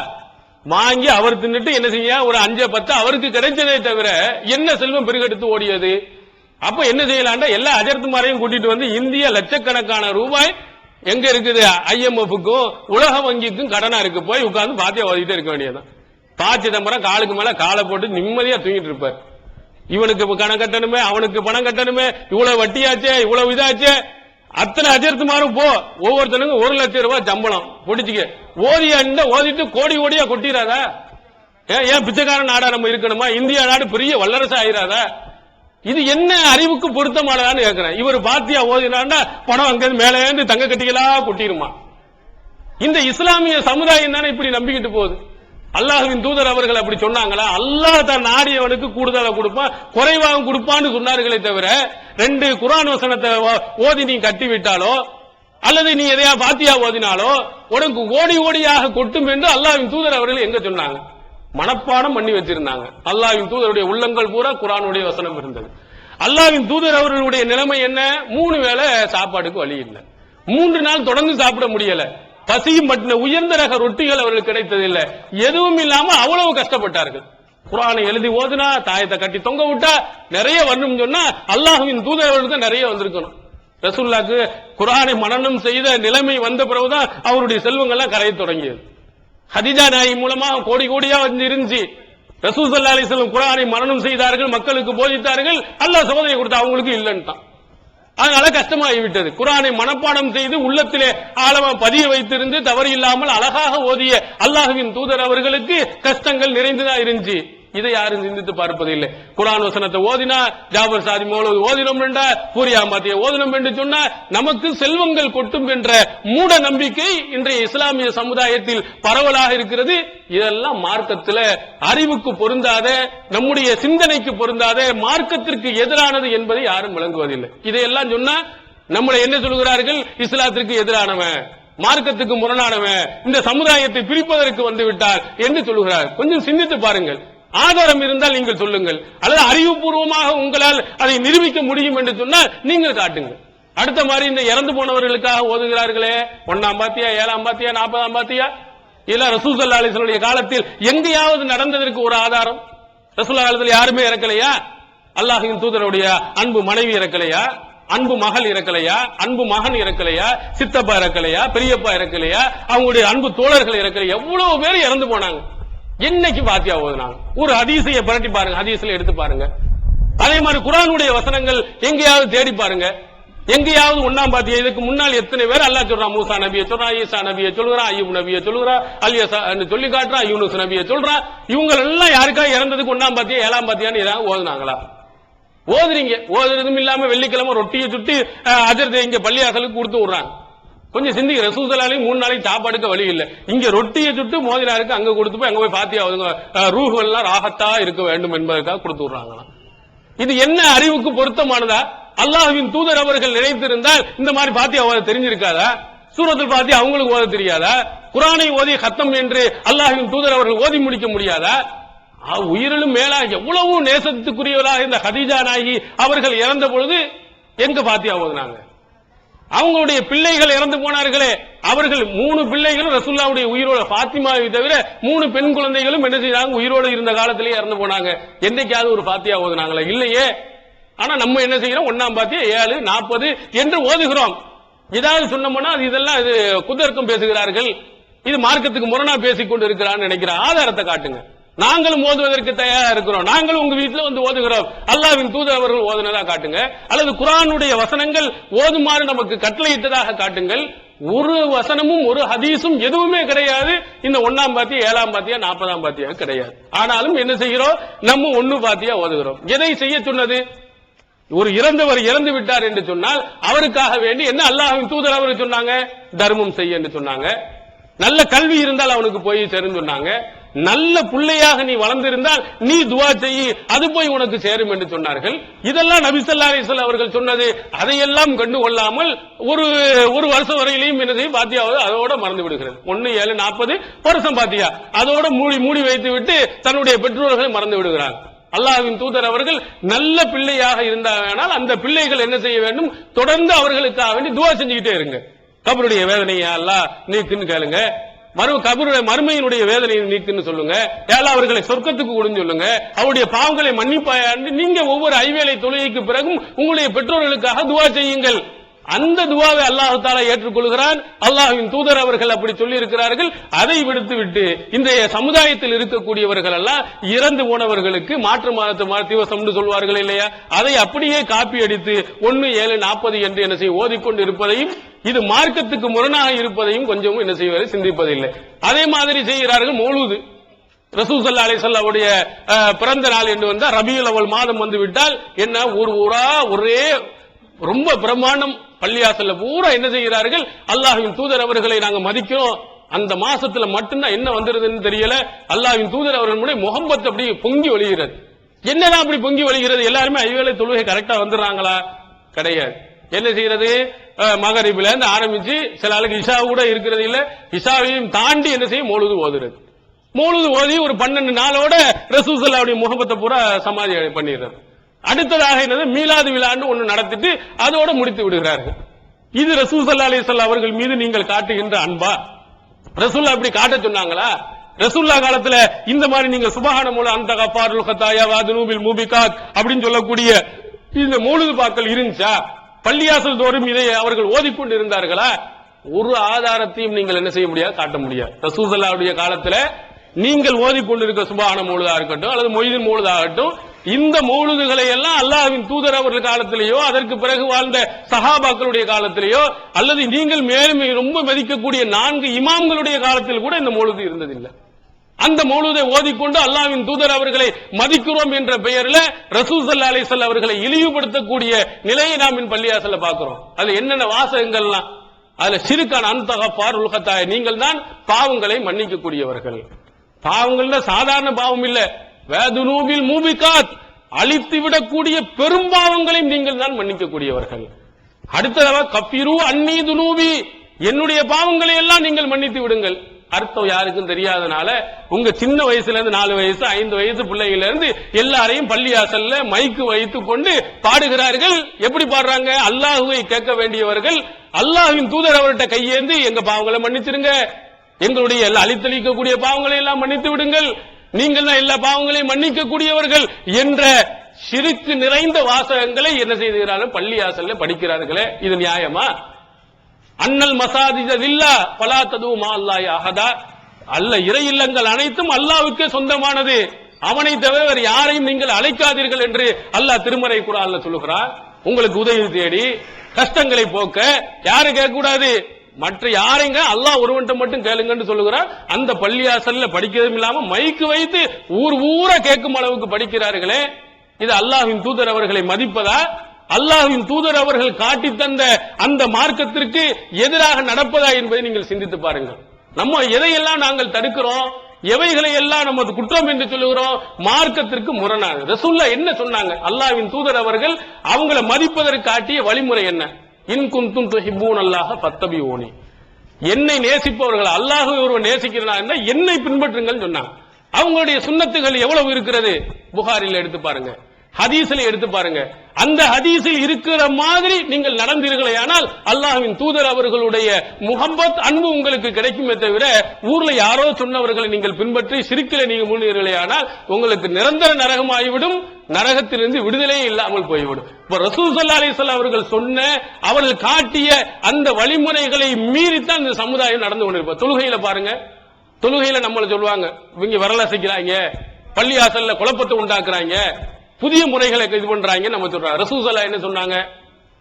வாங்கி அவர் தின்னுட்டு என்ன செய்ய ஒரு 5-10 அவருக்கு கிடைச்சதே தவிர என்ன செல்வம் பெருக்கெடுத்து ஓடியது? அப்ப என்ன செய்யலாம்டா எல்லா அஜர்த்துமாரையும் கூட்டிட்டு வந்து இந்திய லட்சக்கணக்கான ரூபாய் எங்க இருக்குது IMF-க்கும் உலக வங்கிக்கும் கடனா இருக்கு, போய் உட்கார்ந்து பாத்தியா ஓதிட்டே இருக்க வேண்டியதான். பா சிதம்பரம் காலுக்கு மேல காலை போட்டு நிம்மதியா தூங்கிட்டு இருப்பார். இவனுக்கு பணம் கட்டணுமே, அவனுக்கு பணம் கட்டணுமே, இவ்வளவு வட்டியாச்சே, இவ்வளவு இதாச்சே, அத்தனை அஜர்த்துமாரும் போ, ஒவ்வொருத்தனுக்கும் 1 லட்சம் ரூபாய் சம்பளம் பொடிச்சுக்க, ஓதிட்டு கோடி கோடியா கொட்டிடாதா? ஏன் பிச்சைக்காரன் நாடா நம்ம இருக்கணுமா? இந்தியா நாடு பெரிய வல்லரசு ஆயிராதா? இது என்ன அறிவுக்கு பொருத்தமானதான்னு கேட்கிறேன். இவர் பாத்தியா ஓதினாண்டா பணம் அங்க மேலே இருந்து தங்க கட்டிகளா கொட்டிருமா? இந்த இஸ்லாமிய சமுதாயம் தானே இப்படி நம்பிக்கிட்டு போகுது. அல்லாஹ்வின் தூதர் அவர்கள் அப்படி சொன்னாங்களா? அல்லாஹ் தான் நாடியவனுக்கு கூடுதலா கொடுப்பான், குறைவாக கொடுப்பான்னு சொன்னார்களே தவிர 2 குர்ஆன் வசனத்தை ஓதி நீ கட்டி விட்டாலோ அல்லது நீ எதையா பாத்தியா ஓதினாலோ உனக்கு ஓடி ஓடியாக கொட்டும் என்று அல்லாஹ்வின் தூதர் அவர்கள் எங்க சொன்னாங்க? மனப்பாடம் பண்ணி வச்சிருந்தாங்க. அல்லாஹ்வின் தூதருடைய உள்ளங்கள் பூரா குர்ஆனுடைய வசனம் இருந்தது. அல்லாஹ்வின் தூதர் அவர்களுடைய நிலைமை என்ன? 3 வேளை சாப்பாடுக்கு வழி இல்லை, 3 நாள் தொடர்ந்து சாப்பிட முடியல, பசியும் பட்டின உயர்ந்த ரக ரொட்டிகள் அவர்களுக்கு கிடைத்ததில்லை, எதுவும் இல்லாம அவ்வளவு கஷ்டப்பட்டார்கள். குர்ஆனை எழுதி ஓதுனா, தாயத்தை கட்டி தொங்க விட்டா நிறைய வரணும் சொன்னா அல்லாஹ்வின் தூதர் அவர்களுக்கு நிறைய வந்திருக்கணும். ரசூலுல்லாஹ்க்கு குர்ஆனை மனனம் செய்த நிலைமை வந்த பிறகுதான் அவருடைய செல்வங்கள்லாம் கரைய தொடங்கியது. ஹதீஜா நாயகி மூலமா கோடி கோடியா வந்து இருந்துச்சு. ரசூல் ஸல்லல்லாஹு அலைஹி வஸல்லம் குர்ஆனை மனனம் செய்தார்கள், மக்களுக்கு போதித்தார்கள், அல்லாஹ் சோதனை கொடுத்தா அவங்களுக்கு இல்லன்னுட்டான். அதனால கஷ்டமாகிவிட்டது. குர்ஆனை மனப்பாடம் செய்து உள்ளத்திலே ஆழமா பதிய வைத்திருந்து தவறு இல்லாமல் அழகாக ஓதிய அல்லாஹ்வின் தூதர் அவர்களுக்கு கஷ்டங்கள் நிறைந்துதான் இருந்துச்சு. இதை யாரும் சிந்தித்து பார்ப்பதில்லை. குர்ஆன் வசனத்தை ஓதினா ஜாபர் சாதி மௌலூத் ஓதினோம் என்றா, பூரியா பாத்தியா ஓதினோம் என்று சொன்னா நமக்கு செல்வங்கள் கொட்டும் என்ற மூட நம்பிக்கை இன்றைய இஸ்லாமிய சமுதாயத்தில் பரவலாக இருக்கிறது. இதெல்லாம் மார்க்கத்தில் அறிவுக்கு பொருந்தாத, நம்முடைய சிந்தனைக்கு பொருந்தாத, மார்க்கத்திற்கு எதிரானது என்பதை யாரும் விளங்குவதில்லை. இதையெல்லாம் சொன்னா நம்மளை என்ன சொல்கிறார்கள்? இஸ்லாத்திற்கு எதிரானவன், மார்க்கத்துக்கு முரணானவன், இந்த சமுதாயத்தை பிரிப்பதற்கு வந்து விட்டார் என்று சொல்கிறார். கொஞ்சம் சிந்தித்து பாருங்கள். ஆதாரம் இருந்தால் நீங்கள் சொல்லுங்கள், அல்லது அறிவுபூர்வமாக உங்களால் அதை நிரூபிக்க முடியும் என்று சொன்னால் நீங்கள் காட்டுங்கள். அடுத்த மாதிரி இந்த இறந்து போனவர்களுக்காக ஓதுகிறார்களே 1ஆம் பாத்தியா, 7ஆம் பாத்தியா, 40ஆம் பாத்தியா, இல்ல ரசூல் ஸல்லல்லாஹு அலைஹி வஸல்லம் காலத்தில் எங்கேயாவது நடந்ததற்கு ஒரு ஆதாரம்? ரசூலுல்லாஹ் காலத்தில் யாருமே இறக்கலையா? அல்லாஹ்வின் தூதருடைய அன்பு மனைவி இறக்கலையா? அன்பு மகள் இறக்கலையா? அன்பு மகன் இறக்கலையா? சித்தப்பா இறக்கலையா? பெரியப்பா இறக்கலையா? அவங்களுடைய அன்பு தோழர்கள் இறக்கலையா? எவ்வளவு பேர் இறந்து போனாங்க. என்னைக்கு பாத்தியா ஓதுனாங்க? ஒரு ஹதீஸை புரட்டி பாருங்க, ஹதீஸ்ல எடுத்து பாருங்க. அதே மாதிரி குர்ஆனுடைய வசனங்கள் எங்கேயாவது தேடி பாருங்க. எங்கேயாவது 1ஆம் பாத்தியா இதுக்கு முன்னால் எத்தனை பேர் அல்லாஹ் சொல்றான்? மூசா நபியை சொல்றான், ஈசா நபியை சொல்றான், அய்யூப் நபியை சொல்றான், அலியசா சொல்லி காட்டுறான், யூனுஸ் நபியை சொல்றான். இவங்க எல்லாம் யாருக்கா இறந்ததுக்கு 1ஆம் பாத்தியா 7ஆம் பாத்தியான்னு ஏதாவது ஓதுனாங்களா? ஓதுறீங்க. ஓதுறதும் இல்லாம வெள்ளிக்கிழமை ரொட்டியை சுட்டி அஜர்தை இங்க பள்ளியாசலுக்கு கொடுத்து விடுறாங்க. கொஞ்சம் சிந்திக்க. ரசூல் ஸல்லல்லாஹு அலைஹி 3 நாளைக்கு சாப்பாடுக்கு வழி இல்ல, இங்க ரொட்டியை சுட்டு மோதினாருக்கு அங்க கொடுத்து போய் அங்க போய் பாத்தியா ரூஹ் எல்லாம் ராகத்தா இருக்க வேண்டும் என்பதற்காக கொடுத்து விடுறாங்களாம். இது என்ன அறிவுக்கு பொருத்தமானதா? அல்லாஹ்வின் தூதர் அவர்கள் நினைத்திருந்தால் இந்த மாதிரி பாத்தியா ஓத தெரிஞ்சிருக்காதா? சூரத்துல் பாத்தியா அவங்களுக்கு ஓத தெரியாதா? குர்ஆனை ஓதி கத்தம் என்று அல்லாஹ்வின் தூதர் அவர்கள் ஓதி முடிக்க முடியாதா? உயிரிலும் மேலாக எவ்வளவு நேசத்துக்குரியவராக இந்த ஹதீஜா நாயகி அவர்கள் இறந்த பொழுது எங்க பாத்தியா ஓதுனாங்க? அவங்களுடைய பிள்ளைகள் இறந்து போனார்களே, அவர்கள் 3 பிள்ளைகளும் ரசூலுல்லாஹ்வுடைய உயிரோட, ஃபாத்திமாவை தவிர 3 பெண் குழந்தைகளும் என்ன செய்றாங்க? உயிரோடு இருந்த காலத்திலேயே இறந்து போனாங்க. என்னைக்காவது ஒரு பாத்தியா ஓதுனாங்களா? இல்லையே. ஆனா நம்ம என்ன செய்யறோம்? 1ஆம் பாத்தியா 7, 40 என்று ஓதுகிறோம். ஏதாவது சொன்னோம்னா அது இதெல்லாம் இது குதர்க்கம் பேசுகிறார்கள், இது மார்க்கத்துக்கு முரணா பேசிக் கொண்டு இருக்கிறான்னு நினைக்கிற ஆதாரத்தை காட்டுங்க. நாங்களும் ஓதுவதற்கு தயாரா இருக்கிறோம், நாங்களும் உங்க வீட்டுல வந்து ஓதுகிறோம். அல்லாஹ்வின் தூதர் அவர்கள் ஓதுனதா காட்டுங்க, அல்லது குர்ஆனுடைய வசனங்கள் ஓதுமாறு நமக்கு கட்டளையிட்டதாக காட்டுங்கள். ஒரு வசனமும் ஒரு ஹதீஸும் எதுவுமே கிடையாது. இந்த 1ஆம் பாத்தியா 7ஆம் பாத்தியா 40ஆம் பாத்தியா கிடையாது. ஆனாலும் என்ன செய்கிறோம்? நம்ம 1 பாத்தியா ஓதுகிறோம். எதை செய்ய சொன்னது? ஒரு இறந்தவர் இறந்து விட்டார் என்று சொன்னால் அவருக்காக வேண்டி என்ன அல்லாஹ்வின் தூதர் அவர்கள் சொன்னாங்க? தர்மம் செய்ய என்று சொன்னாங்க. நல்ல கல்வி இருந்தால் அவனுக்கு போய் சேருன்னு சொன்னாங்க. நல்ல பிள்ளையாக நீ வளர்ந்திருந்தால் நீ துவா செய்யி, அது போய் உனக்கு சேரும் என்று சொன்னார்கள். இதெல்லாம் நபி ஸல்லல்லாஹு அலைஹி வஸல்லம் அவர்கள் சொன்னது. அதையெல்லாம் கண்டு கொள்ளாமல் ஒரு வருஷம் வரையிலையும் என்ன செய்யும், பாத்தியாவது அதோட மறந்து விடுகிறது. 1 7 40 வருஷம் பாத்தியா அதோட மூடி வைத்து விட்டு தன்னுடைய பெற்றோர்களை மறந்து விடுகிறார். அல்லாஹ்வின் தூதர் அவர்கள் நல்ல பிள்ளையாக இருந்தால் அந்த பிள்ளைகள் என்ன செய்ய வேண்டும், தொடர்ந்து அவர்களுக்காக வேண்டி துவா செஞ்சுக்கிட்டே இருங்க. கபருடைய வேதனையை அல்லாஹ் நீக்குன்னு கேளுங்க, மறுமையினுடைய வேதனையை நீக்குன்னு சொல்லுங்க, ஏழா அவர்களை சொர்க்கத்துக்கு கொடுன்னு சொல்லுங்க, அவருடைய பாவங்களை மன்னிப்பாயாண்டு நீங்க ஒவ்வொரு ஐவேளை தொழுகைக்கு பிறகும் உங்களுடைய பெற்றோர்களுக்காக துவா செய்யுங்கள். அந்த துவாவை அல்லாஹ் தஆலா ஏற்றுக்கொள்கிறான். அல்லாஹ்வின் தூதர் அவர்கள் அப்படி சொல்லி இருக்கிறார்கள். அதை விடுத்துவிட்டு இன்றைய சமுதாயத்தில் இருக்கக்கூடியவர்கள் எல்லாம் இறந்து போனவர்களுக்கு மாற்று மாதத்தை திவசம் சொல்வார்கள் இல்லையா, அதை அப்படியே காப்பி அடித்து 1 7 40 என்று என்ன செய்ய ஓதிக்கொண்டு இருப்பதையும், இது மார்க்கத்துக்கு முரணாக இருப்பதையும் கொஞ்சமும் என்ன செய்வதை சிந்திப்பதில்லை. அதே மாதிரி செய்கிறார்கள் மௌலூது. ரசூல் ஸல்லல்லாஹு அலைஹி வஸல்லம் உடைய பிறந்த நாள் என்று வந்தா ரபியுல் அவ்வல் மாதம் வந்து விட்டால் என்ன ஊரா ஒரே ரொம்ப பிரமாண்டம் பள்ளியாசல்ல பூரா என்ன செய்கிறார்கள், அல்லாஹ்வின் தூதர் அவர்களை நாங்க மதிக்கிறோம். அந்த மாசத்துல மட்டும்தான் என்ன வந்துருதுன்னு தெரியல, அல்லாஹ்வின் தூதர் அவர்கள் முன்னாடி முகம்மத் அப்படி பொங்கி ஒளிகிறது. என்னதான் அப்படி பொங்கி ஒளிகிறது, எல்லாருமே ஐவேளை தொழுகை கரெக்டா வந்துடுறாங்களா? கிடையாது. என்ன செய்யறது, மகரிபில இருந்து ஆரம்பிச்சு சில ஆளுக்கு இஷா கூட இருக்கிறது இல்ல, இஷாவையும் தாண்டி என்ன செய்யும் மௌலூது ஓதுறது. மௌலூது ஓதி ஒரு 12 நாளோட ரசூல் ஸல்லல்லாஹு முகம்மத்தை பூரா சமாதி பண்ணிடுறது. அடுத்ததாக என்னது மீலாது விழான்னு ஒன்று நடத்திட்டு அதோட முடித்து விடுகிறார்கள். இது ரசூல் ஸல்லல்லாஹு அலைஹி வஸல்லம் அவர்கள் மீது நீங்கள் காட்டுகின்ற அன்பா? ரசூல்லா அப்படி காட்ட சொன்னாங்களா? ரசூல்லா காலத்துல இந்த மாதிரி நீங்க சுபஹான மூல அந்த கஃபாருல் கதாயா வாதுனூபில் மூபிகாத் அப்படின்னு சொல்லக்கூடிய இந்த மௌலூது பாக்கள் இருந்துச்சா? பள்ளியாசல் தோறும் இதை அவர்கள் ஓதிக்கொண்டு இருந்தார்களா? ஒரு ஆதாரத்தையும் நீங்கள் என்ன செய்ய முடியாது, காட்ட முடியாது. ரசூல் ஸல்லல்லாஹுடைய காலத்துல நீங்கள் ஓதிக்கொண்டிருக்க சுபஹான மௌலூதா இருக்கட்டும் அல்லது மொய்தீன் மௌலூதா ஆகட்டும், இந்த மௌலூதுகளை எல்லாம் அல்லாஹ்வின் தூதர் அவர்கள் காலத்திலேயோ அதற்கு பிறகு வாழ்ந்த சஹாபாக்களுடைய காலத்திலேயோ அல்லது நீங்கள் மேலும் ரொம்ப மதிக்கக்கூடிய 4 இமாம்களுடைய காலத்தில் கூட இந்த மௌலூது இருந்ததில்லை. அந்த மௌலூதை ஓதிக்கொண்டு அல்லாஹ்வின் தூதர் அவர்களை மதிக்கிறோம் என்ற பெயரில் ரசூல் ஸல்லல்லாஹு அலைஹி வஸல்லம் அவர்களை இழிவுபடுத்தக்கூடிய நிலையை நாம் இந்த பள்ளியாசல்ல பார்க்கிறோம். அதுல என்னென்ன வாசகங்கள்லாம், அதுல ஷிர்கான அந்த கஃபாருல் கதாயா, நீங்கள் தான் பாவங்களை மன்னிக்க கூடியவர்கள். பாவங்கள்ல சாதாரண பாவம் இல்ல, வேதுனூபில் மூபிகாத், அழித்து விடக்கூடிய பெரும் பாவங்களையும் நீங்கள் தான் மன்னிக்க கூடியவர்கள். அடுத்ததாக கஃபிரு அன்னி துனூபி, என்னுடைய பாவங்களை எல்லாம் நீங்கள் மன்னித்து விடுங்கள். அர்த்தம் யாருக்கும் தெரியாதனால உங்க சின்ன வயசுல இருந்து 4 வயசு 5 வயசு பிள்ளைகள இருந்து எல்லாரையும் பள்ளியாசல்ல மைக்கு வைத்துக் கொண்டு பாடுகிறார்கள். எப்படி பாடுறாங்க, அல்லாஹ்வை கேட்க வேண்டியவர்கள் அல்லாஹ்வின் தூதர் அவர்கிட்ட கையேந்தி எங்க பாவங்களை மன்னிச்சிருங்க, எங்களுடைய எல்லா அழித்தளிக்கக்கூடிய பாவங்களை எல்லாம் மன்னித்து விடுங்கள், நீங்கள் தான் எல்லா பாவங்களையும் மன்னிக்க கூடியவர்கள் என்ற ஷிர்க் நிறைந்த வாசகங்களை என்ன செய்கிறார்கள், பள்ளியாசல்ல படிக்கிறார்களே. இது நியாயமா? அன்னல் மசாஜித லில்லா ஃபலா தது மா அல்லாஹி அஹதா, அல்ல இறை இல்லங்கள் அனைத்தும் அல்லாஹ்வுக்கே சொந்தமானது, அவனை தவிர வேறு யாரையும் நீங்கள் அழைக்காதீர்கள் என்று அல்லாஹ் திருமறை குர்ஆன்ல சொல்லுகிறார். உங்களுக்கு உதவி தேடி கஷ்டங்களை போக்க யாரை கேட்க கூடாது, மற்ற யாரைங்க அல்லாஹ் ஒருவன்ட்ட மட்டும் கேளுங்கன்னு சொல்லுகிறார். அந்த பள்ளியாசல்ல படிக்கிறதும் இல்லாம மைக்கு வைத்து ஊரா கேட்கும் அளவுக்கு படிக்கிறார்களே, இது அல்லாஹ்வின் தூதர் அவர்களை மதிப்பதா? அல்லாஹ்வின் தூதர் அவர்கள் காட்டி தந்த அந்த மார்க்கத்திற்கு எதிராக நடப்பதா என்பதை நீங்கள் சிந்தித்து பாருங்கள். நம்ம எதையெல்லாம் நாங்கள் தடுக்கிறோம், எவைகளை எல்லாம் நமது குற்றம் என்று சொல்லுகிறோம், மார்க்கத்திற்கு முரணாக. ரசூலுல்லாஹ் என்ன சொன்னாங்க, அல்லாஹ்வின் தூதர் அவர்கள் அவங்களை மதிப்பதற்கு காட்டிய வழிமுறை என்ன? இன் குன்தும் துஹிப்பூனல்லாஹ ஃபத்தபிஊனி, என்னை நேசிப்பவர்கள், அல்லாஹ்வை ஒருவர் நேசிக்கிறானா என்றால் என்னை பின்பற்றுங்கள் சொன்னாங்க. அவங்களுடைய சுன்னத்துகள் எவ்வளவு இருக்கிறது, புகாரில் எடுத்து பாருங்க, ஹதீஸில் எடுத்து பாருங்க. அந்த ஹதீஸில் இருக்கிற மாதிரி நீங்கள் நடந்தீர்களேயானால் அல்லாஹ்வின் தூதர் அவர்களுடைய முஹப்பத் அன்பு உங்களுக்கு கிடைக்குமே தவிர ஊர்ல யாரோ சொன்னவர்களை நீங்கள் பின்பற்றி சிரிக்கில நீங்க முன்னேறலையானால் உங்களுக்கு நிரந்தர நரகமாகிவிடும், நரகத்திலிருந்து விடுதலையே இல்லாமல் போய்விடும். இப்ப ரசூல் ஸல்லல்லாஹு அலைஹி வஸல்லம் அவர்கள் சொன்ன, அவர்கள் காட்டிய அந்த வழிமுறைகளை மீறித்தான் இந்த சமுதாயம் நடந்து கொண்டிருப்போம். தொழுகையில பாருங்க, தொழுகையில நம்மள சொல்லுவாங்க இவங்க வரலாசிக்கிறாங்க, பள்ளியாசல்ல குழப்பத்தை உண்டாக்குறாங்க, புதிய முறைகளை இது பண்றாங்க நம்ம சொல்றாங்க. ரசூல் ஸல்லல்லாஹு என்ன சொன்னாங்க,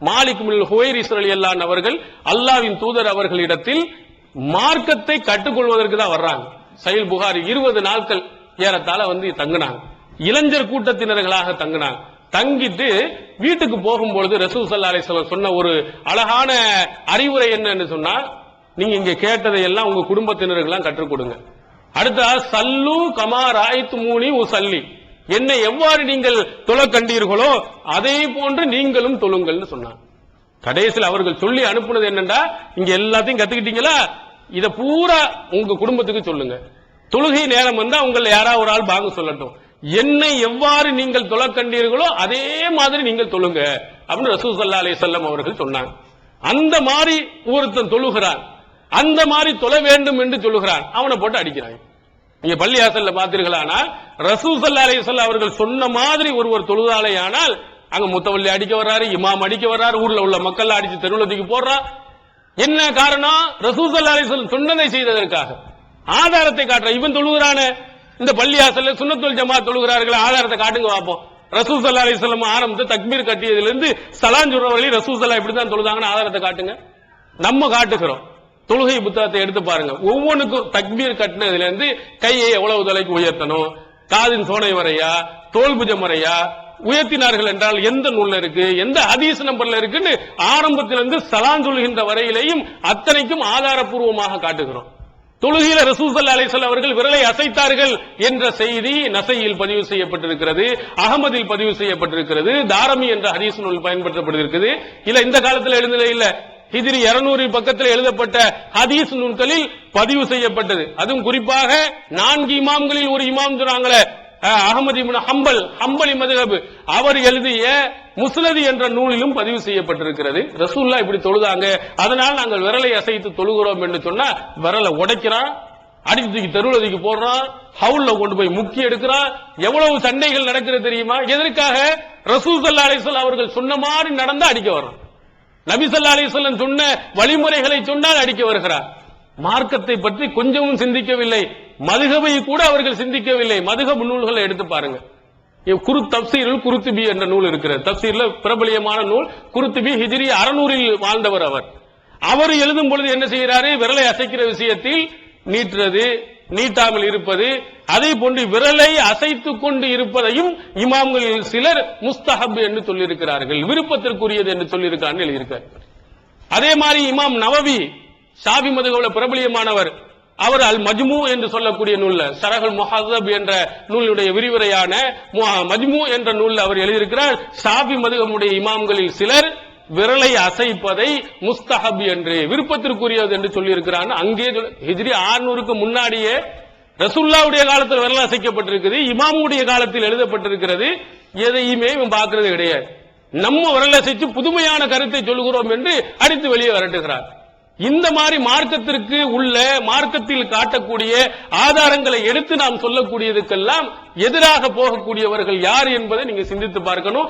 மாலிக் இப்னு ஹுவைரிஸ் ரலியல்லாஹு அன்ஹு அவர்கள் அல்லாஹ்வின் தூதர் அவர்களிடத்தில் மார்க்கத்தை கற்றுக்கொள்வதற்கு தான் வர்றாங்க. சஹீஹ் புகாரி 20 நாட்கள் ஏறத்தாழ வந்து தங்கினாங்க, இளைஞர் கூட்டத்தினர்களாக தங்கினாங்க. தங்கிட்டு வீட்டுக்கு போகும்பொழுது ரசூல் ஸல்லல்லாஹு அலைஹி வஸல்லம் சொன்ன ஒரு அழகான அறிவுரை என்னன்னு சொன்னா, நீங்க இங்க கேட்டதை எல்லாம் உங்க குடும்பத்தினர்களெல்லாம் கற்றுக் கொடுங்க, அடுத்த சல்லு கமா ராய்த்துமூனி உசல்லி, என்னை எவ்வாறு நீங்கள் தொழ கண்டீர்களோ அதே போன்று நீங்களும் தொழுங்கள்னு சொன்னாங்க. கடைசியில் அவர்கள் சொல்லி அனுப்புனது என்னன்னா, இங்க எல்லாத்தையும் கத்துக்கிட்டீங்களா, இத பூரா உங்க குடும்பத்துக்கு சொல்லுங்க. தொழுகை நேரம் வந்தா உங்களை யாராவது ஒரு ஆள் பாங்க சொல்லட்டும், என்னை எவ்வாறு நீங்கள் தொழ கண்டீர்களோ அதே மாதிரி நீங்கள் தொழுங்க அப்படின்னு ரசூல் ஸல்லல்லாஹு அலைஹி வஸல்லம் அவர்கள் சொன்னாங்க. அந்த மாதிரி ஒருத்தன் தொழுகிறான், அந்த மாதிரி தொழ வேண்டும் என்று சொல்லுகிறான், அவனை போட்டு அடிக்கிறாங்க. நீங்க பள்ளியாசல்ல பார்த்தீர்களானா ரசூல் ஸல்லல்லாஹு அலைஹி வஸல்லம் அவர்கள் சொன்ன மாதிரி ஒருவர் தொழுதாலேயானால் அங்க முத்தவல்லி அடிக்க வர்றாரு, இமாம் அடிக்க வர்றாரு, ஊர்ல உள்ள மக்கள் அடிச்சு தெருவுலத்துக்கு போடுறா. என்ன காரணம்? ரசூல் ஸல்லல்லாஹு அலைஹி வஸல்லம் சொன்னதை செய்ததற்காக. ஆதாரத்தை காட்டுற இவன் தொழுகிறான இந்த பள்ளியாசல்ல சுன்னத்துல் ஜமாத் தொழுகிறார்கள், ஆதாரத்தை காட்டுங்க பார்ப்போம். ரசூல் ஸல்லல்லாஹு அலைஹி வஸல்லம் ஆரம்பித்து தக்பீர் கட்டியதிலிருந்து சலாம் சொல்ற வரை ரசூல் ஸல்லல்லாஹு இப்படிதான் தொழுதாங்கன்னு ஆதாரத்தை காட்டுங்க. நம்ம காட்டுகிறோம். தொழுகை புத்தகத்தை எடுத்து பாருங்க. ஒவ்வொன்றுக்கும் தக்பீர் கட்டினதுல இருந்து கையை எவ்வளவு தொலைக்கு உயர்த்தணும், காதின் சோனை வரையா, தோல்புஜம் வரையா உயர்த்தினார்கள் என்றால் எந்த நூல்ல இருக்கு, எந்த ஹதீஸ் நம்பர்ல இருக்குன்னு ஆரம்பத்திலிருந்து சலாம் சொல்கின்ற வரையிலையும் அத்தனைக்கும் ஆதாரப்பூர்வமாக காட்டுகிறோம். தொழுகையில ரசூல் ஸல்லல்லாஹு அலைஹி வஸல்லம் அவர்கள் விரலை அசைத்தார்கள் என்ற செய்தி நசையில் பதிவு செய்யப்பட்டிருக்கிறது, அகமதில் பதிவு செய்யப்பட்டிருக்கிறது, தாரமி என்ற ஹதீஸ் நூல் பயன்படுத்தப்பட்டிருக்கிறது. இல்ல இந்த காலத்தில் எழுதல, இல்ல ஹிஜ்ரி 200 பக்கத்தில் எழுதப்பட்ட ஹதீஸ் நூல்களில் பதிவு செய்யப்பட்டது. அதுவும் குறிப்பாக 4 இமாம்களில் ஒரு இமாம் சொன்னாங்களே, அஹமது இப்னு ஹம்பலி மதுஹப், அவர் எழுதிய முஸ்னத் என்ற நூலிலும் பதிவு செய்யப்பட்டிருக்கிறது. ரசூலுல்லாஹ் இப்படி தொழுதாங்க, அதனால் நாங்கள் விரலை அசைத்து தொழுகிறோம் என்று சொன்னா விரலை உடைக்கிறான், அடிச்சு தெருவுலதிக்கு போடுறான், ஹவுல்ல கொண்டு போய் முக்கி எடுக்கிறான். எவ்வளவு சண்டைகள் நடக்கிறது தெரியுமா? எதற்காக? ரசூல் ஸல்லல்லாஹு அலைஹி வஸல்லம் அவர்கள் சொன்ன மாதிரி நடந்தா அடிக்க வர்றான். நபி ஸல்லல்லாஹு அலைஹி வஸல்லம் சொன்ன வழிமுறைகளை சொன்னால் அடிக்க வருகிறார். மார்க்கத்தை பற்றி கொஞ்சமும் சிந்திக்கவில்லை, மதுஹபை கூட அவர்கள் சிந்திக்கவில்லை. மதுஹப் நூல்களை எடுத்து பாருங்க. தப்சீரில் குருத்துபி என்ற நூல் இருக்கிறது, தப்சீர்ல பிரபலியமான நூல். குருத்துபி ஹிஜ்ரி 600 வாழ்ந்தவர். அவர் எழுதும் பொழுது என்ன செய்கிறாரு? விரலை அசைக்கிற விஷயத்தில் நீட்டுறது, நீட்டாமல் இருப்பது, அதே போன்று விரலை அசைத்துக் கொண்டு இருப்பதையும் இமாம்களில் சிலர் முஸ்தஹப் என்று சொல்லியிருக்கிறார்கள், விருப்பத்திற்குரியது என்று சொல்லியிருக்காங்க எழுதியிருக்கார். அதே மாதிரி இமாம் நவவி ஷாஃபி மதுஹப்ல பிரபலியமானவர், அவர் அல் மஜ்மூ என்று சொல்லக்கூடிய நூல்ல, ஷரஹுல் முஹஸப் என்ற நூலுடைய விரிவுரையான மஜ்மூ என்ற நூல்ல அவர் எழுதியிருக்கிறார், ஷாஃபி மதுஹபுடைய இமாம்களில் சிலர் விரலை அசைப்பதை முஸ்தஹப் என்று, விருப்பத்திற்குரியது என்று சொல்லியிருக்கிறார். அங்கே ஹிஜ்ரி 600க்கு முன்னாடியே ரசூலுல்லாஹ்வுடைய காலத்தில் விரல் அசைக்கப்பட்டிருக்கிறது, இமாமுடைய காலத்தில் எழுதப்பட்டிருக்கிறது. எதையுமே இவன் பார்க்கிறது கிடையாது. நம்ம விரல் அசைச்சு புதுமையான கருத்தை சொல்லுகிறோம் என்று அடித்து வெளியே விரட்டுகிறார். இந்த மாதிரி மார்க்கத்திற்கு உள்ள, மார்க்கத்தில் காட்டக்கூடிய ஆதாரங்களை எடுத்து நாம் சொல்லக்கூடியதுக்கெல்லாம் எதிராக போகக்கூடியவர்கள் யார் என்பதை நீங்க சிந்தித்து பார்க்கணும்.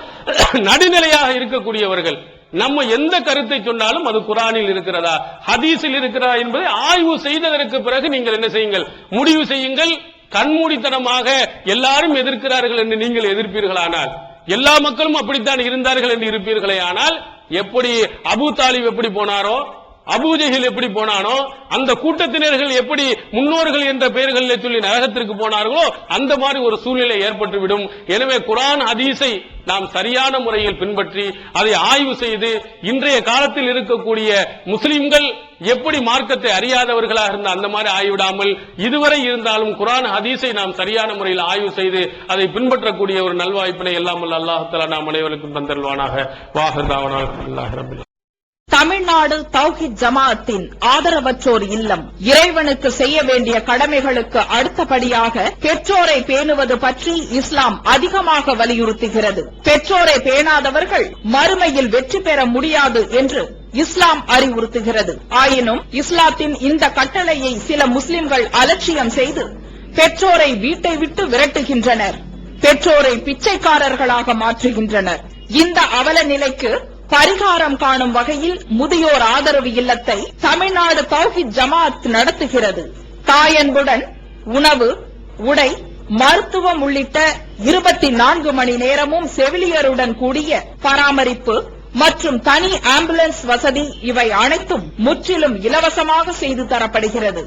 நடுநிலையாக இருக்கக்கூடியவர்கள், நம்ம எந்த கருத்தை சொன்னாலும் அது குர்ஆனில் இருக்கிறதா, ஹதீஸில் இருக்கிறதா என்பதை ஆய்வு செய்ததற்கு பிறகு நீங்கள் என்ன செய்யுங்கள், முடிவு செய்யுங்கள். கண்மூடித்தனமாக எல்லாரும் எதிர்க்கிறார்கள் என்று நீங்கள் எதிர்ப்பீர்களானால், எல்லா மக்களும் அப்படித்தான் இருந்தார்கள் என்று இருப்பீர்களே ஆனால், எப்படி அபூ தாலிப் எப்படி போனாரோ, அபூஜஹில் எப்படி போனானோ, அந்த கூட்டத்தினர்கள் எப்படி முன்னோர்கள் என்ற பெயர்களில் சொல்லி நரகத்திற்கு போனார்களோ அந்த மாதிரி ஒரு சூழ்நிலை ஏற்பட்டுவிடும். எனவே குர்ஆன் ஹதீஸை நாம் சரியான முறையில் பின்பற்றி அதை ஆய்வு செய்து, இன்றைய காலத்தில் இருக்கக்கூடிய முஸ்லிம்கள் எப்படி மார்க்கத்தை அறியாதவர்களாக இருந்த அந்த மாதிரி ஆய்விடாமல், இதுவரை இருந்தாலும் குர்ஆன் ஹதீஸை நாம் சரியான முறையில் ஆய்வு செய்து அதை பின்பற்றக்கூடிய ஒரு நல்வாய்ப்பினை எல்லாம் அல்லாஹ் தஆலா நாம் அனைவருக்கும் தந்தருள்வானாக. வாஹிர் தஅவானா அல்ஹம்துலில்லாஹி ரப்பில். தமிழ்நாடு தௌஹீத் ஜமாஅத்தின் ஆதரவற்றோர் இல்லம் இறைவனுக்கு செய்ய வேண்டிய கடமைகளுக்கு அடுத்தபடியாக பெற்றோரை பேணுவது பற்றி இஸ்லாம் அதிகமாக வலியுறுத்துகிறது. பெற்றோரை பேணாதவர்கள் மறுமையில் வெற்றி பெற முடியாது என்று இஸ்லாம் அறிவுறுத்துகிறது. ஆயினும் இஸ்லாத்தின் இந்த கட்டளையை சில முஸ்லிம்கள் அலட்சியம் செய்து பெற்றோரை வீட்டை விட்டு விரட்டுகின்றனர், பெற்றோரை பிச்சைக்காரர்களாக மாற்றுகின்றனர். இந்த அவல நிலைக்கு பரிகாரம் காணும் வகையில் முதியோர் ஆதரவு இல்லத்தை தமிழ்நாடு தௌஹீத் ஜமாஅத் நடத்துகிறது. தாயன்புடன் உணவு, உடை, மருத்துவம் உள்ளிட்ட 24 மணி நேரமும் செவிலியருடன் கூடிய பராமரிப்பு மற்றும் தனி ஆம்புலன்ஸ் வசதி, இவை அனைத்தும் முற்றிலும் இலவசமாக செய்து தரப்படுகிறது.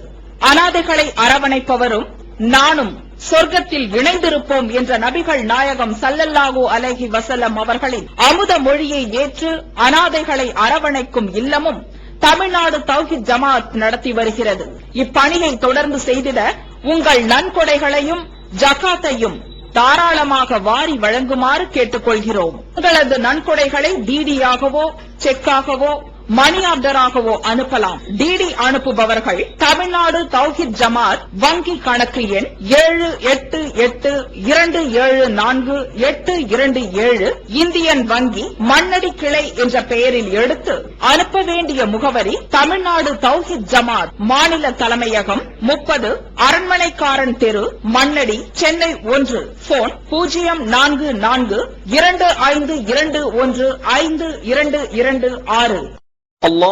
அனாதைகளை அரவணைப்பவரும் நானும் சொர்க்கத்தில் இணைந்திருப்போம் என்ற நபிகள் நாயகம் ஸல்லல்லாஹு அலைஹி வஸல்லம் அவர்களின் அமுத மொழியை ஏற்று அனாதைகளை அரவணைக்கும் இல்லமும் தமிழ்நாடு தௌஹீத் ஜமாஅத் நடத்தி வருகிறது. இப்பணியை தொடர்ந்து செய்திட உங்கள் நன்கொடைகளையும் ஜகாத்தையும் தாராளமாக வாரி வழங்குமாறு கேட்டுக்கொள்கிறோம். உங்களது நன்கொடைகளை டிடியாகவோ செக்காகவோ மணி ஆர்டராகவோ அனுப்பலாம். டிடி அனுப்புபவர்கள் தமிழ்நாடு தௌஹீத் ஜமாத் வங்கி கணக்கு எண் 7882748227 இந்தியன் வங்கி மண்ணடி கிளை என்ற பெயரில் எடுத்து அனுப்ப வேண்டிய முகவரி தமிழ்நாடு தௌஹீத் ஜமாத் மாநில தலைமையகம் 30 அரண்மனைக்காரன் தெரு மண்ணடி சென்னை 1. போன் 044252152226. Allah